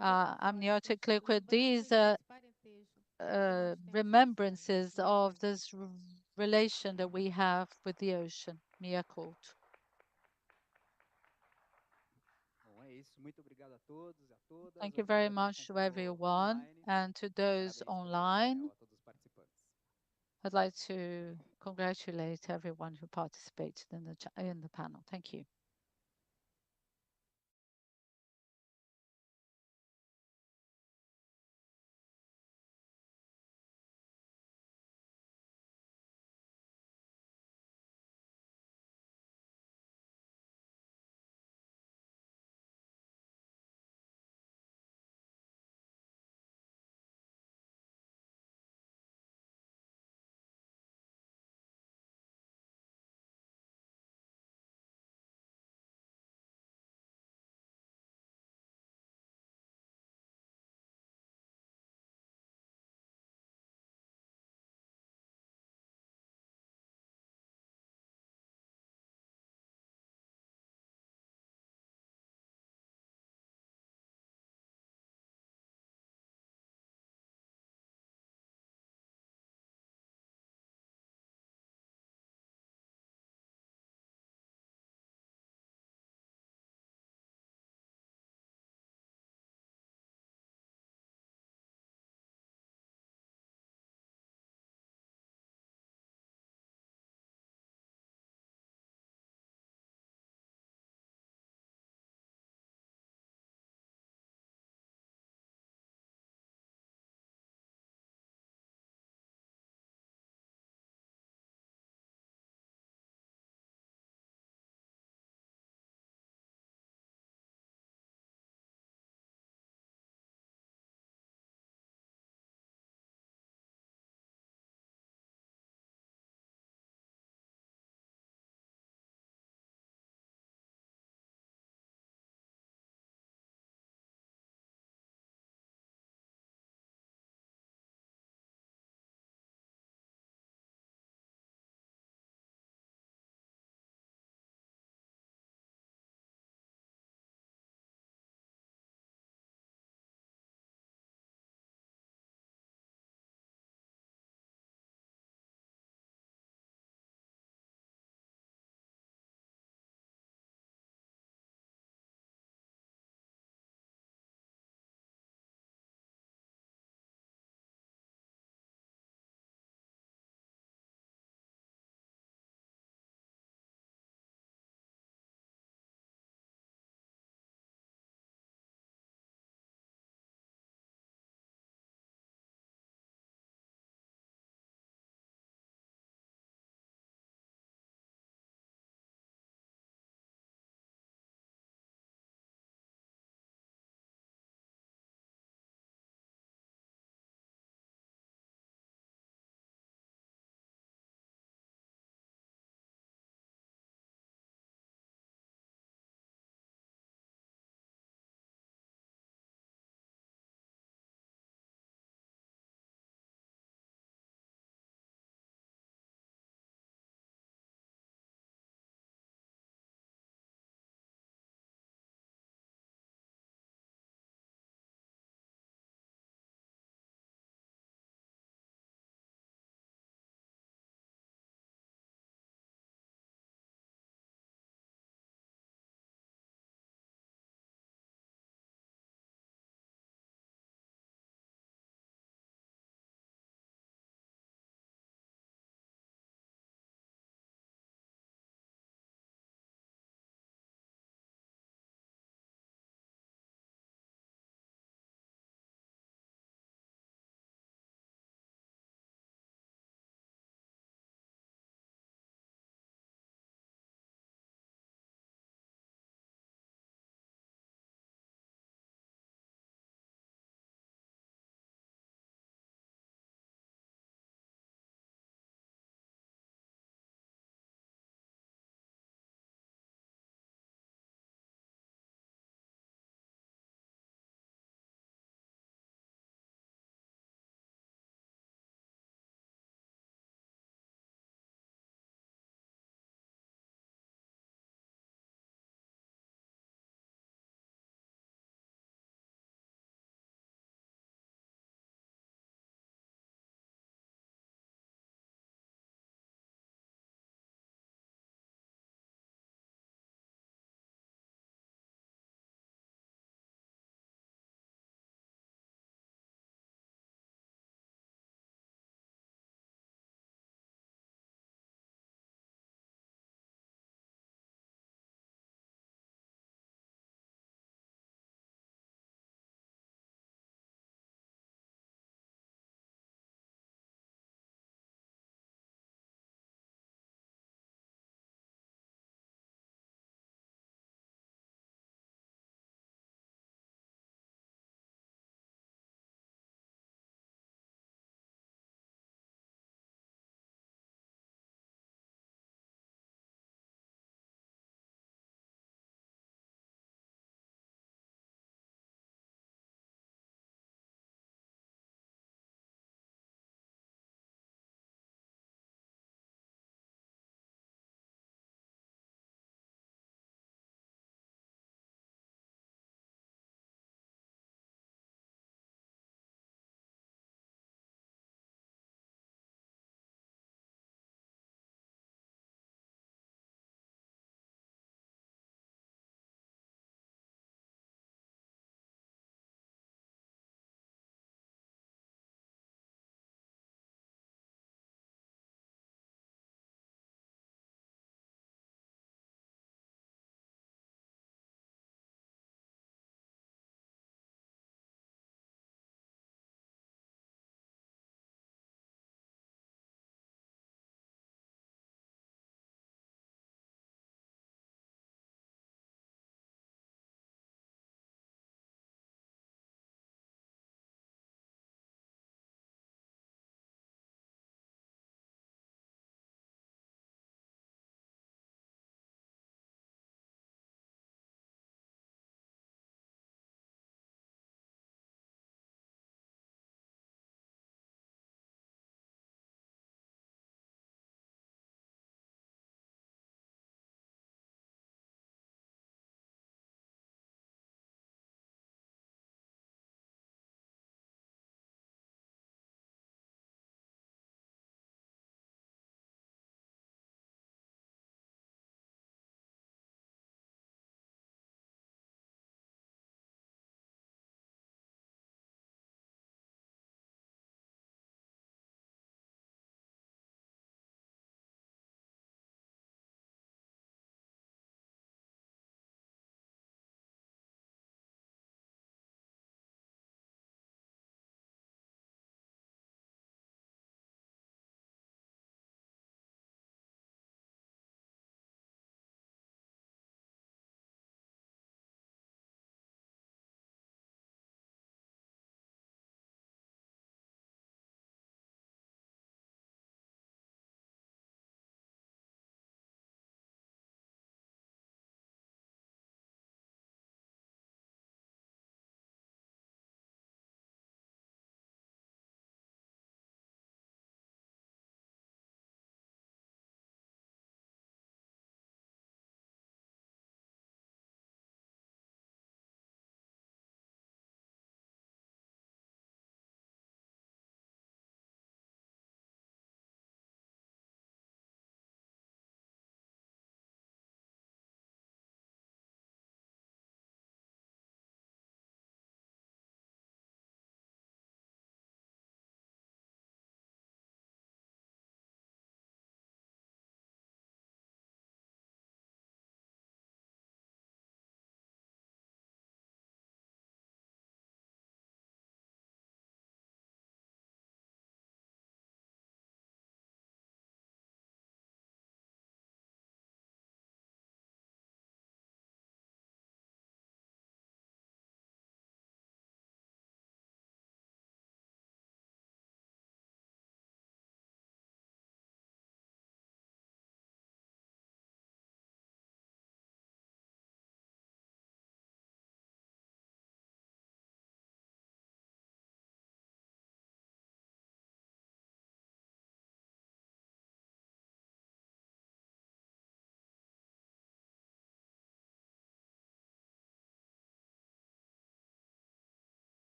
[SPEAKER 2] amniotic liquid, these are remembrances of this relation that we have with the ocean. Mia culto. Thank you very much to everyone, and to those online. I'd like to congratulate everyone who participated in the panel. Thank you.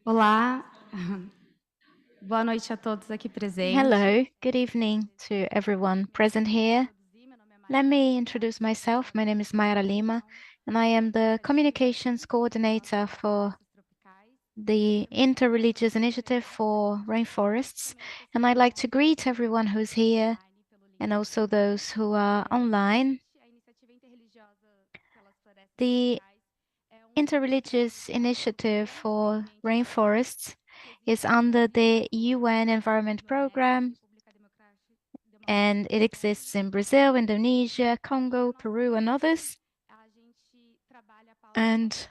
[SPEAKER 11] Olá, boa noite a todos aqui presentes.
[SPEAKER 3] Hello, good evening to everyone present here. Let me introduce myself. My name is Mayra Lima, and I am the Communications Coordinator for the Interreligious Initiative for Rainforests. And I'd like to greet everyone who's here and also those who are online. The Interreligious Initiative for Rainforests is under the UN Environment Programme, and it exists in Brazil, Indonesia, Congo, Peru, and others. And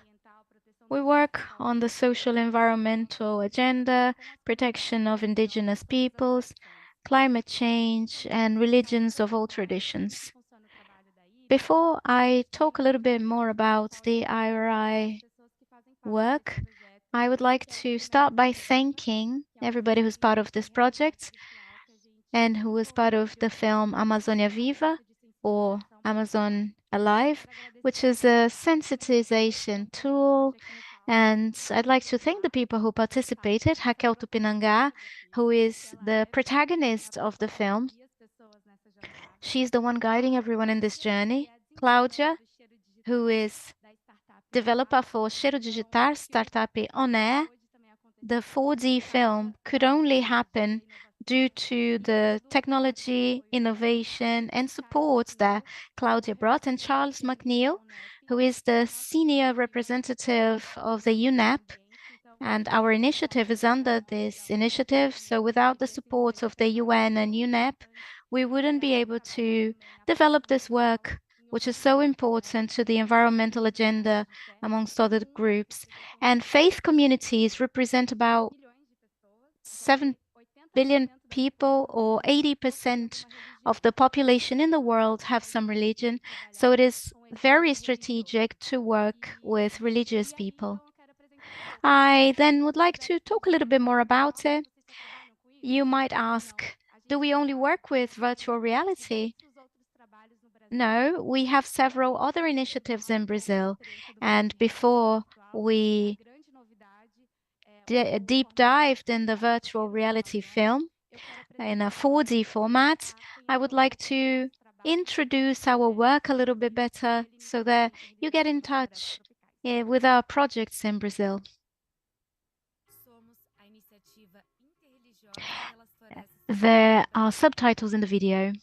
[SPEAKER 3] we work on the social environmental agenda, protection of indigenous peoples, climate change, and religions of all traditions. Before I talk a little bit more about the IRI work, I would like to start by thanking everybody who's part of this project and who was part of the film Amazônia Viva or Amazon Alive, which is a sensitization tool. And I'd like to thank the people who participated, Raquel Tupinambá, who is the protagonist of the film. She's the one guiding everyone in this journey. Cláudia, who is developer for Cheiro Digitar, startup on air. The 4D film could only happen due to the technology, innovation, and support that Cláudia brought, and Charles McNeil, who is the senior representative of the UNEP, and our initiative is under this initiative. So without the support of the UN and UNEP, we wouldn't be able to develop this work, which is so important to the environmental agenda amongst other groups. And faith communities represent about 7 billion people, or 80% of the population in the world have some religion. So it is very strategic to work with religious people. I then would like to talk a little bit more about it. You might ask, do we only work with virtual reality? No, we have several other initiatives in Brazil. And before we deep dived in the virtual reality film in a 4D format, I would like to introduce our work a little bit better so that you get in touch with our projects in Brazil. There are subtitles in the video.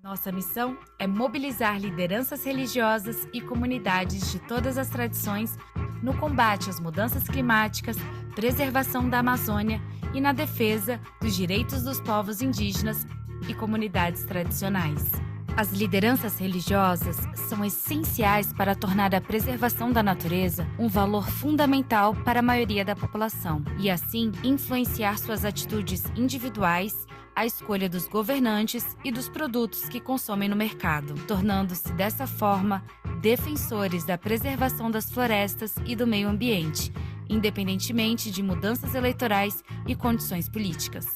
[SPEAKER 12] Nossa missão é mobilizar lideranças religiosas e comunidades de todas as tradições no combate às mudanças climáticas, preservação da Amazônia e na defesa dos direitos dos povos indígenas e comunidades tradicionais. As lideranças religiosas são essenciais para tornar a preservação da natureza um valor fundamental para a maioria da população e, assim, influenciar suas atitudes individuais, a escolha dos governantes e dos produtos que consomem no mercado, tornando-se dessa forma defensores da preservação das florestas e do meio ambiente, independentemente de mudanças eleitorais e condições políticas.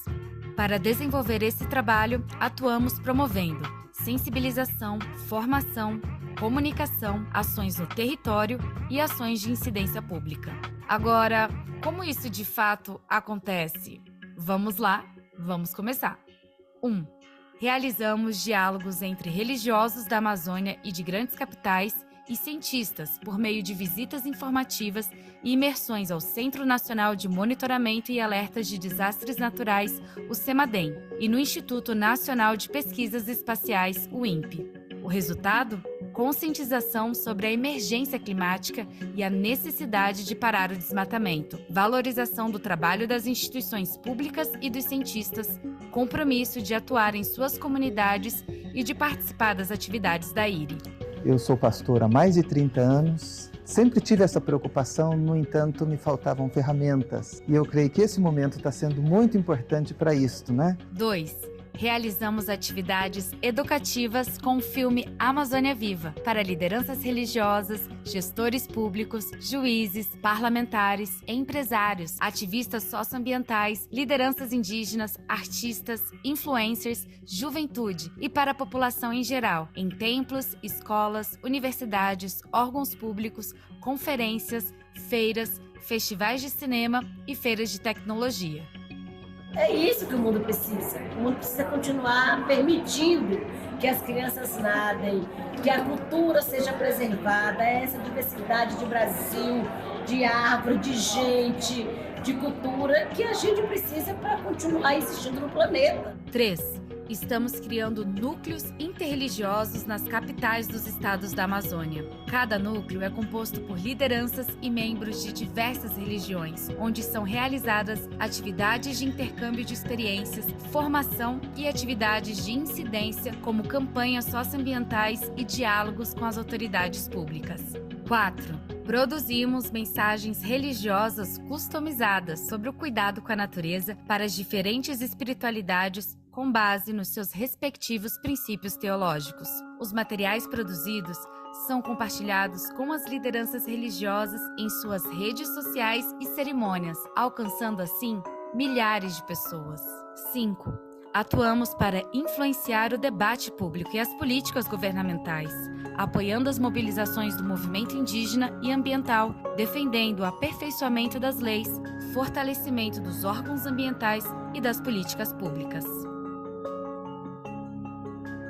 [SPEAKER 12] Para desenvolver esse trabalho, atuamos promovendo sensibilização, formação, comunicação, ações no território e ações de incidência pública. Agora, como isso de fato acontece? Vamos lá, vamos começar. 1. Realizamos diálogos entre religiosos da Amazônia e de grandes capitais e cientistas por meio de visitas informativas e imersões ao Centro Nacional de Monitoramento e Alertas de Desastres Naturais, o CEMADEM, e no Instituto Nacional de Pesquisas Espaciais, o INPE. O resultado? Conscientização sobre a emergência climática e a necessidade de parar o desmatamento, valorização do trabalho das instituições públicas e dos cientistas, compromisso de atuar em suas comunidades e de participar das atividades da IRI.
[SPEAKER 13] Eu sou pastor há mais de 30 anos, sempre tive essa preocupação, no entanto, me faltavam ferramentas. E eu creio que esse momento está sendo muito importante para isto, né?
[SPEAKER 12] 2. Realizamos atividades educativas com o filme Amazônia Viva para lideranças religiosas, gestores públicos, juízes, parlamentares, empresários, ativistas socioambientais, lideranças indígenas, artistas, influencers, juventude e para a população em geral, em templos, escolas, universidades, órgãos públicos, conferências, feiras, festivais de cinema e feiras de tecnologia.
[SPEAKER 14] É isso que o mundo precisa. O mundo precisa continuar permitindo que as crianças nadem, que a cultura seja preservada, essa diversidade de Brasil, de árvore, de gente, de cultura, que a gente precisa para continuar existindo no planeta.
[SPEAKER 12] 3. Estamos criando núcleos interreligiosos nas capitais dos estados da Amazônia. Cada núcleo é composto por lideranças e membros de diversas religiões, onde são realizadas atividades de intercâmbio de experiências, formação e atividades de incidência, como campanhas socioambientais e diálogos com as autoridades públicas. 4. Produzimos mensagens religiosas customizadas sobre o cuidado com a natureza para as diferentes espiritualidades com base nos seus respectivos princípios teológicos. Os materiais produzidos são compartilhados com as lideranças religiosas em suas redes sociais e cerimônias, alcançando assim milhares de pessoas. 5. Atuamos para influenciar o debate público e as políticas governamentais, apoiando as mobilizações do movimento indígena e ambiental, defendendo o aperfeiçoamento das leis, fortalecimento dos órgãos ambientais e das políticas públicas.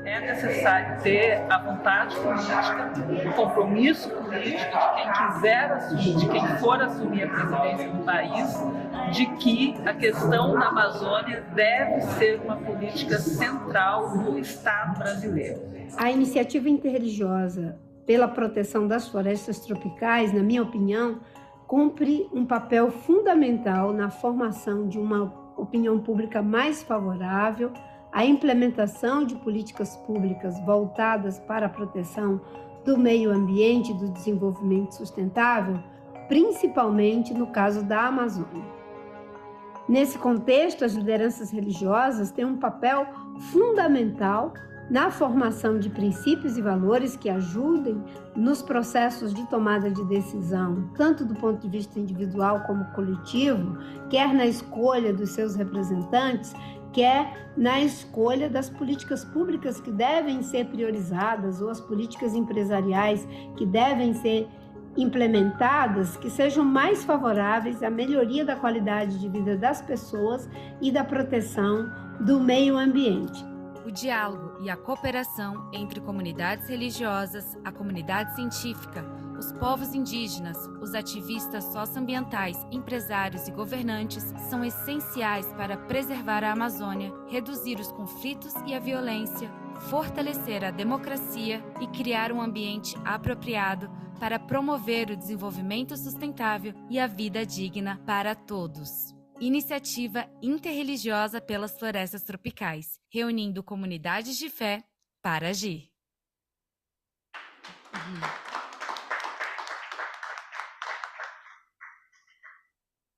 [SPEAKER 15] É necessário ter a vontade política, o compromisso político de quem quiser assumir, de quem for assumir a presidência do país, de que a questão da Amazônia deve ser uma política central do Estado brasileiro.
[SPEAKER 16] A iniciativa interreligiosa pela proteção das florestas tropicais, na minha opinião, cumpre um papel fundamental na formação de uma opinião pública mais favorável à implementação de políticas públicas voltadas para a proteção do meio ambiente e do desenvolvimento sustentável, principalmente no caso da Amazônia. Nesse contexto, as lideranças religiosas têm um papel fundamental na formação de princípios e valores que ajudem nos processos de tomada de decisão, tanto do ponto de vista individual como coletivo, quer na escolha dos seus representantes, quer na escolha das políticas públicas que devem ser priorizadas ou as políticas empresariais que devem ser implementadas, que sejam mais favoráveis à melhoria da qualidade de vida das pessoas e da proteção do meio ambiente.
[SPEAKER 12] O diálogo e a cooperação entre comunidades religiosas, a comunidade científica, os povos indígenas, os ativistas socioambientais, empresários e governantes são essenciais para preservar a Amazônia, reduzir os conflitos e a violência, fortalecer a democracia e criar um ambiente apropriado para promover o desenvolvimento sustentável e a vida digna para todos. Iniciativa interreligiosa pelas florestas tropicais, reunindo comunidades de fé para agir.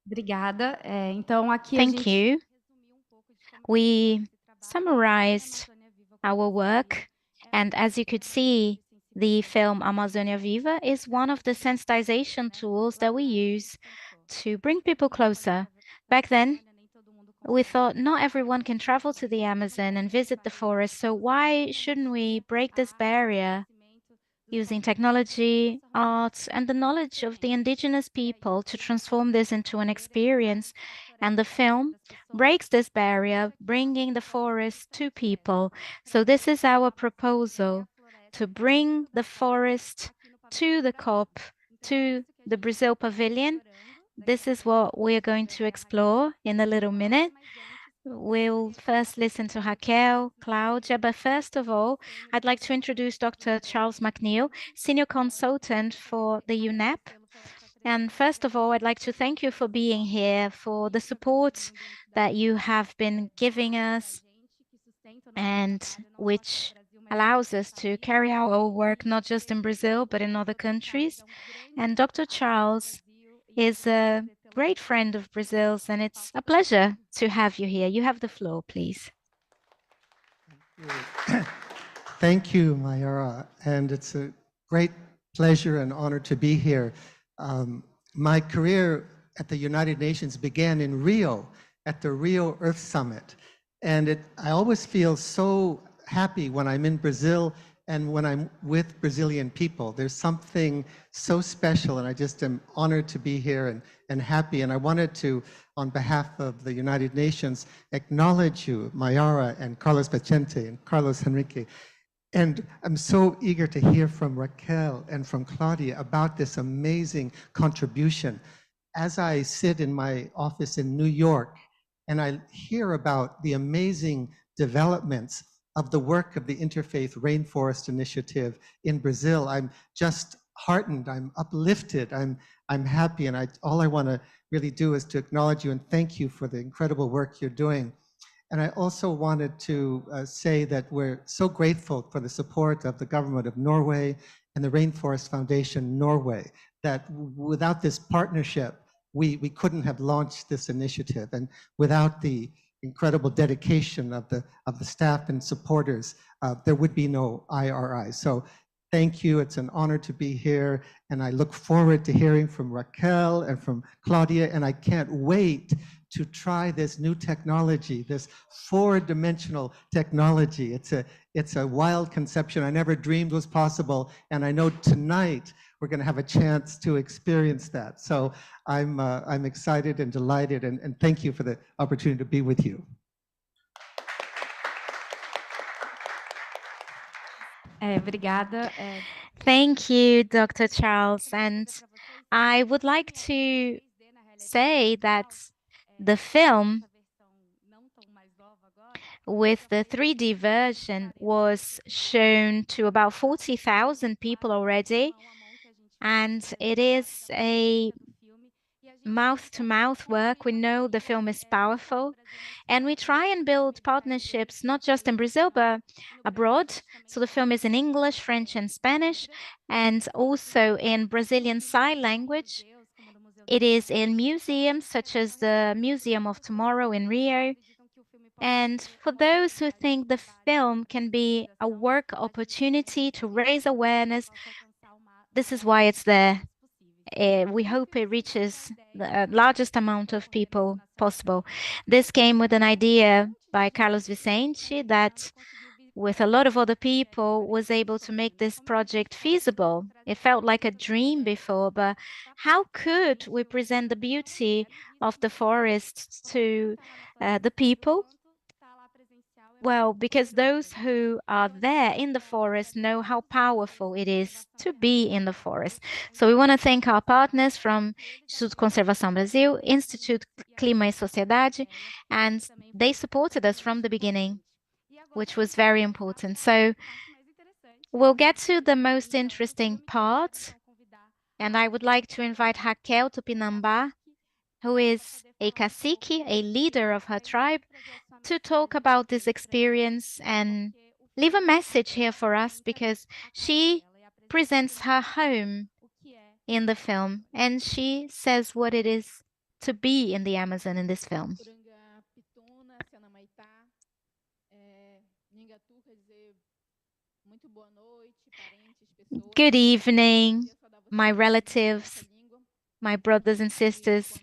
[SPEAKER 11] Obrigada. Então, aqui
[SPEAKER 3] Thank you. We summarized our work, and as you could see, the film Amazônia Viva is one of the sensitization tools that we use to bring people closer. Back then, we thought not everyone can travel to the Amazon and visit the forest, so why shouldn't we break this barrier using technology, arts, and the knowledge of the indigenous people to transform this into an experience? And the film breaks this barrier, bringing the forest to people. So this is our proposal, to bring the forest to the COP, to the Brazil Pavilion. This is what we're going to explore in a little minute. We'll first listen to Raquel, Claudia, but first of all, I'd like to introduce Dr. Charles McNeil, Senior Consultant for the UNEP. And first of all, I'd like to thank you for being here, for the support that you have been giving us, and which allows us to carry out our work not just in Brazil, but in other countries. And Dr. Charles is a great friend of Brazil's, and it's a pleasure to have you here. You have the floor, please.
[SPEAKER 17] Thank you, Mayara, and it's a great pleasure and honor to be here. My career at the United Nations began in Rio, at the Rio Earth Summit, and I always feel so happy when I'm in Brazil And when I'm with Brazilian people, there's something so special, and I just am honored to be here and happy. And I wanted to, on behalf of the United Nations, acknowledge you, Mayara and Carlos Vicente and Carlos Henrique. And I'm so eager to hear from Raquel and from Claudia about this amazing contribution. As I sit in my office in New York and I hear about the amazing developments of the work of the Interfaith Rainforest Initiative in Brazil, I'm just heartened, I'm uplifted, I'm happy, and all I want to really do is to acknowledge you and thank you for the incredible work you're doing. And I also wanted to say that we're so grateful for the support of the government of Norway and the Rainforest Foundation Norway, that without this partnership, we couldn't have launched this initiative. And without the incredible dedication of the staff and supporters, there would be no IRI. So thank you. It's an honor to be here. And I look forward to hearing from Raquel and from Claudia. And I can't wait to try this new technology, this 4-dimensional technology. It's a wild conception I never dreamed was possible. And I know tonight we're going to have a chance to experience that. So I'm excited and delighted, and thank you for the opportunity to be with you.
[SPEAKER 11] Obrigada.
[SPEAKER 3] Thank you, Dr. Charles. And I would like to say that the film with the 3D version was shown to about 40,000 people already. And it is a mouth-to-mouth work. We know the film is powerful. And we try and build partnerships, not just in Brazil, but abroad. So the film is in English, French, and Spanish, and also in Brazilian Sign Language. It is in museums such as the Museum of Tomorrow in Rio. And for those who think the film can be a work opportunity to raise awareness, this is why it's there. We hope it reaches the largest amount of people possible. This came with an idea by Carlos Vicente that, with a lot of other people, was able to make this project feasible. It felt like a dream before, but how could we present the beauty of the forest to the people? Well, because those who are there in the forest know how powerful it is to be in the forest. So we want to thank our partners from Instituto Conservação Brasil, Instituto Clima e Sociedade, and they supported us from the beginning, which was very important. So we'll get to the most interesting part, and I would like to invite Raquel Tupinambá, who is a cacique, a leader of her tribe, to talk about this experience and leave a message here for us, because she presents her home in the film and she says what it is to be in the Amazon in this film. Good evening, my relatives, my brothers and sisters.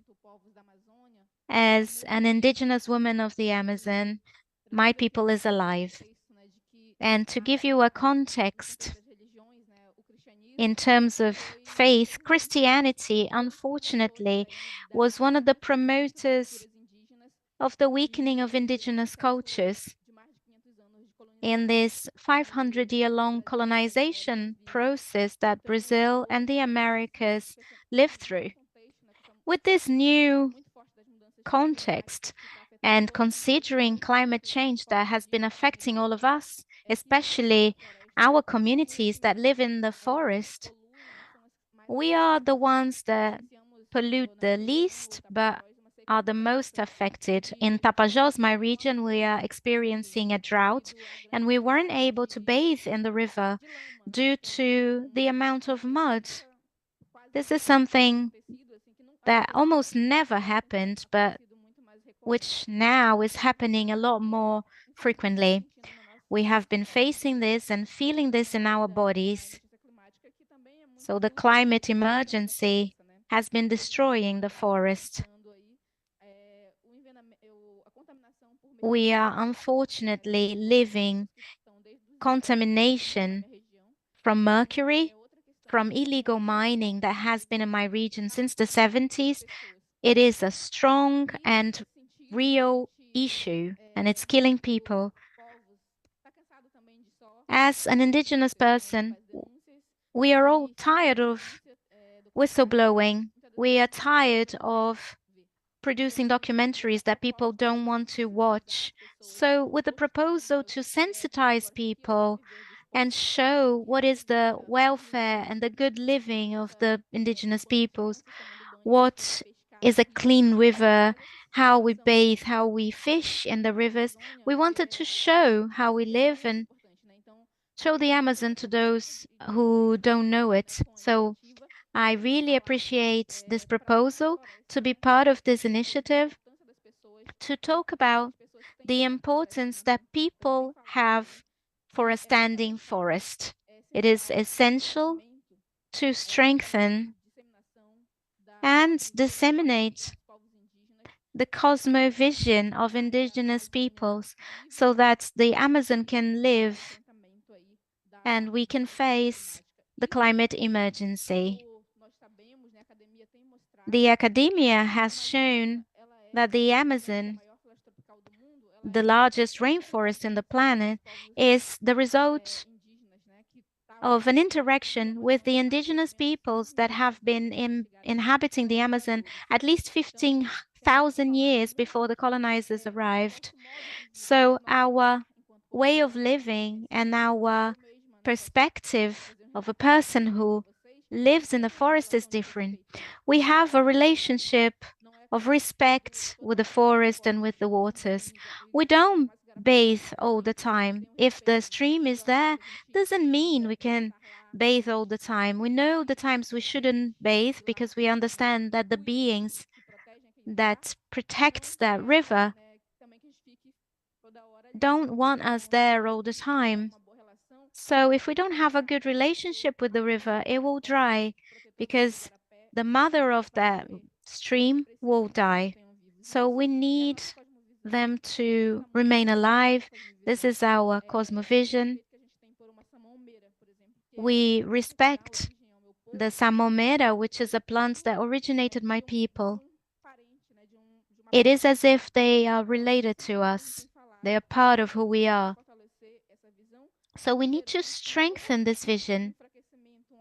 [SPEAKER 3] As an indigenous woman of the Amazon, my people is alive. And to give you a context, in terms of faith, Christianity, unfortunately, was one of the promoters of the weakening of indigenous cultures in this 500-year-long colonization process that Brazil and the Americas lived through. With this new context, and considering climate change that has been affecting all of us, especially our communities that live in the forest, we are the ones that pollute the least, but are the most affected. In Tapajós, my region, we are experiencing a drought, and we weren't able to bathe in the river due to the amount of mud. This is something that almost never happened, but which now is happening a lot more frequently. We have been facing this and feeling this in our bodies. So the climate emergency has been destroying the forest. We are unfortunately living contamination from mercury, from illegal mining that has been in my region since the 70s. It is a strong and real issue, and it's killing people. As an indigenous person, we are all tired of whistleblowing. We are tired of producing documentaries that people don't want to watch. So with the proposal to sensitize people and show what is the welfare and the good living of the indigenous peoples, what is a clean river, how we bathe, how we fish in the rivers, we wanted to show how we live and show the Amazon to those who don't know it. So I really appreciate this proposal to be part of this initiative to talk about the importance that people have for a standing forest. It is essential to strengthen and disseminate the cosmovision of indigenous peoples so that the Amazon can live and we can face the climate emergency. The academia has shown that the Amazon, the largest rainforest in the planet, is the result of an interaction with the indigenous peoples that have been inhabiting the Amazon at least 15,000 years before the colonizers arrived. So our way of living and our perspective of a person who lives in the forest is different. We have a relationship of respect with the forest and with the waters. We don't bathe all the time. If the stream is there, doesn't mean we can bathe all the time. We know the times we shouldn't bathe because we understand that the beings that protects that river don't want us there all the time. So if we don't have a good relationship with the river, it will dry because the mother of that stream will die. So we need them to remain alive. This is our cosmovision. We respect the samomera, which is a plant that originated my people. It is as if they are related to us. They are part of who we are. So we need to strengthen this vision,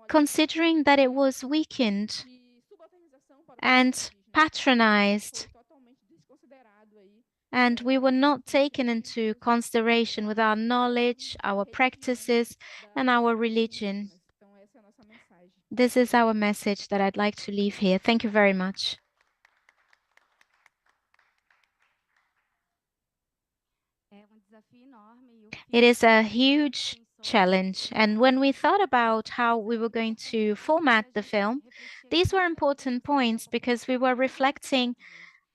[SPEAKER 3] considering that it was weakened and patronized, and we were not taken into consideration with our knowledge, our practices, and our religion. This is our message that I'd like to leave here. Thank you very much. It is a huge challenge, and when we thought about how we were going to format the film, these were important points because we were reflecting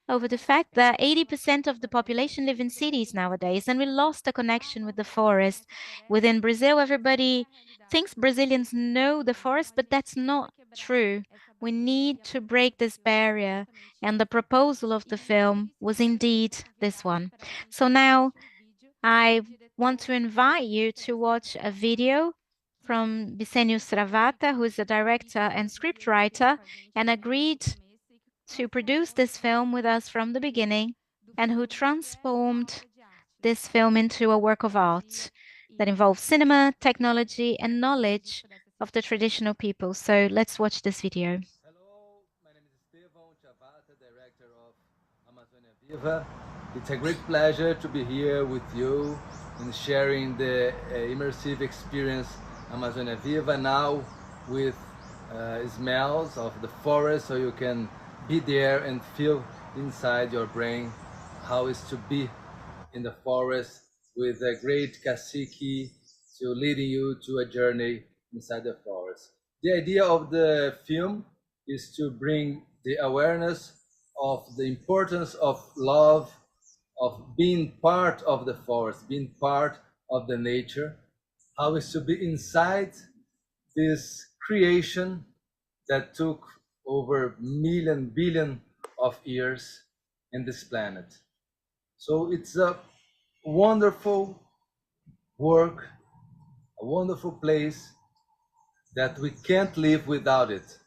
[SPEAKER 3] over the fact that 80% of the population live in cities nowadays, and we lost the connection with the forest. Within Brazil, everybody thinks Brazilians know the forest, but that's not true. We need to break this barrier, and the proposal of the film was indeed this one. So now I want to invite you to watch a video from Vicênio Stravata, who is a director and scriptwriter, and agreed to produce this film with us from the beginning, and who transformed this film into a work of art that involves cinema, technology, and knowledge of the traditional people. So let's watch this video.
[SPEAKER 18] Hello, my name is Estevão Chavata, director of Amazônia Viva. It's a great pleasure to be here with you and sharing the immersive experience Amazônia Viva now with smells of the forest, so you can be there and feel inside your brain how it's to be in the forest with a great cacique to leading you to a journey inside the forest. The idea of the film is to bring the awareness of the importance of love, of being part of the forest, being part of the nature, how is to be inside this creation that took over billion of years in this planet. So it's a wonderful work, a wonderful place that we can't live without it.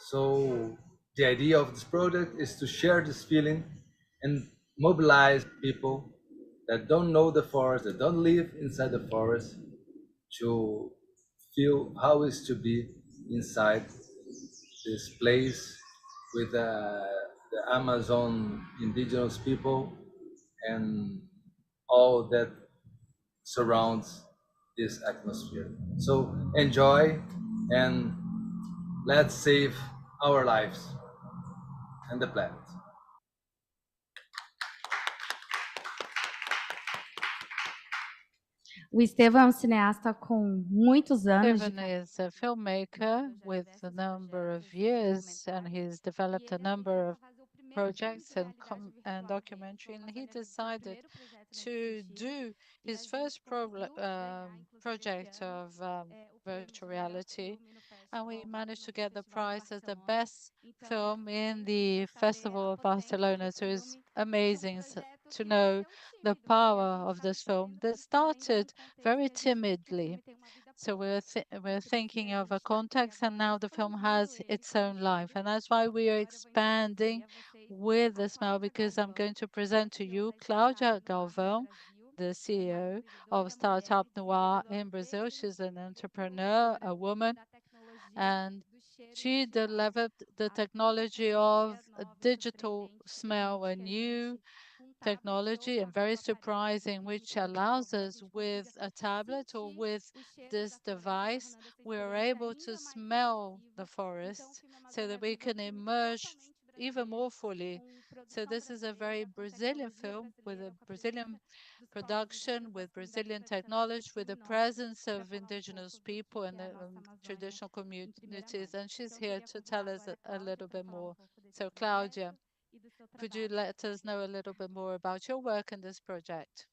[SPEAKER 18] So the idea of this project is to share this feeling and mobilize people that don't know the forest, that don't live inside the forest, to feel how it is to be inside this place with the Amazon indigenous people and all that surrounds this atmosphere. So enjoy and let's save our lives and the planet.
[SPEAKER 11] O Estevão é um cineasta com muitos anos de
[SPEAKER 2] Stephen is a filmmaker with a number of years, and he's developed a number of projects and documentary, and he decided to do his first project of virtual reality, and we managed to get the prize as the best film in the Festival of Barcelona. So it's amazing to know the power of this film that started very timidly. So we're thinking of a context, and now the film has its own life, and that's why we are expanding with the smell. Because I'm going to present to you Cláudia Galvão, the CEO of Startup Noir in Brazil. She's an entrepreneur, a woman, and she developed the technology of a digital smell, a new technology and very surprising, which allows us with a tablet or with this device, we're able to smell the forest so that we can immerse even more fully. So this is a very Brazilian film with a Brazilian production, with Brazilian technology, with the presence of indigenous people and the traditional communities. And she's here to tell us a little bit more. So Claudia, could you let us know a little bit more about your work in this project?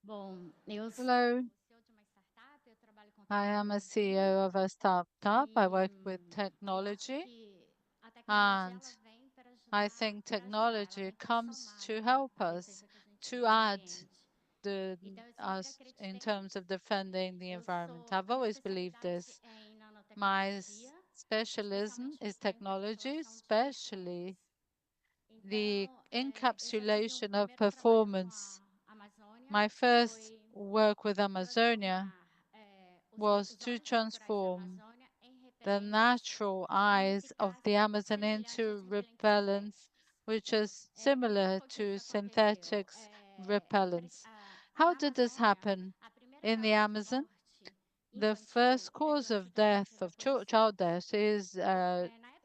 [SPEAKER 2] Hello. I am a CEO of a startup. I work with technology, and I think technology comes to help us to add us in terms of defending the environment. I've always believed this. My specialism is technology, especially the encapsulation of performance. My first work with Amazonia was to transform the natural eyes of the Amazon into repellents, which is similar to synthetics repellents. How did this happen? In the Amazon, the first cause of death, of child death, is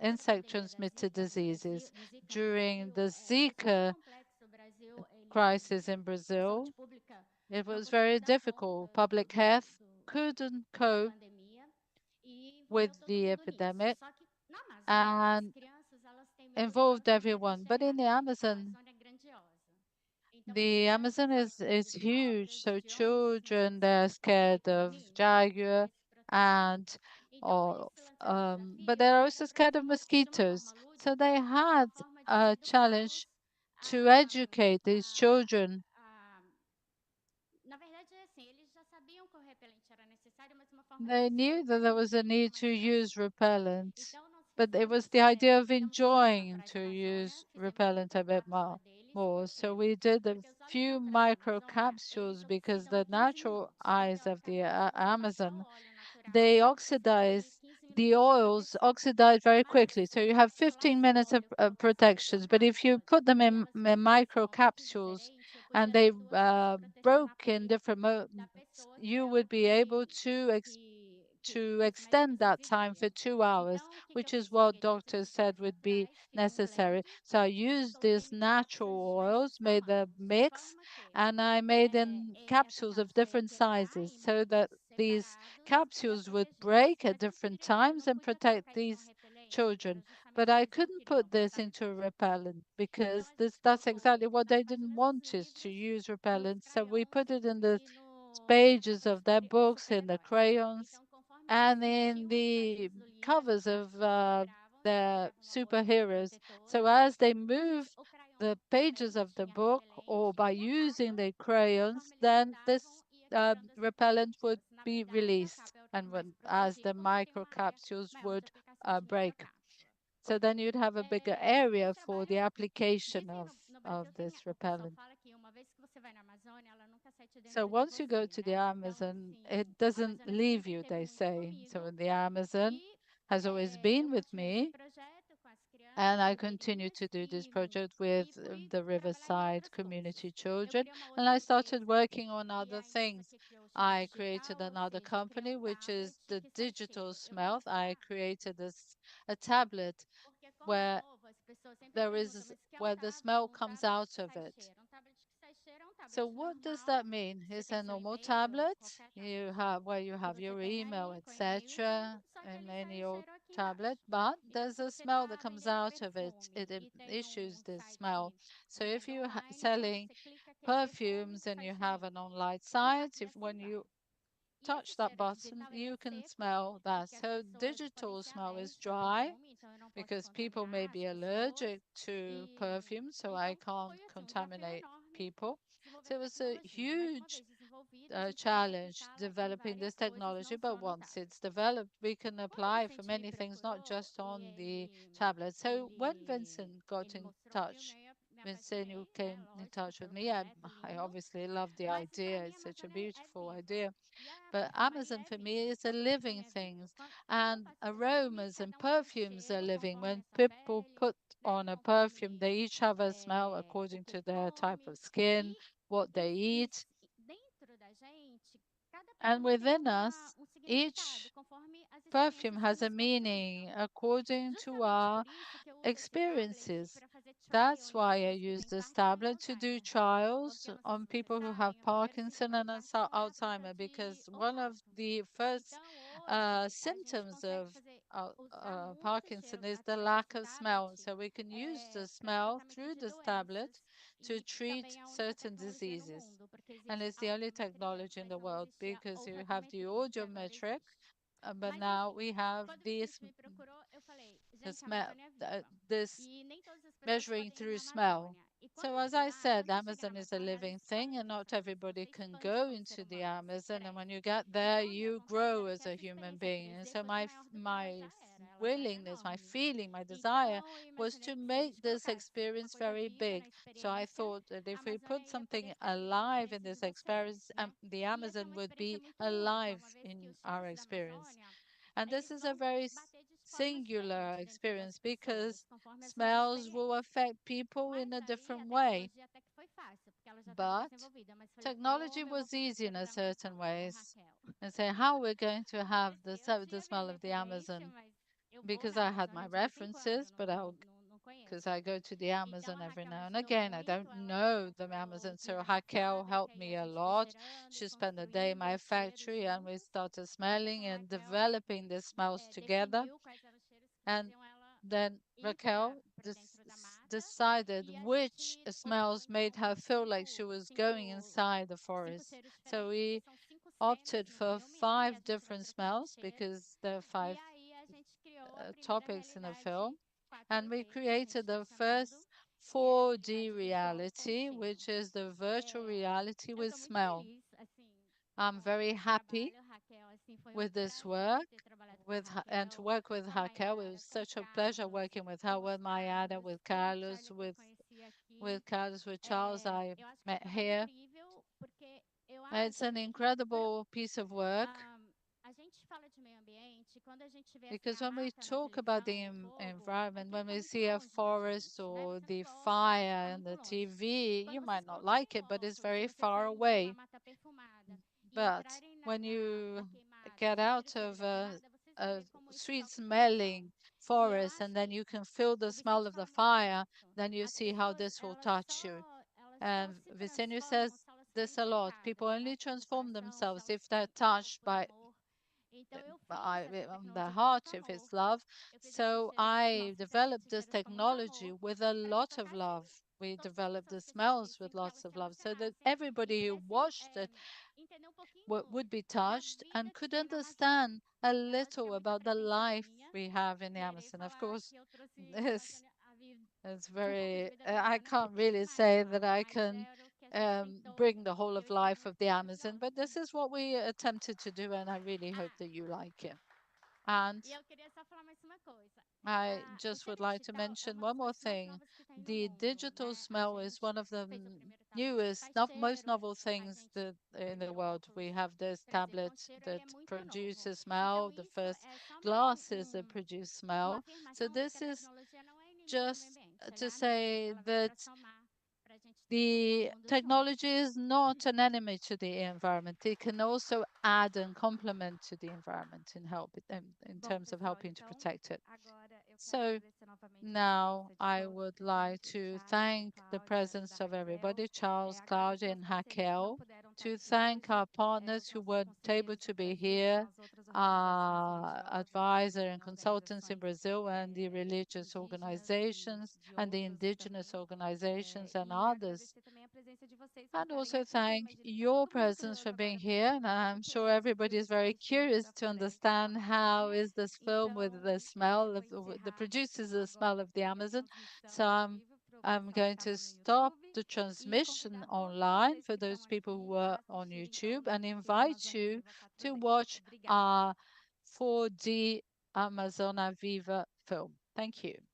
[SPEAKER 2] insect-transmitted diseases. During the Zika crisis in Brazil, it was very difficult. Public health couldn't cope with the epidemic and involved everyone. But in the Amazon is huge. So children, they're scared of jaguar and but they're also scared of mosquitoes. So they had a challenge to educate these children. They knew that there was a need to use repellent, but it was the idea of enjoying to use repellent a bit more. So we did a few micro capsules because the natural eyes of the Amazon, they oxidize, the oils oxidize very quickly. So you have 15 minutes of protections. But if you put them in micro capsules and they broke in different moments, you would be able to extend that time for 2 hours, which is what doctors said would be necessary. So I used these natural oils, made the mix, and I made in capsules of different sizes so that these capsules would break at different times and protect these children. But I couldn't put this into a repellent because that's exactly what they didn't want us to use repellent. So we put it in the pages of their books, in the crayons, and in the covers of the superheroes. So as they move the pages of the book or by using the crayons, then this repellent would be released and as the microcapsules would break. So then you'd have a bigger area for the application of this repellent. So once you go to the Amazon, it doesn't leave you, they say. So the Amazon has always been with me. And I continue to do this project with the Riverside community children. And I started working on other things. I created another company, which is the Digital Smell. I created a tablet where where the smell comes out of it. So what does that mean? It's a normal tablet where you have your email, etc., in any old tablet, but there's a smell that comes out of it. It issues this smell. So if you're selling perfumes and you have an online site, when you touch that button, you can smell that. So digital smell is dry because people may be allergic to perfume, so I can't contaminate people. So it was a huge challenge developing this technology, but once it's developed, we can apply for many things, not just on the tablet. So when Vincent got in touch, Vincent, you came in touch with me. I obviously love the idea. It's such a beautiful idea. But Amazon for me is a living thing, and aromas and perfumes are living. When people put on a perfume, they each have a smell according to their type of skin, what they eat. And within us, each perfume has a meaning according to our experiences. That's why I use this tablet to do trials on people who have Parkinson and Alzheimer, because one of the first symptoms of Parkinson is the lack of smell. So we can use the smell through this tablet to treat certain diseases. And it's the only technology in the world because you have the audiometric, but now we have this measuring through smell. So as I said, Amazon is a living thing and not everybody can go into the Amazon. And when you get there, you grow as a human being. And so my willingness, my feeling, my desire was to make this experience very big. So I thought that if we put something alive in this experience, the Amazon would be alive in our experience. And this is a very singular experience because smells will affect people in a different way. But technology was easy in a certain ways. And say how we're going to have the smell of the Amazon, because I had my references, but because I go to the Amazon every now and again. I don't know the Amazon, so Raquel helped me a lot. She spent a day in my factory and we started smelling and developing the smells together. And then Raquel decided which smells made her feel like she was going inside the forest. So we opted for 5 different smells because there are 5 topics in the film. And we created the first 4D reality, which is the virtual reality with smell. I'm very happy with this work, and to work with Raquel. It was such a pleasure working with her, with Mayada, with Carlos, with Carlos, with Charles. I met here. It's an incredible piece of work. Because when we talk about the environment, when we see a forest or the fire in the TV, you might not like it, but it's very far away. But when you get out of a sweet smelling forest and then you can feel the smell of the fire, then you see how this will touch you. And Vicente says this a lot. People only transform themselves if they're touched by the heart, if it's love. So I developed this technology with a lot of love. We developed the smells with lots of love so that everybody who watched it would be touched and could understand a little about the life we have in the Amazon. Of course, this It's very, I can't really say that I can bring the whole of life of the Amazon, but this is what we attempted to do, and I really hope that you like it. And I just would like to mention one more thing. The digital smell is one of the newest, most novel things that in the world. We have this tablet that produces smell, the first glasses that produce smell. So this is just to say that the technology is not an enemy to the environment. It can also add and complement to the environment and help it in terms of helping to protect it. So now I would like to thank the presence of everybody, Charles, Claudia, and Raquel, to thank our partners who weren't able to be here, our advisor and consultants in Brazil, and the religious organizations and the indigenous organizations and others. And also thank your presence for being here. And I'm sure everybody is very curious to understand how is this film with the smell of the produces the smell of the Amazon. So I'm going to stop the transmission online for those people who are on YouTube and invite you to watch our 4D Amazona Viva film. Thank you.